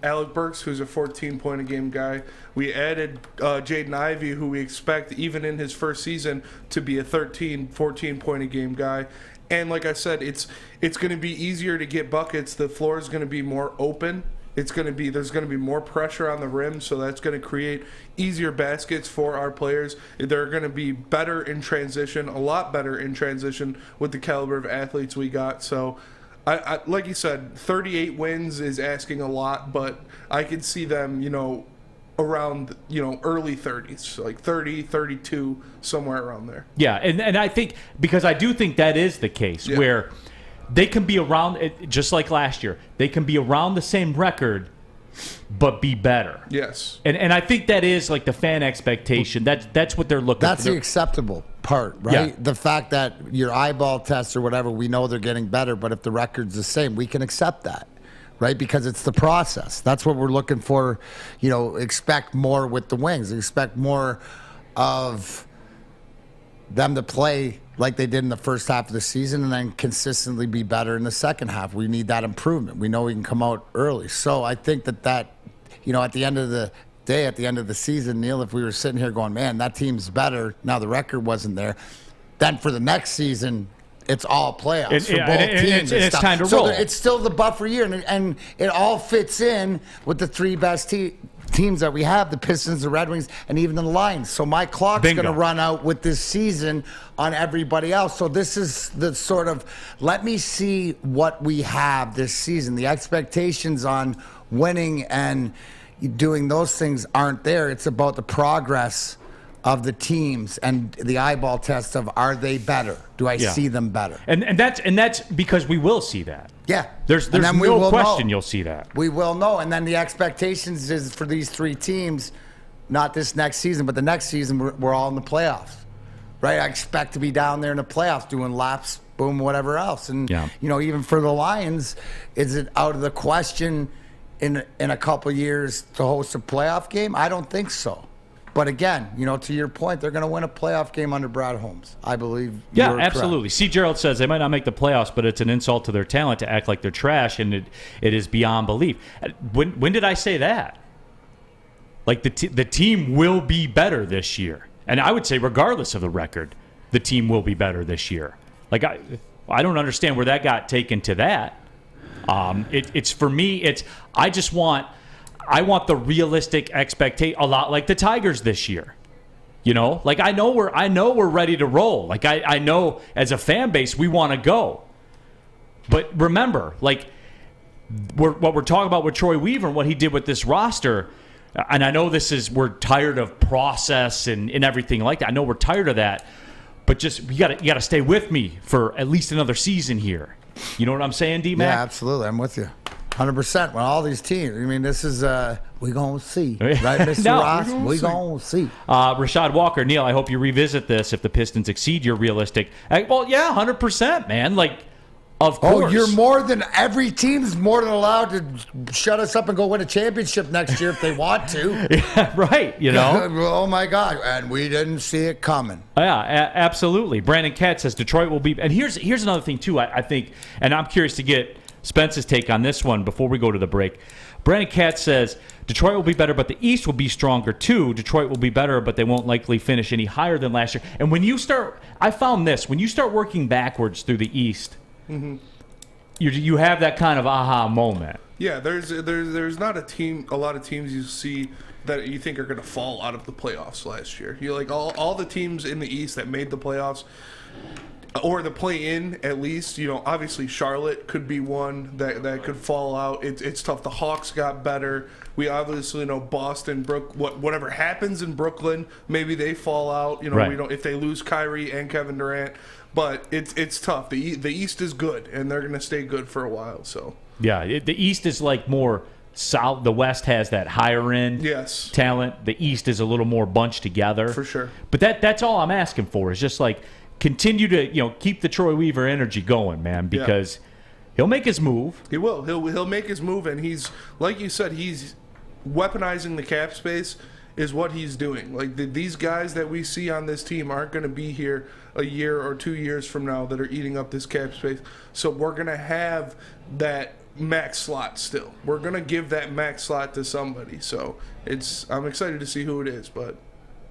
Alec Burks, who's a 14-point-a-game guy. We added Jaden Ivey, who we expect, even in his first season, to be a 13, 14-point-a-game guy. And like I said, it's going to be easier to get buckets. The floor is going to be more open. There's going to be more pressure on the rim, so that's going to create easier baskets for our players. They're going to be better in transition, a lot better in transition with the caliber of athletes we got. So, I like you said, 38 wins is asking a lot, but I could see them, around, early 30s, 30, 32, somewhere around there. Yeah, and I think, because I do think that is the case, where they can be around, just like last year, they can be around the same record, but be better. Yes. And I think that is the fan expectation. That's what they're looking for. That's the acceptable part, right? Yeah. The fact that your eyeball tests or whatever, we know they're getting better, but if the record's the same, we can accept that, right? Because it's the process. That's what we're looking for. Expect more with the Wings. Expect more of them to play like they did in the first half of the season and then consistently be better in the second half. We need that improvement. We know we can come out early. So I think that at the end of the day, at the end of the season, Neal, if we were sitting here going, man, that team's better, now the record wasn't there, then for the next season, it's all playoffs for both teams. It's time to roll. So it's still the buffer year, and it all fits in with the 3 best teams that we have, the Pistons, the Red Wings, and even the Lions. So my clock's going to run out with this season on everybody else. So this is the sort of, let me see what we have this season. The expectations on winning and, doing those things aren't there. It's about the progress of the teams and the eyeball test of, are they better? Do I see them better? And that's because we will see that. Yeah. There's no question you'll see that. We will know. And then the expectations is for these three teams, not this next season, but the next season, we're all in the playoffs, right? I expect to be down there in the playoffs doing laps, boom, whatever else. And, even for the Lions, is it out of the question in a couple years to host a playoff game? I don't think so. But again, to your point, they're going to win a playoff game under Brad Holmes. I believe. Yeah, absolutely. C. Gerald says they might not make the playoffs, but it's an insult to their talent to act like they're trash, and it is beyond belief. When did I say that? Like the team will be better this year, and I would say regardless of the record, the team will be better this year. Like I don't understand where that got taken to that. It's for me. I want the realistic expectation, a lot like the Tigers this year. Like I know we're ready to roll. Like I know as a fan base we want to go. But remember, like what we're talking about with Troy Weaver and what he did with this roster, and I know we're tired of process and everything like that. I know we're tired of that. But just you gotta stay with me for at least another season here. You know what I'm saying, D-Mac? Yeah, absolutely. I'm with you. 100%. When all these teams, this is, we going to see. Right, Mr. Ross? We going to see. Rashad Walker, Neal, I hope you revisit this if the Pistons exceed your realistic. Well, yeah, 100%, man. Like, of course. Oh, every team's more than allowed to shut us up and go win a championship next year if they want to. Yeah, right, Oh, my God. And we didn't see it coming. Yeah, absolutely. Brandon Katz says Detroit will be. And here's another thing, too, I think, and I'm curious to get Spence's take on this one before we go to the break. Brandon Katz says Detroit will be better, but the East will be stronger too. Detroit will be better, but they won't likely finish any higher than last year. And when you start working backwards through the East, you have that kind of aha moment. Yeah, there's not a lot of teams you see that you think are going to fall out of the playoffs last year. You're like all the teams in the East that made the playoffs, or the play-in at least. Obviously Charlotte could be one that could fall out. It's tough. The Hawks got better. We obviously know Boston, whatever happens in Brooklyn, maybe they fall out. Right. We don't if they lose Kyrie and Kevin Durant. But it's tough. The East is good, and they're going to stay good for a while. So yeah, the East is like more solid. The West has that higher end talent. The East is a little more bunched together for sure. But that's all I'm asking for is just like continue to keep the Troy Weaver energy going, man, because he'll make his move. He will. He'll make his move, and he's like you said, he's weaponizing the cap space is what he's doing. Like these guys that we see on this team aren't going to be here a year or 2 years from now that are eating up this cap space. So we're going to have that max slot still. We're going to give that max slot to somebody. So I'm excited to see who it is, but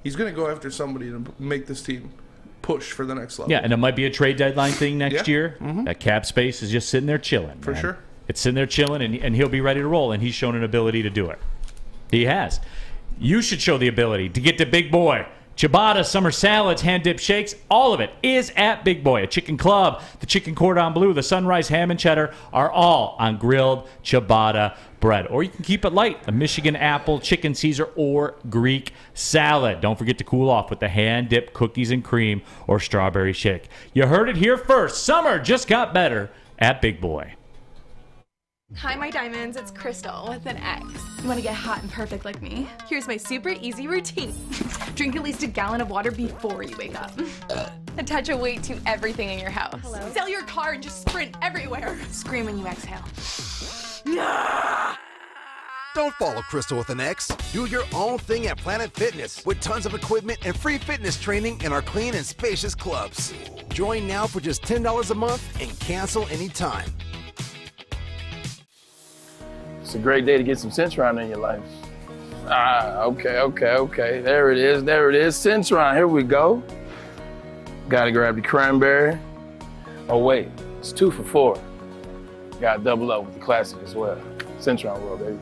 he's going to go after somebody to make this team push for the next level. Yeah, and it might be a trade deadline thing next year. Mm-hmm. That cap space is just sitting there chilling. For sure. It's sitting there chilling, and he'll be ready to roll, and he's shown an ability to do it. He has. You should show the ability to get to Big Boy. Ciabatta, summer salads, hand-dipped shakes, all of it is at Big Boy. A chicken club, the chicken cordon bleu, the sunrise ham and cheddar are all on grilled ciabatta bread. Or you can keep it light, a Michigan apple, chicken Caesar, or Greek salad. Don't forget to cool off with the hand-dipped cookies and cream or strawberry shake. You heard it here first. Summer just got better at Big Boy. Hi, my diamonds. It's Crystal with an X. You want to get hot and perfect like me? Here's my super easy routine. Drink at least a gallon of water before you wake up. Attach a weight to everything in your house. Hello? Sell your car and just sprint everywhere. Scream when you exhale. Don't follow Crystal with an X. Do your own thing at Planet Fitness with tons of equipment and free fitness training in our clean and spacious clubs. Join now for just $10 a month and cancel anytime. It's a great day to get some Centron in your life. Okay. There it is. Centron, here we go. Gotta grab the cranberry. Oh wait, it's 2 for $4. Gotta double up with the classic as well. Centron World, baby.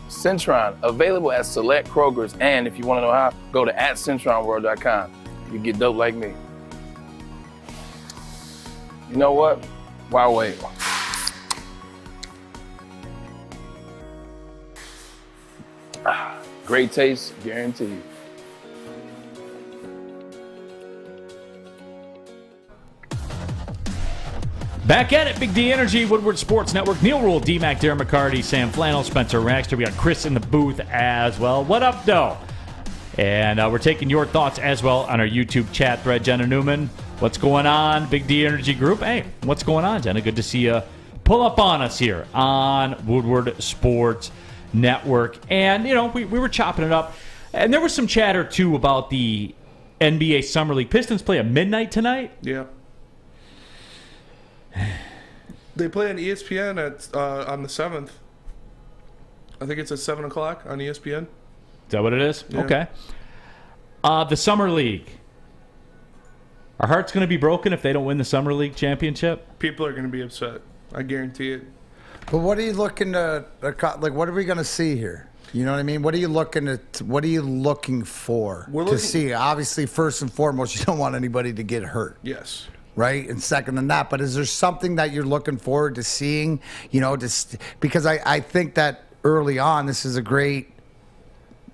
Centron, available at select Krogers, and if you wanna know how, go to @CentronWorld.com. You get dope like me. You know what? Why wait? Great taste, guaranteed. Back at it, Big D Energy, Woodward Sports Network. Neal, Ruhl, D-Mac, Darren, McCarty, Sam Flannel, Spencer Raxter. We got Chris in the booth as well. What up, though? And we're taking your thoughts as well on our YouTube chat thread. Jenna Newman, what's going on? Big D Energy Group. Hey, what's going on, Jenna? Good to see you pull up on us here on Woodward Sports Network. And, you know, we were chopping it up. And there was some chatter, too, about the NBA Summer League. Pistons play at midnight tonight? Yeah. They play on ESPN on the 7th. I think it's at 7 o'clock on ESPN. Is that what it is? Yeah. Okay. The Summer League. Our heart's going to be broken if they don't win the Summer League championship? People are going to be upset. I guarantee it. But what are you looking to, like, what are we going to see here? You know what I mean? What are you looking for to see? Obviously, first and foremost, you don't want anybody to get hurt. Yes. Right? And second than that, but is there something that you're looking forward to seeing? You know, just because I think that early on, this is a great,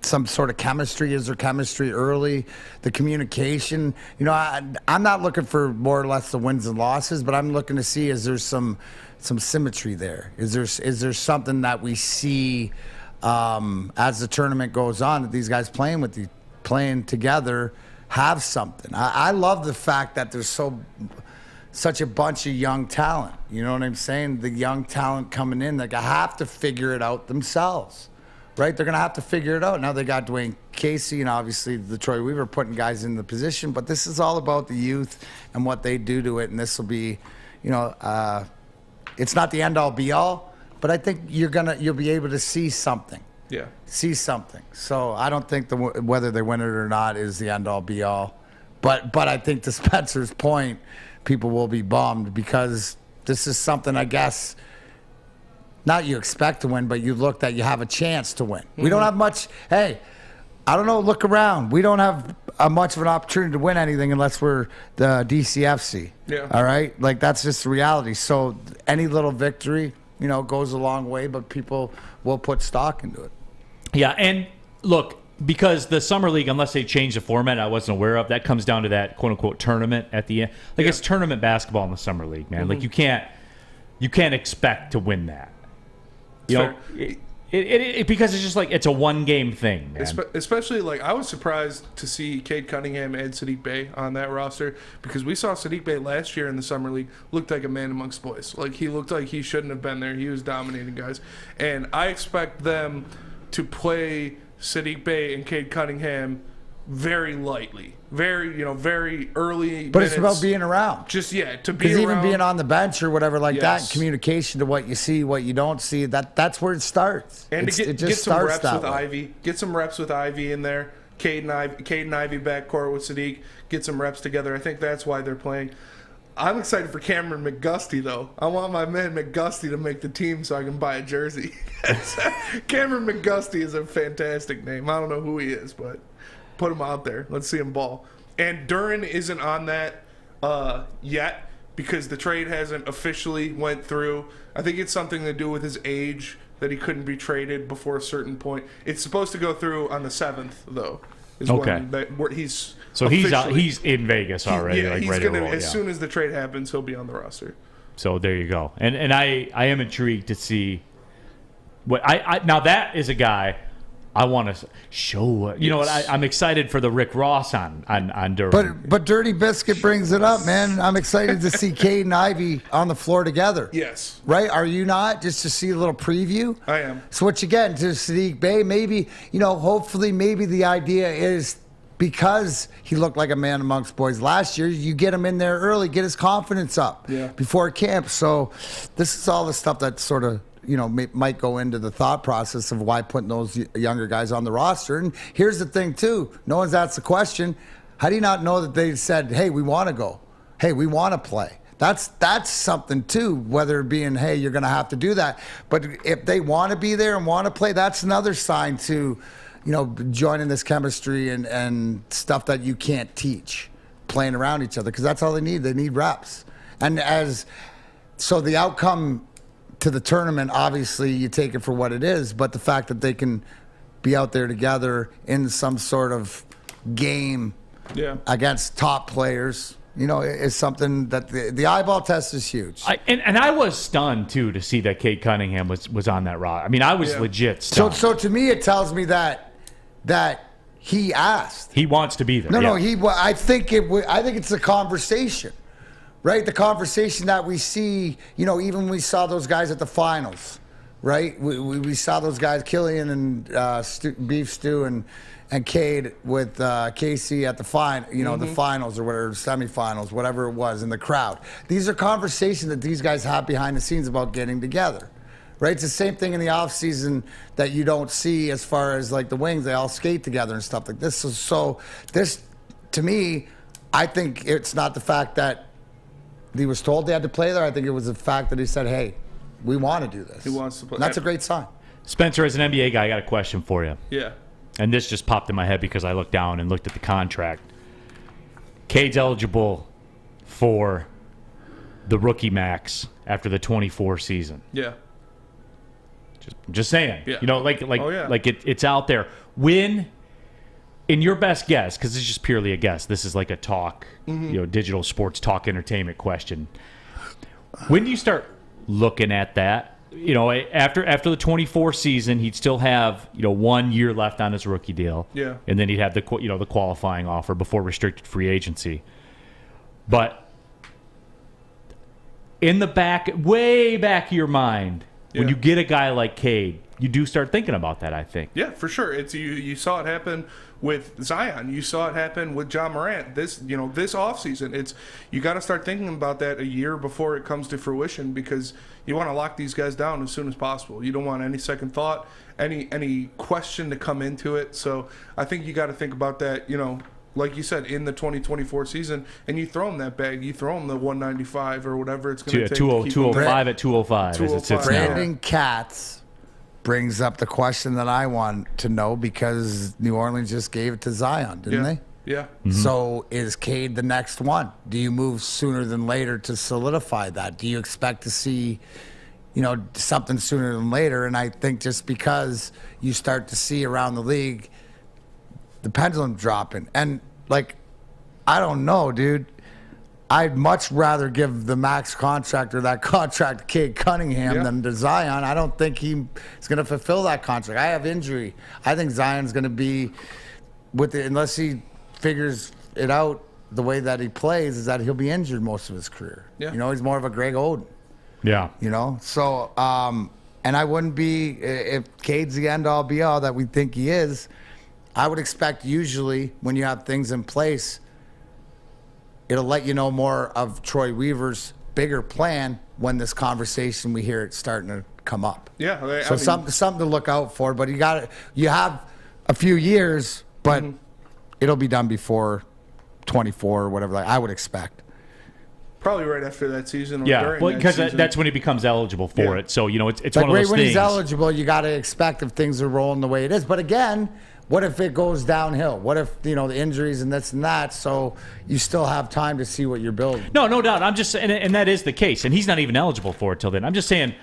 some sort of chemistry. Is there chemistry early? The communication. You know, I'm not looking for more or less the wins and losses, but I'm looking to see, is there some symmetry there? Is there something that we see as the tournament goes on, that these guys playing together have something? I love the fact that there's such a bunch of young talent. You know what I'm saying? The young talent coming in, they have to figure it out themselves, right? They're going to have to figure it out. Now they got Dwayne Casey and obviously the Troy Weaver putting guys in the position, but this is all about the youth and what they do to it. And this will be, you know, it's not the end all be all, but I think you'll be able to see something. Yeah. See something. So I don't think whether they win it or not is the end all be all. But I think to Spencer's point, people will be bummed because this is something, I guess, not you expect to win, but you look that you have a chance to win. We don't have much. Hey, I don't know. Look around. We don't have much of an opportunity to win anything unless we're the DCFC. Yeah. All right? Like, that's just the reality. So any little victory, you know, goes a long way, but people will put stock into it. Yeah, and look, because the Summer League, unless they change the format I wasn't aware of, that comes down to that quote-unquote tournament at the end. Like, it's tournament basketball in the Summer League, man. Like, you can't expect to win that. You know, because it's just like, it's a one-game thing, man. Especially, like, I was surprised to see Cade Cunningham and Sadiq Bey on that roster, because we saw Sadiq Bey last year in the Summer League looked like a man amongst boys. Like, he looked like he shouldn't have been there. He was dominating guys. And I expect them to play Sadiq Bey and Cade Cunningham very lightly, very early. But minutes. it's about being around. Just to be around. Because even being on the bench or whatever like that, Yes. communication to what you see, what you don't see, that's where it starts. And it get just some starts reps that with way. Ivy. Get some reps with Ivy in there. Cade and Ivy backcourt with Sadiq. Get some reps together. I think that's why they're playing. I'm excited for Cameron McGusty, though. I want my man McGusty to make the team so I can buy a jersey. Cameron McGusty is a fantastic name. I don't know who he is, but put him out there. Let's see him ball. And Darren isn't on that yet because the trade hasn't officially went through. I think it's something to do with his age, that he couldn't be traded before a certain point. It's supposed to go through on the 7th, though. Okay. Where he's so he's in Vegas already. Yeah, like he's ready gonna to roll, as soon as the trade happens, he'll be on the roster. So there you go. And I am intrigued to see what I now that is a guy I want to show. You know what? I'm excited for the Rick Ross on Durham. But Dirty Biscuit brings it up, man. I'm excited to see Cade and Ivy on the floor together. Yes. Right? Are you not? Just to see a little preview? I am. So what you get into Sadiq Bey, maybe, you know, hopefully maybe the idea is because he looked like a man amongst boys last year, you get him in there early, get his confidence up before camp. So this is all the stuff that sort of, you know, might go into the thought process of why putting those younger guys on the roster. And here's the thing, too. No one's asked the question, how do you not know that they said, hey, we want to go. Hey, we want to play. That's something, too, whether it being, hey, you're going to have to do that. But if they want to be there and want to play, that's another sign to, you know, joining this chemistry and stuff that you can't teach, playing around each other, because that's all they need. They need reps. And so the outcome to the tournament, obviously you take it for what it is, but the fact that they can be out there together in some sort of game against top players, is something that the eyeball test is huge. And I was stunned, too, to see that Cade Cunningham was on that roster. I mean, I was legit stunned. So to me, it tells me that he asked. He wants to be there. No, I think it's a conversation, right? The conversation that we see, even when we saw those guys at the finals, right? We saw those guys, Killian and Beef Stew and Cade with Casey at the the finals or whatever, semifinals, whatever it was, in the crowd. These are conversations that these guys have behind the scenes about getting together. Right, it's the same thing in the off season that you don't see as far as like the Wings. They all skate together and stuff like this. So this, to me, I think it's not the fact that he was told they had to play there. I think it was the fact that he said, "Hey, we want to do this." He wants to play. And that's a great sign. Spencer, as an NBA guy, I got a question for you. Yeah. And this just popped in my head because I looked down and looked at the contract. Cade's eligible for the rookie max after the 24 season. Yeah. Just saying, yeah. It's out there. When, in your best guess, because it's just purely a guess, this is like a talk, digital sports talk entertainment question. When do you start looking at that? After the 24 season, he'd still have 1 year left on his rookie deal. Yeah, and then he'd have the qualifying offer before restricted free agency. But in the way back of your mind. When you get a guy like Cade, you do start thinking about that, I think. Yeah, for sure. It's you saw it happen with Zion. You saw it happen with John Morant. This offseason. It's you got to start thinking about that a year before it comes to fruition because you want to lock these guys down as soon as possible. You don't want any second thought, any question to come into it. So I think you got to think about that, like you said, in the 2024 season, and you throw him that bag. You throw him the 195 or whatever it's going to take. 205 at 205 as it sits now. Brandon Katz brings up the question that I want to know because New Orleans just gave it to Zion, didn't they? Yeah. Mm-hmm. So is Cade the next one? Do you move sooner than later to solidify that? Do you expect to see, something sooner than later? And I think just because you start to see around the league the pendulum dropping. And, I don't know, dude. I'd much rather give the max contract or that contract to Cade Cunningham than to Zion. I don't think he's going to fulfill that contract. I have injury. I think Zion's going to be, unless he figures it out the way that he plays, is that he'll be injured most of his career. Yeah. He's more of a Greg Oden. Yeah. So, and I wouldn't be, if Cade's the end-all be-all that we think he is, I would expect usually when you have things in place, it'll let you know more of Troy Weaver's bigger plan when this conversation we hear it starting to come up. Yeah. So something to look out for. But you have a few years, but it'll be done before 24 or whatever. I would expect. Probably right after that season. Or during because that season. that's when he becomes eligible for it. So it's one of those right things. When he's eligible, you got to expect if things are rolling the way it is. But again, what if it goes downhill? What if the injuries and this and that? So you still have time to see what you're building. No doubt. I'm just and that is the case, and he's not even eligible for it till then. I'm just saying,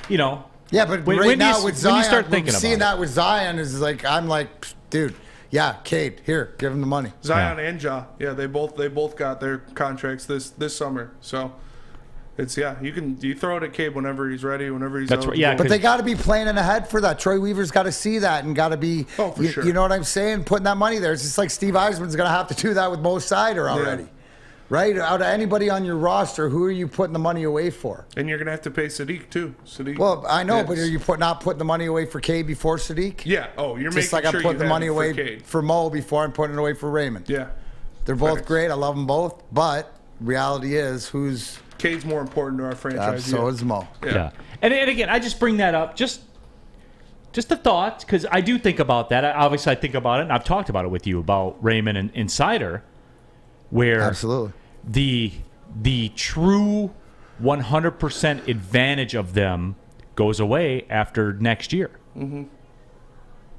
Yeah, but right now with Zion, when you start thinking seeing about that with Zion is I'm like, dude. Yeah, Cade, here, give him the money. Zion and Ja, they both got their contracts this summer. So it's you throw it at Cade whenever he's ready, whenever he's eligible. Right, yeah. But they got to be planning ahead for that. Troy Weaver's got to see that and got to be. Oh, for sure. You know what I'm saying? Putting that money there. It's just like Steve Eisman's going to have to do that with Mo Sider already. Right? Out of anybody on your roster, who are you putting the money away for? And you're going to have to pay Sadiq, too. Well, I know, but are you not putting the money away for Cade before Sadiq? Yeah. Oh, you're just making like sure I'm putting the money away Cade. for Mo before I'm putting it away for Raymond. Yeah. They're both great. I love them both. But reality is who's... Cade's more important to our franchise. So is Mo. Yeah. And again, I just bring that up just a thought, because I do think about that. Obviously, I think about it, and I've talked about it with you, about Raymond and Sider, where... Absolutely. The true 100% advantage of them goes away after next year. Mm-hmm.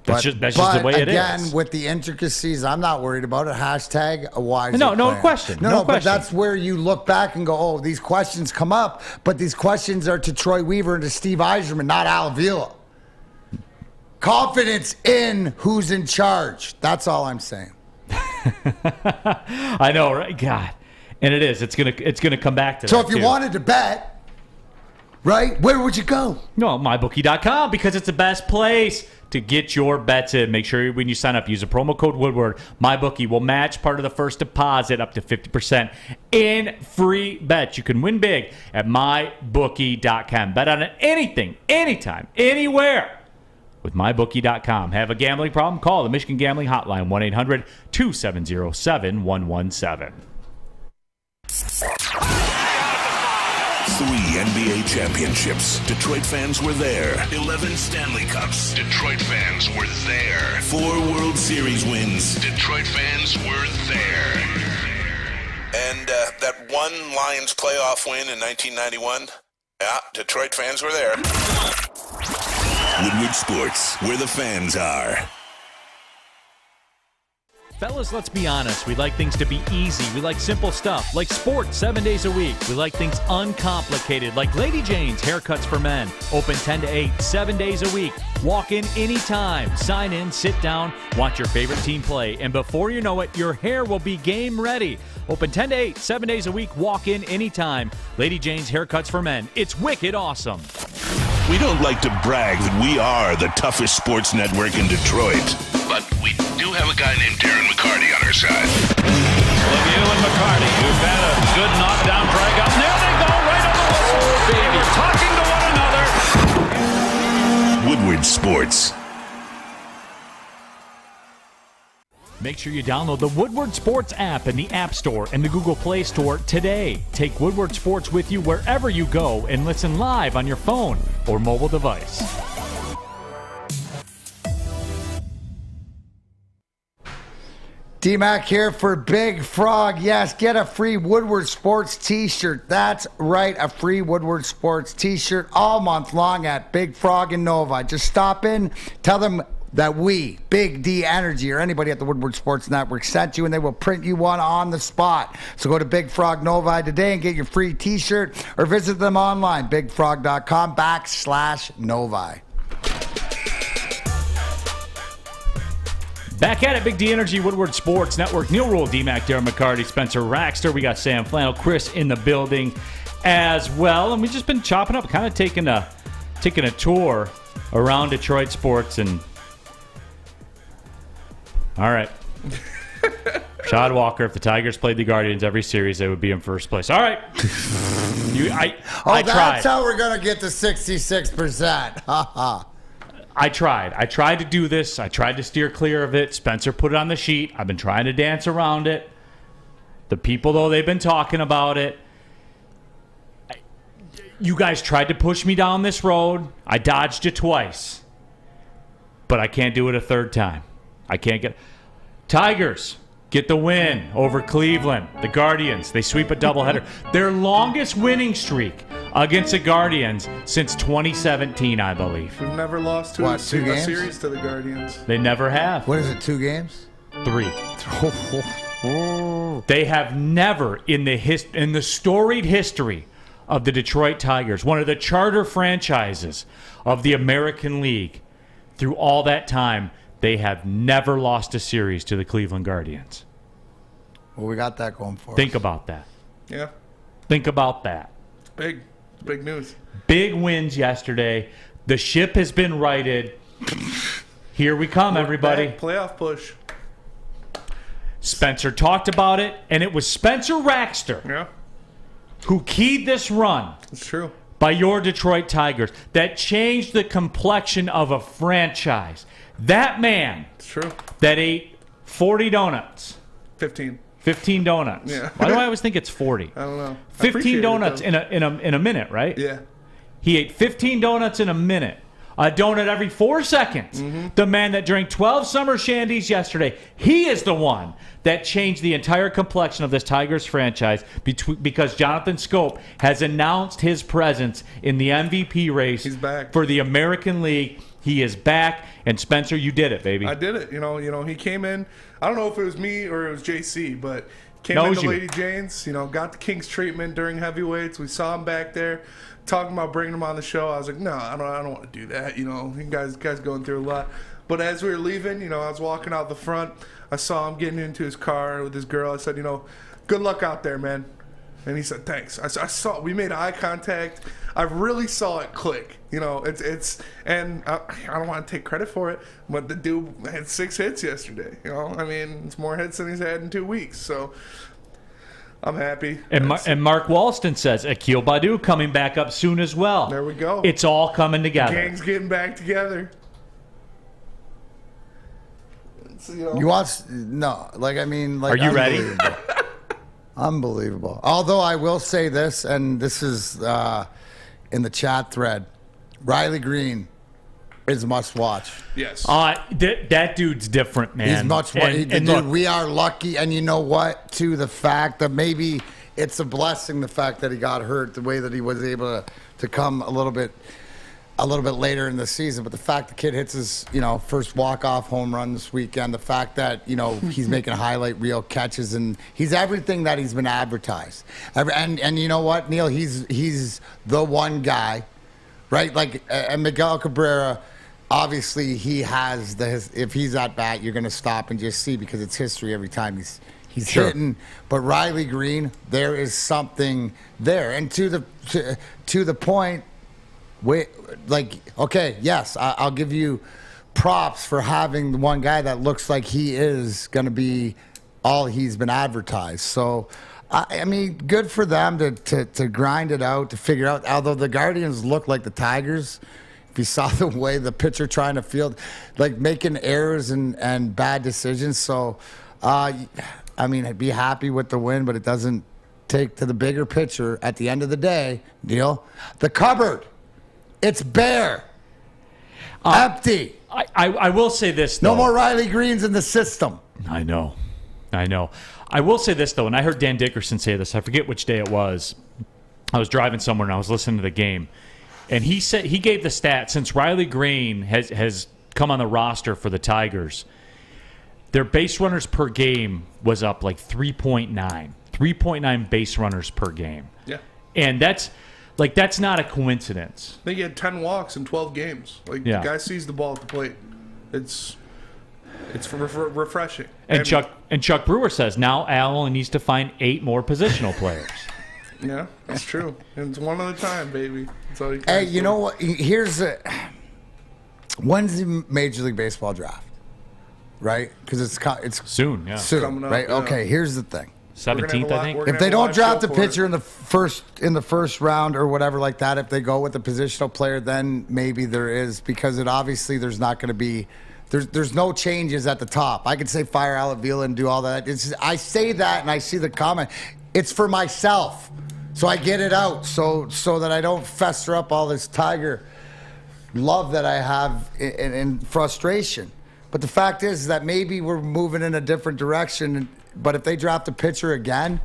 That's just the way it is. Again, with the intricacies, I'm not worried about it. Hashtag a wise No plan. question. No, but that's where you look back and go, oh, these questions come up, but these questions are to Troy Weaver and to Steve Yzerman, not Al Avila. confidence in who's in charge. That's all I'm saying. I know, right? God. And it is. It's gonna come back to that. So if you wanted to bet, right, where would you go? No, mybookie.com, because it's the best place to get your bets in. Make sure when you sign up, use the promo code Woodward. MyBookie will match part of the first deposit up to 50% in free bets. You can win big at mybookie.com. Bet on anything, anytime, anywhere with mybookie.com. Have a gambling problem? Call the Michigan Gambling Hotline, 1-800-270-7117. 3 NBA championships. Detroit fans were there. 11 Stanley Cups. Detroit fans were there. 4 World Series wins. Detroit fans were there. And that one Lions playoff win in 1991. Yeah, Detroit fans were there. Woodward Sports, where the fans are. Fellas, let's be honest. We like things to be easy. We like simple stuff, like sports 7 days a week. We like things uncomplicated, like Lady Jane's Haircuts for Men. Open 10 to 8, 7 days a week. Walk in anytime. Sign in, sit down, watch your favorite team play. And before you know it, your hair will be game ready. Open 10 to 8, 7 days a week. Walk in anytime. Lady Jane's Haircuts for Men. It's wicked awesome. We don't like to brag that we are the toughest sports network in Detroit, but we do have a guy named Darren McCarty on our side. Lemieux and McCarty, who've had a good knockdown drag up. There they go, right on the whistle. They were talking to one another. Woodward Sports. Make sure you download the Woodward Sports app in the App Store and the Google Play Store today. Take Woodward Sports with you wherever you go and listen live on your phone or mobile device. D-Mac here for Big Frog. Yes, get a free Woodward Sports t-shirt. That's right, a free Woodward Sports t-shirt all month long at Big Frog in Novi. Just stop in, tell them that we, Big D Energy, or anybody at the Woodward Sports Network sent you, and they will print you one on the spot. So go to Big Frog Novi today and get your free t-shirt, or visit them online, bigfrog.com/Novi. Back at it, Big D Energy, Woodward Sports Network. Neal, Ruhl, D-Mac, Darren, McCarty, Spencer Raxter. We got Sam Flannel, Chris in the building as well. And we've just been chopping up, kind of taking a tour around Detroit sports. And all right. Shad Walker, if the Tigers played the Guardians every series, they would be in first place. All right. I tried. That's how we're going to get to 66%. Ha ha. I tried to do this. I tried to steer clear of it. Spencer put it on the sheet. I've been trying to dance around it. The people, though, they've been talking about it. You guys tried to push me down this road. I dodged you twice. But I can't do it a third time. I can't get... Tigers get the win over Cleveland. The Guardians, they sweep a doubleheader. Their longest winning streak against the Guardians since 2017, I believe. We've never lost to a series to the Guardians. They never have. What is it, 2 games? 3. They have never, in the storied history of the Detroit Tigers, one of the charter franchises of the American League, through all that time, they have never lost a series to the Cleveland Guardians. Well, we got that going for us. Think about that. Yeah. Think about that. It's big. It's big news. Big wins yesterday. The ship has been righted. Here we come, everybody. Playoff push. Spencer talked about it, and it was Spencer Raxter who keyed this run. It's true. By your Detroit Tigers that changed the complexion of a franchise. That man that ate 40 donuts. 15 donuts. Yeah. Why do I always think it's 40? I don't know. 15 donuts in a minute, right? Yeah. He ate 15 donuts in a minute. A donut every 4 seconds. Mm-hmm. The man that drank 12 summer shandies yesterday, he is the one that changed the entire complexion of this Tigers franchise because Jonathan Scope has announced his presence in the MVP race. He's back. For the American League. He is back, and Spencer, you did it, baby. I did it. You know, he came in. I don't know if it was me or it was JC, but Came into Lady Jane's, got the King's treatment during heavyweights. We saw him back there talking about bringing him on the show. I was like, no, I don't want to do that. You guys going through a lot. But as we were leaving, I was walking out the front. I saw him getting into his car with his girl. I said, good luck out there, man. And he said, thanks. I saw, we made eye contact. I really saw it click. And I don't want to take credit for it, but the dude had 6 hits yesterday. It's more hits than he's had in 2 weeks. So I'm happy. And Mark Walston says Akil Badu coming back up soon as well. There we go. It's all coming together. The gang's getting back together. You watch? No. Are you ready? Unbelievable. Although I will say this, and this is in the chat thread, Riley Green is must watch. Yes. That dude's different, man. He's much more. Dude, we are lucky, and you know what? To the fact that maybe it's a blessing, the fact that he got hurt, the way that he was able to come a little bit later in the season. But the fact the kid hits his first walk-off home run this weekend, the fact that he's making highlight reel catches, and he's everything that he's been advertised. And you know what, Neal, he's the one guy, right? And Miguel Cabrera, obviously he has if he's at bat, you're going to stop and just see, because it's history every time he's hitting. But Riley Green, there is something there. And to the point, okay, yes, I'll give you props for having the one guy that looks like he is going to be all he's been advertised. So, good for them to grind it out, to figure out. Although the Guardians look like the Tigers, if you saw the way the pitcher trying to field, making errors and bad decisions. So, I'd be happy with the win, but it doesn't take to the bigger picture. At the end of the day, Neal, the cupboard. It's bare. Empty. I will say this, though. No more Riley Greens in the system. I know. I will say this, though, and I heard Dan Dickerson say this. I forget which day it was. I was driving somewhere, and I was listening to the game. And he gave the stat, since Riley Green has come on the roster for the Tigers, their base runners per game was up 3.9. 3.9 base runners per game. Yeah. And that's not a coincidence. I think he had 10 walks in 12 games. The guy sees the ball at the plate. It's refreshing. And Chuck Brewer says now Al only needs to find 8 more positional players. Yeah, that's true. And it's one at a time, baby. That's all you can Hey, you know what? When's the Major League Baseball draft? Right? Because it's soon. Yeah, soon. Coming up, right? yeah. Okay. Here's the thing. 17th, I think. If they don't draft a pitcher in the first round or whatever like that, if they go with a positional player, then maybe there is, because there's not going to be there's no changes at the top. I could say fire Al Avila and do all that. I say that and I see the comment. It's for myself, so I get it out so that I don't fester up all this Tiger love that I have in frustration. But the fact is that maybe we're moving in a different direction. But if they draft a pitcher again,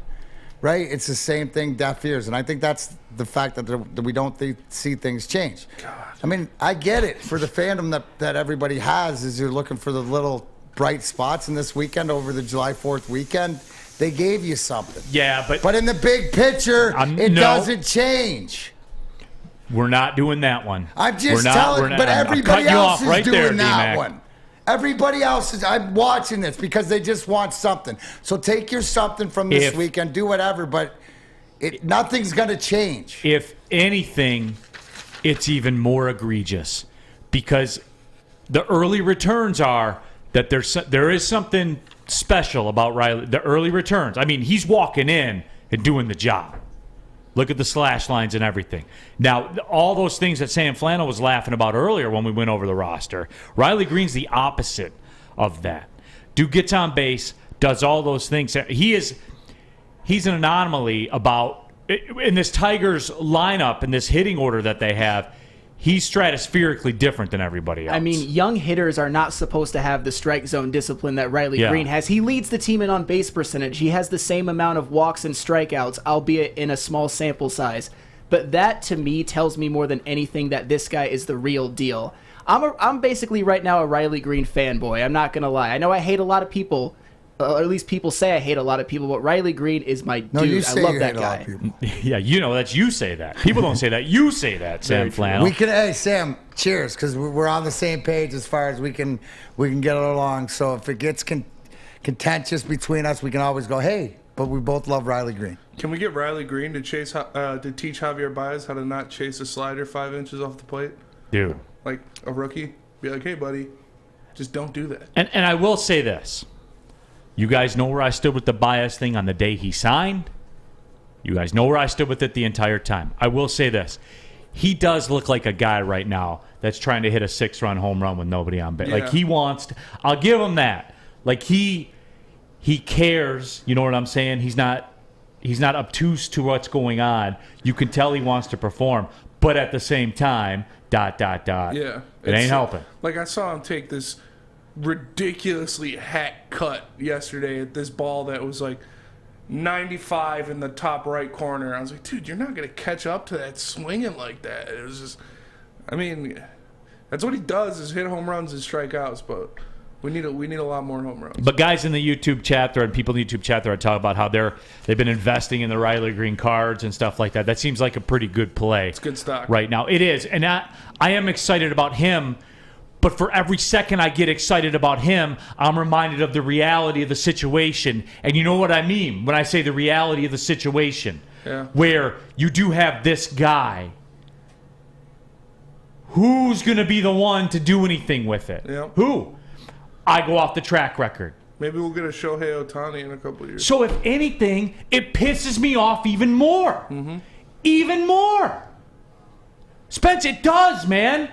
right, it's the same thing, deaf ears. And I think that's the fact that we don't see things change. God. I get it. For the fandom that everybody has, is you're looking for the little bright spots. In this weekend, over the July 4th weekend, they gave you something. Yeah, but in the big picture, it doesn't change. We're not doing that one. I'm just telling, but everybody else is doing that one. Everybody else is. I'm watching this because they just want something. So take your something from this weekend, do whatever, but nothing's going to change. If anything, it's even more egregious, because the early returns are that there is something special about Riley. The early returns. He's walking in and doing the job. Look at the slash lines and everything. Now, all those things that Sam Flannel was laughing about earlier when we went over the roster, Riley Green's the opposite of that. Dude gets on base, does all those things. He's an anomaly about in this Tigers lineup, in this hitting order that they have. He's stratospherically different than everybody else. Young hitters are not supposed to have the strike zone discipline that Riley Green has. He leads the team in on-base percentage. He has the same amount of walks and strikeouts, albeit in a small sample size. But that, to me, tells me more than anything that this guy is the real deal. I'm basically right now a Riley Green fanboy. I'm not going to lie. I know I hate a lot of people, or at least people say I hate a lot of people, but Riley Green is my No, dude. you I say love you that hate a lot guy. of people. Yeah, that's you say that. People don't say that. You say that, Sam Flannel. We can, hey Sam, cheers, because we're on the same page as far as we can get along. So if it gets contentious between us, we can always go, hey, but we both love Riley Green. Can we get Riley Green to teach Javier Baez how to not chase a slider 5 inches off the plate? Dude. Like a rookie? Be like, hey, buddy, just don't do that. And I will say this. You guys know where I stood with the Baez thing on the day he signed. You guys know where I stood with it the entire time. I will say this. He does look like a guy right now that's trying to hit a 6-run home run with nobody on base. Yeah. Like, he wants to. I'll give him that. Like, he cares. You know what I'm saying? He's not obtuse to what's going on. You can tell he wants to perform. But at the same time, ... Yeah. It ain't helping. Like, I saw him take this ridiculously hack cut yesterday at this ball that was like 95 in the top right corner. I was like, dude, you're not going to catch up to that swinging like that. It was just, I mean, that's what he does, is hit home runs and strikeouts, but we need a lot more home runs. But guys in the YouTube chat thread, people in the YouTube chat thread talk about how they've been investing in the Riley Green cards and stuff like that. That seems like a pretty good play. It's good stock. Right now. It is. And I am excited about him, but for every second I get excited about him, I'm reminded of the reality of the situation. And you know what I mean when I say the reality of the situation. Yeah. Where you do have this guy. Who's going to be the one to do anything with it? Yeah. Who? I go off the track record. Maybe we'll get a Shohei Ohtani in a couple of years. So if anything, it pisses me off even more. Mm-hmm. Even more. Spence, it does, man.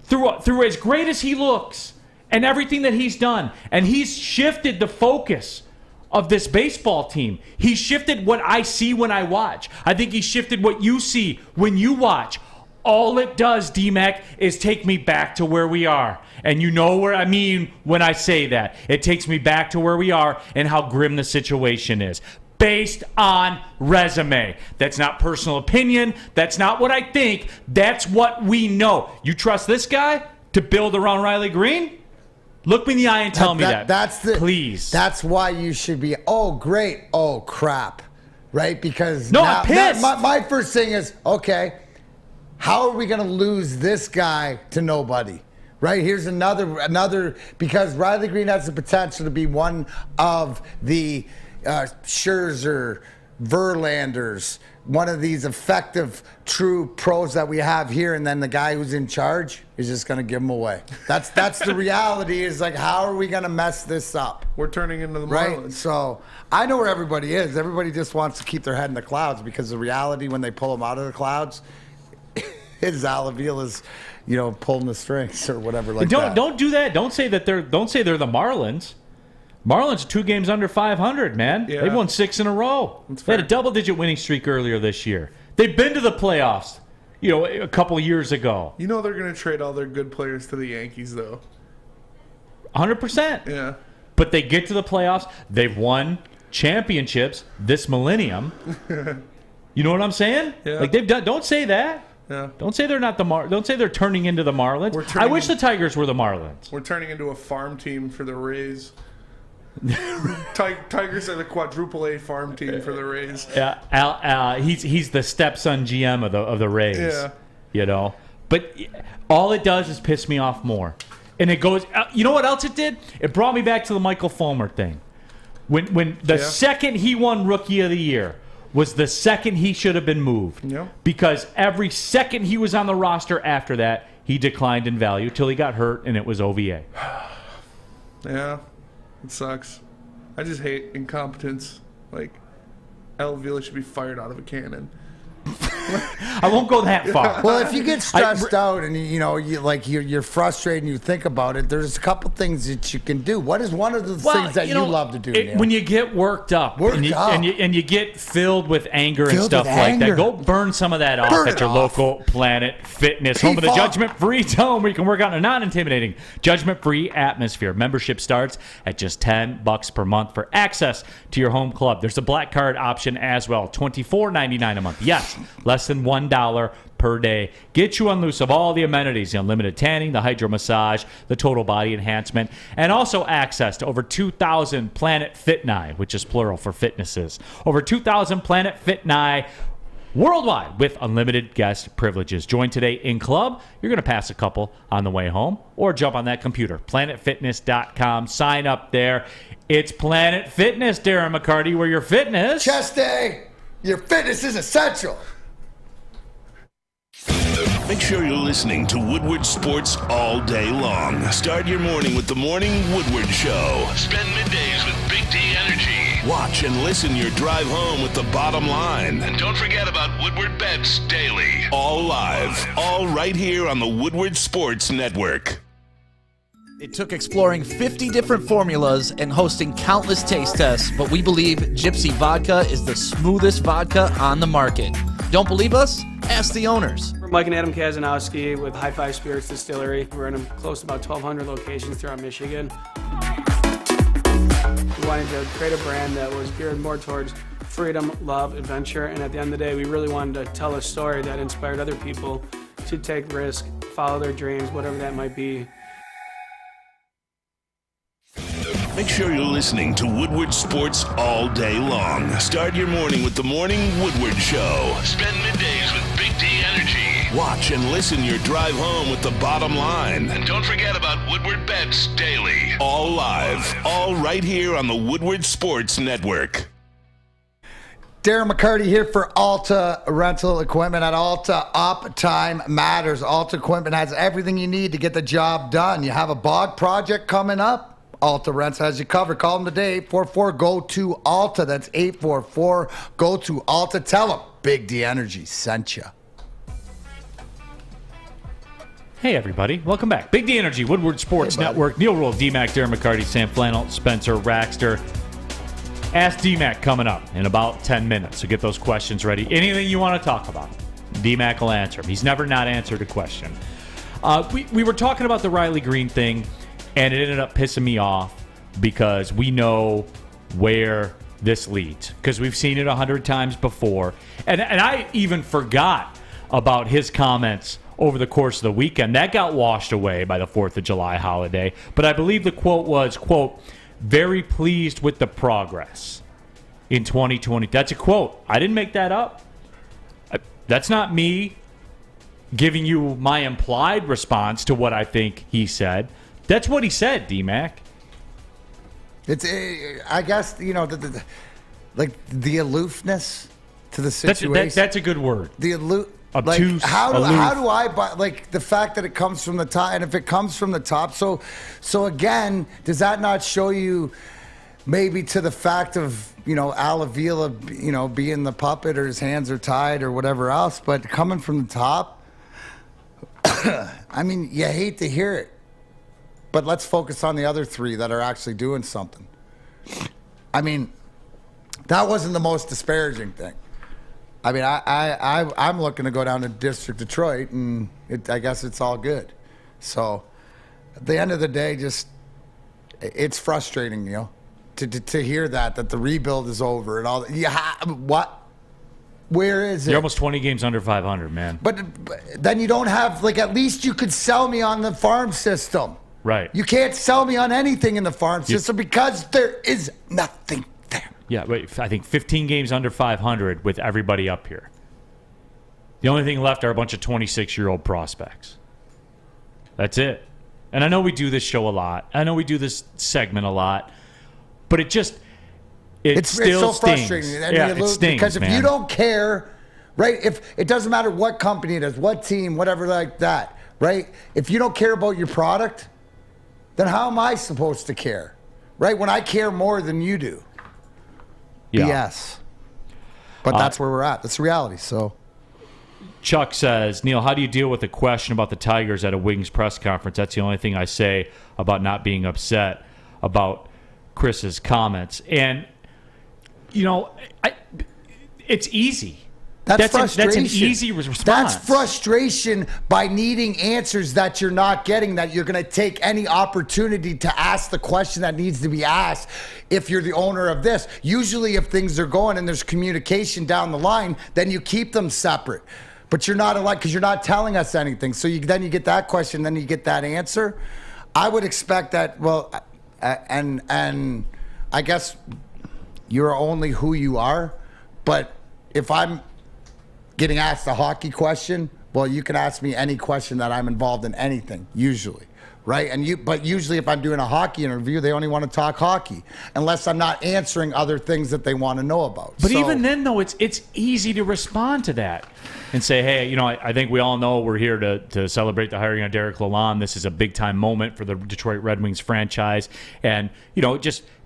Through as great as he looks and everything that he's done, and he's shifted the focus of this baseball team. He shifted what I see when I watch. I think he shifted what you see when you watch. All it does, D-Mac, is take me back to where we are. And you know where I mean when I say that. It takes me back to where we are and how grim the situation is. Based on resume. That's not personal opinion. That's not what I think. That's what we know. You trust this guy to build around Riley Green? Look me in the eye and tell me that. Please. That's why you should be, oh, great, oh, crap. Right? Because I'm pissed. My first thing is, okay, how are we going to lose this guy to nobody? Right? Here's another, because Riley Green has the potential to be one of the Scherzer, Verlanders, one of these effective, true pros that we have here, and then the guy who's in charge is just going to give them away. That's the reality. Is like, how are we going to mess this up? We're turning into the right. Marlins. So I know where everybody is. Everybody just wants to keep their head in the clouds, because the reality when they pull them out of the clouds is Al Avila's, pulling the strings or whatever like that. Don't do that. Don't say they're the Marlins. Marlins are 2 games under 500, man. Yeah. They've won 6 in a row. They had a double-digit winning streak earlier this year. They've been to the playoffs, a couple of years ago. You know they're going to trade all their good players to the Yankees, though. 100%. Yeah. But they get to the playoffs. They've won championships this millennium. You know what I'm saying? Yeah. Like, they've done. Don't say that. Yeah. Don't say they're not the Don't say they're turning into the Marlins. I wish the Tigers were the Marlins. We're turning into a farm team for the Rays. Tigers are the quadruple A farm team for the Rays. Yeah, he's the stepson GM of the Rays. Yeah. But all it does is piss me off more. And it goes. You know what else it did? It brought me back to the Michael Fulmer thing. When the second he won Rookie of the Year was the second he should have been moved. Yeah. Because every second he was on the roster after that, he declined in value till he got hurt, and it was OVA. Yeah. It sucks. I just hate incompetence. Like, Al Avila should be fired out of a cannon. I won't go that far. Well, if you get stressed out and you're frustrated and you think about it, there's a couple things that you can do. What is one of the things that you love to do? Neal? When you get worked up, and you get filled with anger and stuff like that, go burn some of that off at your local Planet Fitness, home of the judgment-free zone where you can work out in a non-intimidating, judgment-free atmosphere. Membership starts at just $10 per month for access to your home club. There's a black card option as well, $24.99 a month. Yes, cost less than $1 per day. Get you unloose of all the amenities, the unlimited tanning, the hydro massage, the total body enhancement, and also access to over 2,000 Planet Fitni, which is plural for fitnesses. Over 2,000 Planet Fitni worldwide with unlimited guest privileges. Join today in club. You're going to pass a couple on the way home, or jump on that computer, planetfitness.com. Sign up there. It's Planet Fitness, Darren McCarty, where your fitness... Chest day, your fitness is essential. Make sure you're listening to Woodward Sports all day long. Start your morning with the Morning Woodward Show. Spend middays with Big D Energy. Watch and listen your drive home with the Bottom Line. And don't forget about Woodward Bets Daily. All live, all right here on the Woodward Sports Network. It took exploring 50 different formulas and hosting countless taste tests, but we believe Gypsy Vodka is the smoothest vodka on the market. Don't believe us? Ask the owners. We're Mike and Adam Kazanowski with High Five Spirits Distillery. We're in close to about 1,200 locations throughout Michigan. We wanted to create a brand that was geared more towards freedom, love, adventure, and at the end of the day, we really wanted to tell a story that inspired other people to take risks, follow their dreams, whatever that might be. Make sure you're listening to Woodward Sports all day long. Start your morning with the Morning Woodward Show. Spend middays with Big D Energy. Watch and listen your drive home with the Bottom Line. And don't forget about Woodward Bets Daily. All live, all right here on the Woodward Sports Network. Darren McCarty here for Alta Rental Equipment. At Alta, uptime matters. Alta Equipment has everything you need to get the job done. You have a bog project coming up? Alta Rents has you covered. Call them today, 844-GO-TO-ALTA. That's 844-GO-TO-ALTA. Tell them Big D Energy sent you. Hey, everybody. Welcome back. Big D Energy, Woodward Sports Network. Neal Ruhl, D-Mac, Darren McCarty, Sam Flannel, Spencer Raxter. Ask D-Mac coming up in about 10 minutes, so get those questions ready. Anything you want to talk about, D-Mac will answer them. He's never not answered a question. We were talking about the Riley Green thing, and it ended up pissing me off because we know where this leads, because we've seen it 100 times before. And I even forgot about his comments over the course of the weekend. That got washed away by the 4th of July holiday. But I believe the quote was, quote, very pleased with the progress in 2020. That's a quote. I didn't make that up. That's not me giving you my implied response to what I think he said. That's what he said, D-Mac. It's, I guess, you know, the aloofness to the situation. That's a good word. The obtuse, how do I buy, like, the fact that it comes from the top, and if it comes from the top, so again, does that not show you maybe to the fact of, you know, Al Avila, you know, being the puppet or his hands are tied or whatever else, but coming from the top, I mean, you hate to hear it. But let's focus on the other three that are actually doing something. I mean, that wasn't the most disparaging thing. I mean, I'm looking to go down to District Detroit, and I guess it's all good. So, at the end of the day, just it's frustrating, you know, to hear that the rebuild is over and all that. What? Where is it? You're almost 20 games under 500, man. But then you don't have, like, at least you could sell me on the farm system. Right. You can't sell me on anything in the farm system because there is nothing there. Yeah, wait, I think 15 games under 500 with everybody up here. The only thing left are a bunch of 26-year-old prospects. That's it. And I know we do this show a lot. I know we do this segment a lot. But it just, it's still so stings. frustrating. Yeah, it stings, because if man. you don't care, right, if it doesn't matter what company it is, what team, whatever like that, right, if you don't care about your product, then how am I supposed to care? Right? When I care more than you do. Yeah. Yes. But that's where we're at. That's reality. So Chuck says, Neal, how do you deal with the question about the Tigers at a Wings press conference? That's the only thing I say about not being upset about Chris's comments. And, you know, it's easy. That's frustration. That's an easy response. That's frustration by needing answers that you're not getting, that you're going to take any opportunity to ask the question that needs to be asked if you're the owner of this. Usually if things are going and there's communication down the line, then you keep them separate. But you're not allowed, because you're not telling us anything. So then you get that question, then you get that answer. I would expect that, well, and I guess you're only who you are, but if I'm getting asked a hockey question, well, you can ask me any question that I'm involved in anything, usually, right? But usually if I'm doing a hockey interview, they only want to talk hockey, unless I'm not answering other things that they want to know about. But even then, though, it's easy to respond to that and say, hey, I think we all know we're here to celebrate the hiring of Derek Lalonde. This is a big-time moment for the Detroit Red Wings franchise. And,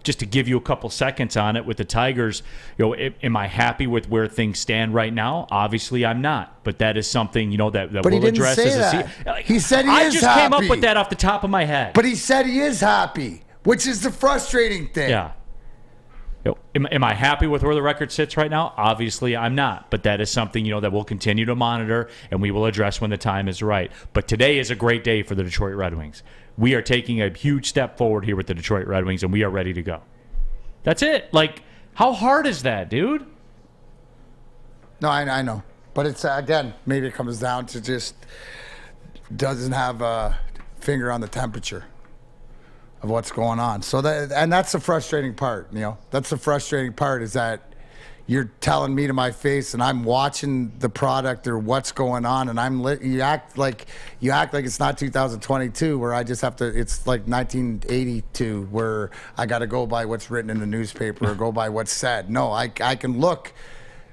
just to give you a couple seconds on it with the Tigers, am I happy with where things stand right now? Obviously, I'm not. But that is something, that but we'll address as a He said he I is just happy. came up with that off the top of my head. But he said he is happy, which is the frustrating thing. Yeah. Am I happy with where the record sits right now? Obviously, I'm not. But that is something, that we'll continue to monitor, and we will address when the time is right. But today is a great day for the Detroit Red Wings. We are taking a huge step forward here with the Detroit Red Wings, and we are ready to go. That's it. How hard is that, dude? No, I know. But it's, again, maybe it comes down to just doesn't have a finger on the temperature of what's going on. So that's the frustrating part, Neal. That's the frustrating part, is that you're telling me to my face and I'm watching the product or what's going on, and you act like it's not 2022 where I just have to, it's like 1982 where I got to go by what's written in the newspaper or go by what's said. No, I can look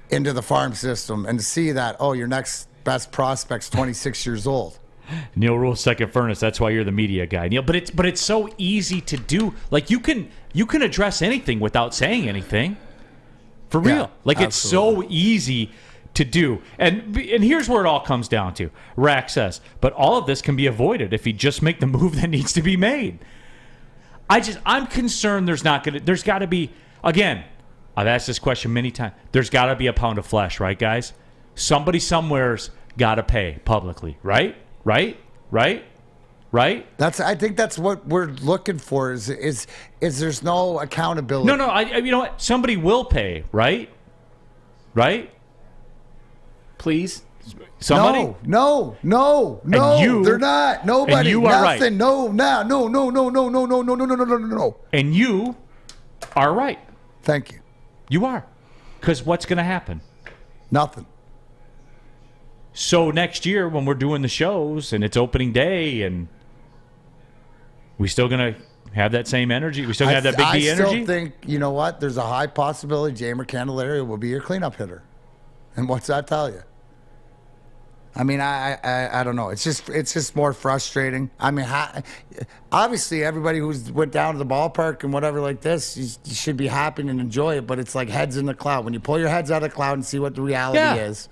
into the farm system and see that, your next best prospect's 26 years old. Neal Ruhl, Second Furnace. That's why you're the media guy, Neal. But it's so easy to do. You can address anything without saying anything. For real. Yeah, it's so easy to do. And here's where it all comes down to. Rack says, but all of this can be avoided if you just make the move that needs to be made. I'm concerned there's got to be, again, I've asked this question many times. There's got to be a pound of flesh, right, guys? Somebody somewhere's got to pay publicly, right? Right? I think that's what we're looking for. Is there's no accountability? No. You know what? Somebody will pay, right? Please, somebody. No. They're not. Nobody. And you are right. No. And you are right. Thank you. You are, because what's going to happen? Nothing. So next year when we're doing the shows and it's opening day, and we still going to have that same energy? We still going to have that Big D energy? I still think, you know what? There's a high possibility Jamer Candelaria will be your cleanup hitter. And what's that tell you? I mean, I don't know. It's just more frustrating. I mean, obviously everybody who's went down to the ballpark and whatever like this, you should be happy and enjoy it, but it's like heads in the cloud. When you pull your heads out of the cloud and see what the reality is.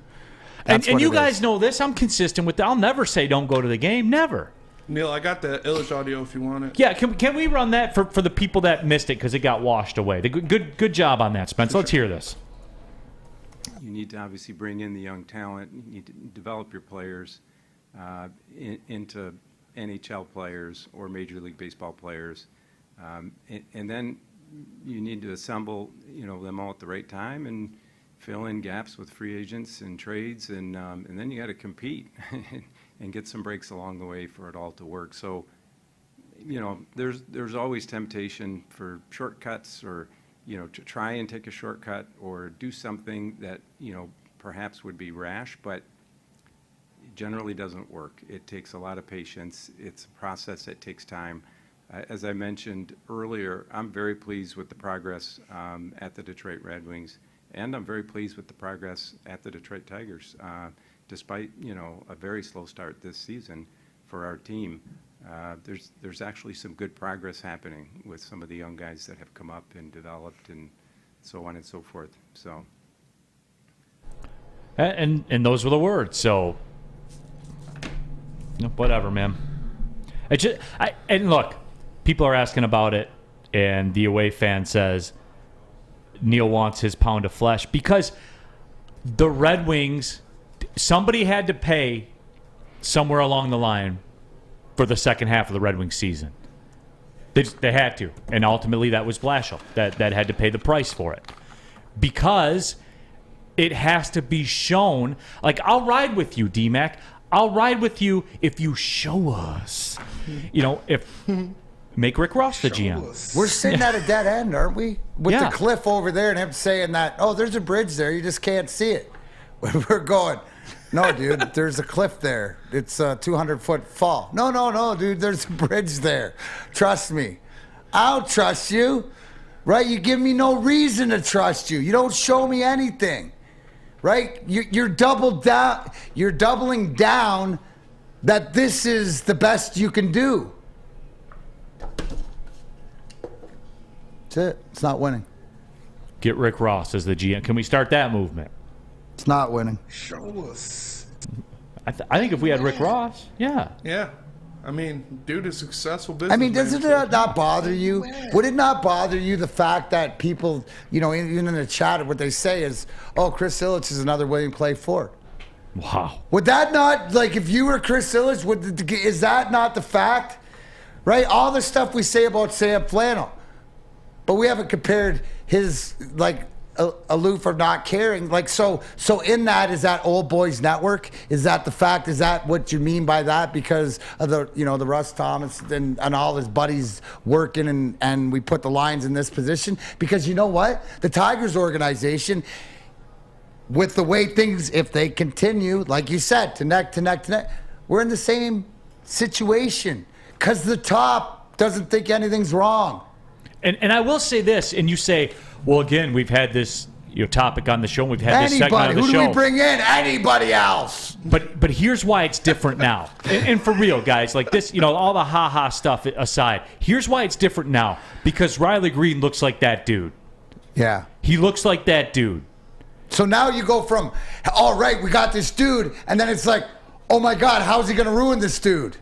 And you guys know this. I'm consistent with that. I'll never say don't go to the game. Never. Neal, I got the Ilitch audio if you want it. Yeah, can we run that for the people that missed it because it got washed away? Good job on that, Spence. Let's hear this. You need to obviously bring in the young talent. You need to develop your players into NHL players or Major League Baseball players, and then you need to assemble them all at the right time and fill in gaps with free agents and trades, and then you got to compete and get some breaks along the way for it all to work. So, there's always temptation for shortcuts or, to try and take a shortcut or do something that, perhaps would be rash, but it generally doesn't work. It takes a lot of patience. It's a process that takes time. As I mentioned earlier, I'm very pleased with the progress at the Detroit Red Wings. And I'm very pleased with the progress at the Detroit Tigers, despite a very slow start this season for our team. There's actually some good progress happening with some of the young guys that have come up and developed and so on and so forth. So, and those were the words. So, whatever, man. And look, people are asking about it, and the away fan says Neal wants his pound of flesh, because the Red Wings, somebody had to pay somewhere along the line for the second half of the Red Wings season. They had to. And ultimately that was Blashill that had to pay the price for it. Because it has to be shown. Like, I'll ride with you, D-Mac. I'll ride with you if you show us. Make Rick Ross the GM. We're sitting at a dead end, aren't we? With the cliff over there and him saying that, oh, there's a bridge there. You just can't see it. We're going, no, dude, there's a cliff there. It's a 200-foot fall. No, dude, there's a bridge there. Trust me. I'll trust you. Right? You give me no reason to trust you. You don't show me anything. Right? You're doubling down that this is the best you can do. That's it. It's not winning. Get Rick Ross as the GM. Can we start that movement? It's not winning. Show us. I think if we had Rick Ross, yeah. Yeah. I mean, dude is successful business. I mean, doesn't it not bother you? Would it not bother you the fact that people, even in the chat, what they say is, oh, Chris Ilitch is another William Clay Ford. Wow. Would that not, like, if you were Chris Ilitch, is that not the fact? Right? All the stuff we say about Sam Flannel, but we haven't compared his, like, aloof or not caring. Like, so in that, is that old boys network? Is that the fact? Is that what you mean by that? Because of the Russ Thomas and all his buddies working and we put the lines in this position? Because you know what? The Tigers organization, with the way things, if they continue, like you said, to neck, we're in the same situation because the top doesn't think anything's wrong. And I will say this, and you say, well, again, we've had this topic on the show, and we've had this segment on the show. Who do we bring in? Anybody else? But here's why it's different now. And for real, guys, like this, all the ha-ha stuff aside, here's why it's different now. Because Riley Green looks like that dude. Yeah. He looks like that dude. So now you go from, all right, we got this dude, and then it's like, oh my God, how's he going to ruin this dude?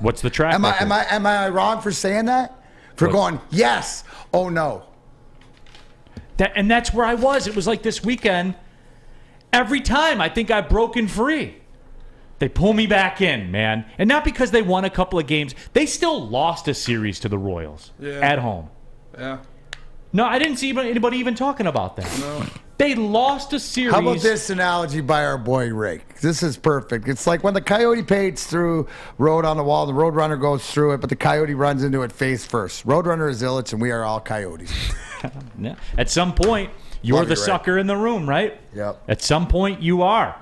What's the track record? Am I wrong for saying that? For going, yes, oh no. And that's where I was. It was like this weekend. Every time I think I've broken free, they pull me back in, man. And not because they won a couple of games. They still lost a series to the Royals at home. Yeah. No, I didn't see anybody even talking about that. No. They lost a series. How about this analogy by our boy Rick? This is perfect. It's like when the coyote paints through road on the wall, the roadrunner goes through it, but the coyote runs into it face first. Roadrunner is Ilitch, and we are all coyotes. Yeah. At some point, you're the sucker in the room, right? Yep. At some point, you are.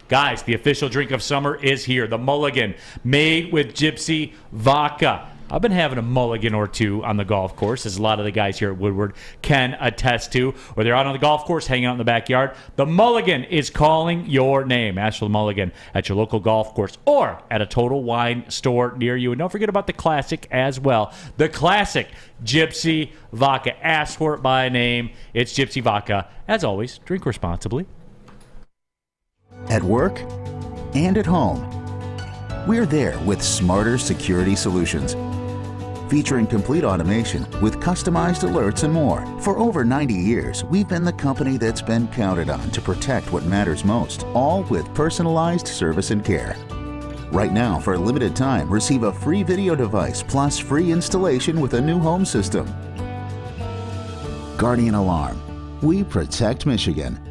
Guys, the official drink of summer is here. The Mulligan, made with Gypsy Vodka. I've been having a mulligan or two on the golf course, as a lot of the guys here at Woodward can attest to. Or they're out on the golf course, hanging out in the backyard. The Mulligan is calling your name. Ask for the Mulligan at your local golf course or at a Total Wine store near you. And don't forget about the classic as well. The classic Gypsy Vodka. Ask for it by name. It's Gypsy Vodka. As always, drink responsibly. At work and at home, we're there with smarter security solutions. Featuring complete automation with customized alerts and more. For over 90 years, we've been the company that's been counted on to protect what matters most, all with personalized service and care. Right now, for a limited time, receive a free video device plus free installation with a new home system. Guardian Alarm. We protect Michigan.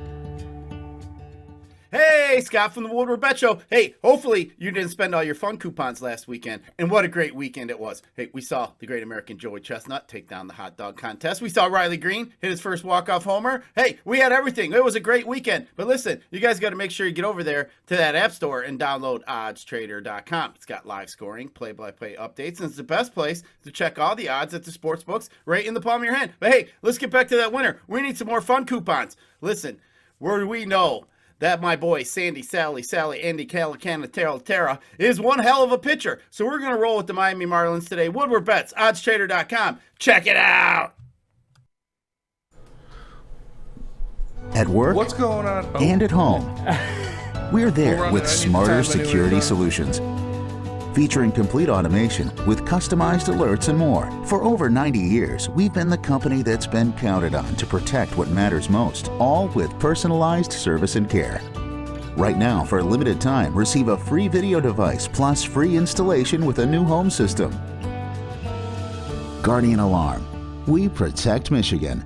Hey, Scott from the Woodward Bet Show. Hey, hopefully you didn't spend all your fun coupons last weekend. And what a great weekend it was. Hey, we saw the great American Joey Chestnut take down the hot dog contest. We saw Riley Green hit his first walk-off homer. Hey, we had everything. It was a great weekend. But listen, you guys got to make sure you get over there to that app store and download oddstrader.com. It's got live scoring, play-by-play updates, and it's the best place to check all the odds at the sports books right in the palm of your hand. But hey, let's get back to that winner. We need some more fun coupons. Listen, where do we know that my boy Sandy, Sally, Andy, Calicana, Tara is one hell of a pitcher? So we're going to roll with the Miami Marlins today. Woodward Bets, oddstrader.com. Check it out. At work, what's going on? And at home, we're there with smarter security solutions. featuring complete automation with customized alerts and more. For over 90 years, we've been the company that's been counted on to protect what matters most, all with personalized service and care. Right now, for a limited time, receive a free video device plus free installation with a new home system. Guardian Alarm. We protect Michigan.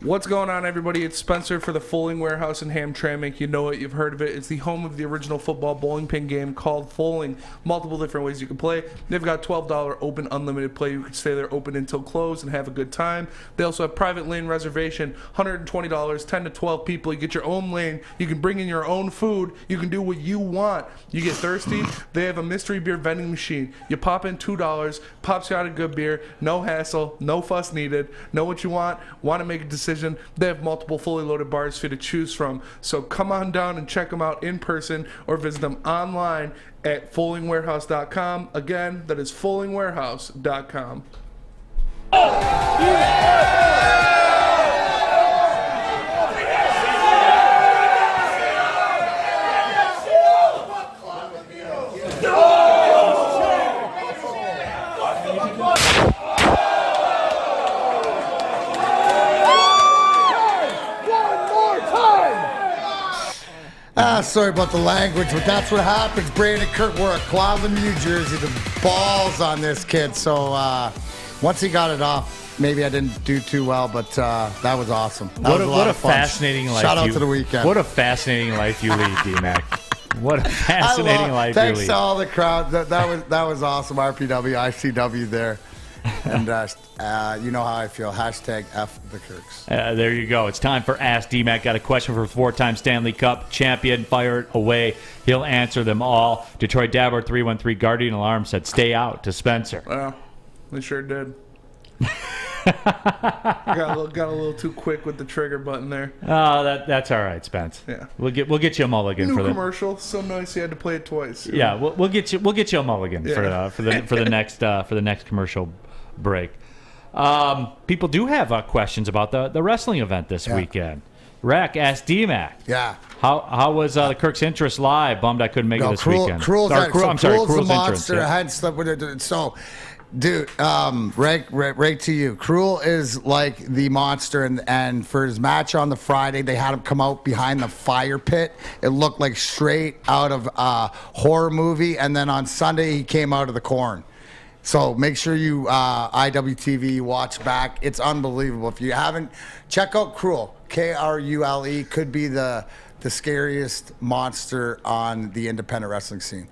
What's going on, everybody? It's Spencer for the Foaling Warehouse in Hamtramck. You know it, you've heard of it. It's the home of the original football bowling pin game called Foaling. Multiple different ways you can play. They've got $12 open unlimited play. You can stay there open until close and have a good time. They also have private lane reservation, $120, 10 to 12 people. You get your own lane. You can bring in your own food. You can do what you want. You get thirsty, they have a mystery beer vending machine. You pop in $2, pops you out a good beer. No hassle, no fuss needed. Know what you want to make a decision. They have multiple fully loaded bars for you to choose from. So come on down and check them out in person or visit them online at foalingwarehouse.com. Again, that is foalingwarehouse.com. Sorry about the language, but that's what happens. Brandon Kirk, we're at Cleveland, New Jersey. The balls on this kid. So once he got it off, maybe I didn't do too well, but that was awesome. That was a lot of fun. Fascinating life. Shout out to the weekend. What a fascinating life you lead, D-Mac. What a fascinating life you lead. Thanks to all the crowd. That was awesome. RPW, ICW there. And you know how I feel. Hashtag F the Kirks. There you go. It's time for Ask D-Mac. Got a question for four-time Stanley Cup champion. Fire it away. He'll answer them all. Detroit Dabber 313 Guardian Alarm said stay out to Spencer. Well, they sure did. got a little too quick with the trigger button there. Oh, that's all right, Spence. Yeah, we'll get you a mulligan New for the commercial. So nice you had to play it twice. Yeah, we'll get you a mulligan for the next commercial break. People do have questions about the wrestling event this weekend. Rack asked D-Mac. Yeah. How was the Kirk's interest live? Bummed I couldn't make it this weekend. Cruel's the monster. Yeah. I hadn't slept with it. So, dude, right to you. Cruel is like the monster, and for his match on the Friday, they had him come out behind the fire pit. It looked like straight out of a horror movie, and then on Sunday, he came out of the corn. So make sure you IWTV watch back. It's unbelievable. If you haven't, check out Cruel. Krule could be the scariest monster on the independent wrestling scene.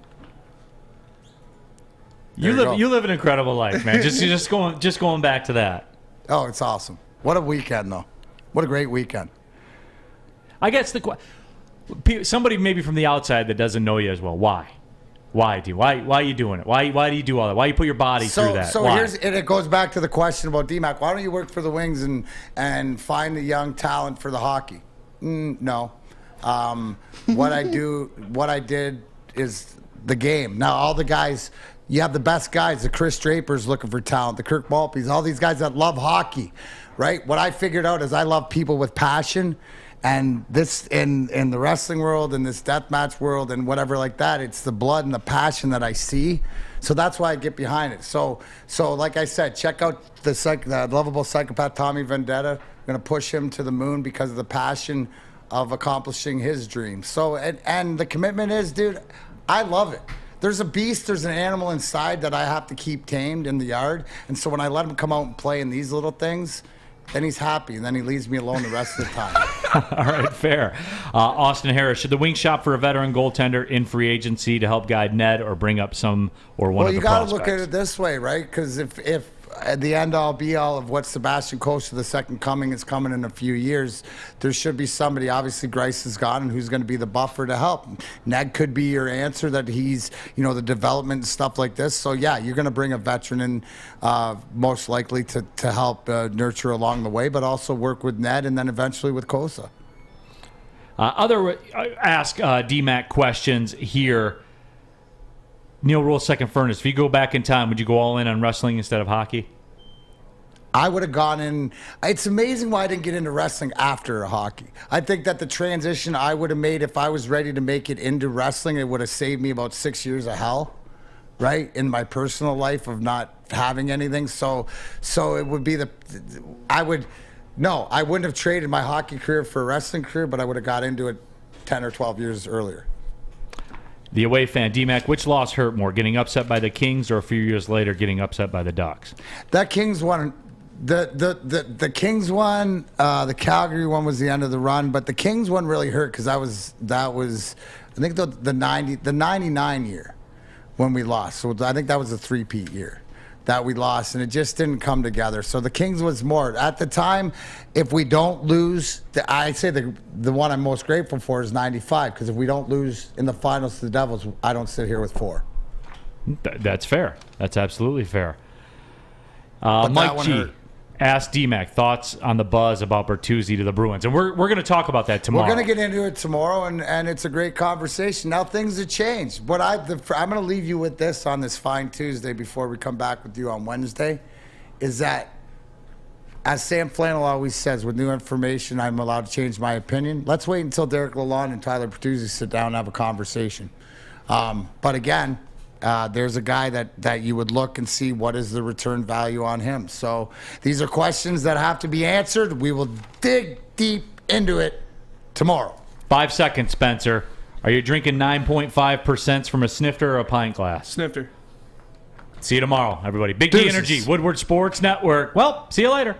You live an incredible life, man. just going back to that. Oh, it's awesome. What a weekend, though. What a great weekend. I guess somebody maybe from the outside that doesn't know you as well. Why? Why are you doing it? Why do you do all that? Why you put your body through that? So it goes back to the question about D-Mac. Why don't you work for the Wings and find the young talent for the hockey? No. What I did is the game. Now all the guys, you have the best guys. The Chris Draper's looking for talent. The Kirk Maltby's, all these guys that love hockey, right? What I figured out is I love people with passion. And this in the wrestling world, in this deathmatch world, and whatever like that, it's the blood and the passion that I see. So that's why I get behind it. So like I said, check out the lovable psychopath Tommy Vendetta. I'm gonna push him to the moon because of the passion of accomplishing his dreams. So and the commitment is, dude, I love it. There's a beast, there's an animal inside that I have to keep tamed in the yard. And so when I let him come out and play in these little things, then he's happy, and then he leaves me alone the rest of the time. All right, fair. Austin Harris, should the Wings shop for a veteran goaltender in free agency to help guide Ned or bring up some or one of the prospects? Well, you got to look at it this way, right? Because if at the end-all, be-all of what Sebastian Costa, the second coming, is coming in a few years, there should be somebody. Obviously, Grice is gone, and who's going to be the buffer to help? Ned could be your answer, that he's, the development and stuff like this. So, yeah, you're going to bring a veteran in most likely to help nurture along the way, but also work with Ned and then eventually with Costa. Other Ask DMAC questions here. Neal Ruhl, second furnace. If you go back in time, would you go all in on wrestling instead of hockey? I would have gone in. It's amazing why I didn't get into wrestling after hockey. I think that the transition I would have made if I was ready to make it into wrestling, it would have saved me about 6 years of hell, right, in my personal life of not having anything. So it would be I wouldn't have traded my hockey career for a wrestling career, but I would have got into it 10 or 12 years earlier. The away fan, D-Mac, which loss hurt more, getting upset by the Kings or a few years later getting upset by the Ducks? That Kings one. The Kings one, the Calgary one was the end of the run, but the Kings one really hurt because that was I think the 99 year when we lost. So I think that was the three-peat year that we lost, and it just didn't come together. So the Kings was more at the time. If we don't lose, I say the one I'm most grateful for is 95, because if we don't lose in the finals to the Devils, I don't sit here with 4. That's fair. That's absolutely fair. Mike G. hurt. Ask D-Mac thoughts on the buzz about Bertuzzi to the Bruins. And we're going to talk about that tomorrow. We're going to get into it tomorrow, and it's a great conversation. Now things have changed. But I'm going to leave you with this on this fine Tuesday before we come back with you on Wednesday, is that, as Sam Flannel always says, with new information, I'm allowed to change my opinion. Let's wait until Derek Lalonde and Tyler Bertuzzi sit down and have a conversation. But again, there's a guy that you would look and see what is the return value on him. So these are questions that have to be answered. We will dig deep into it tomorrow. 5 seconds, Spencer. Are you drinking 9.5% from a snifter or a pint glass? Snifter. See you tomorrow, everybody. Big D Energy, Woodward Sports Network. Well, see you later.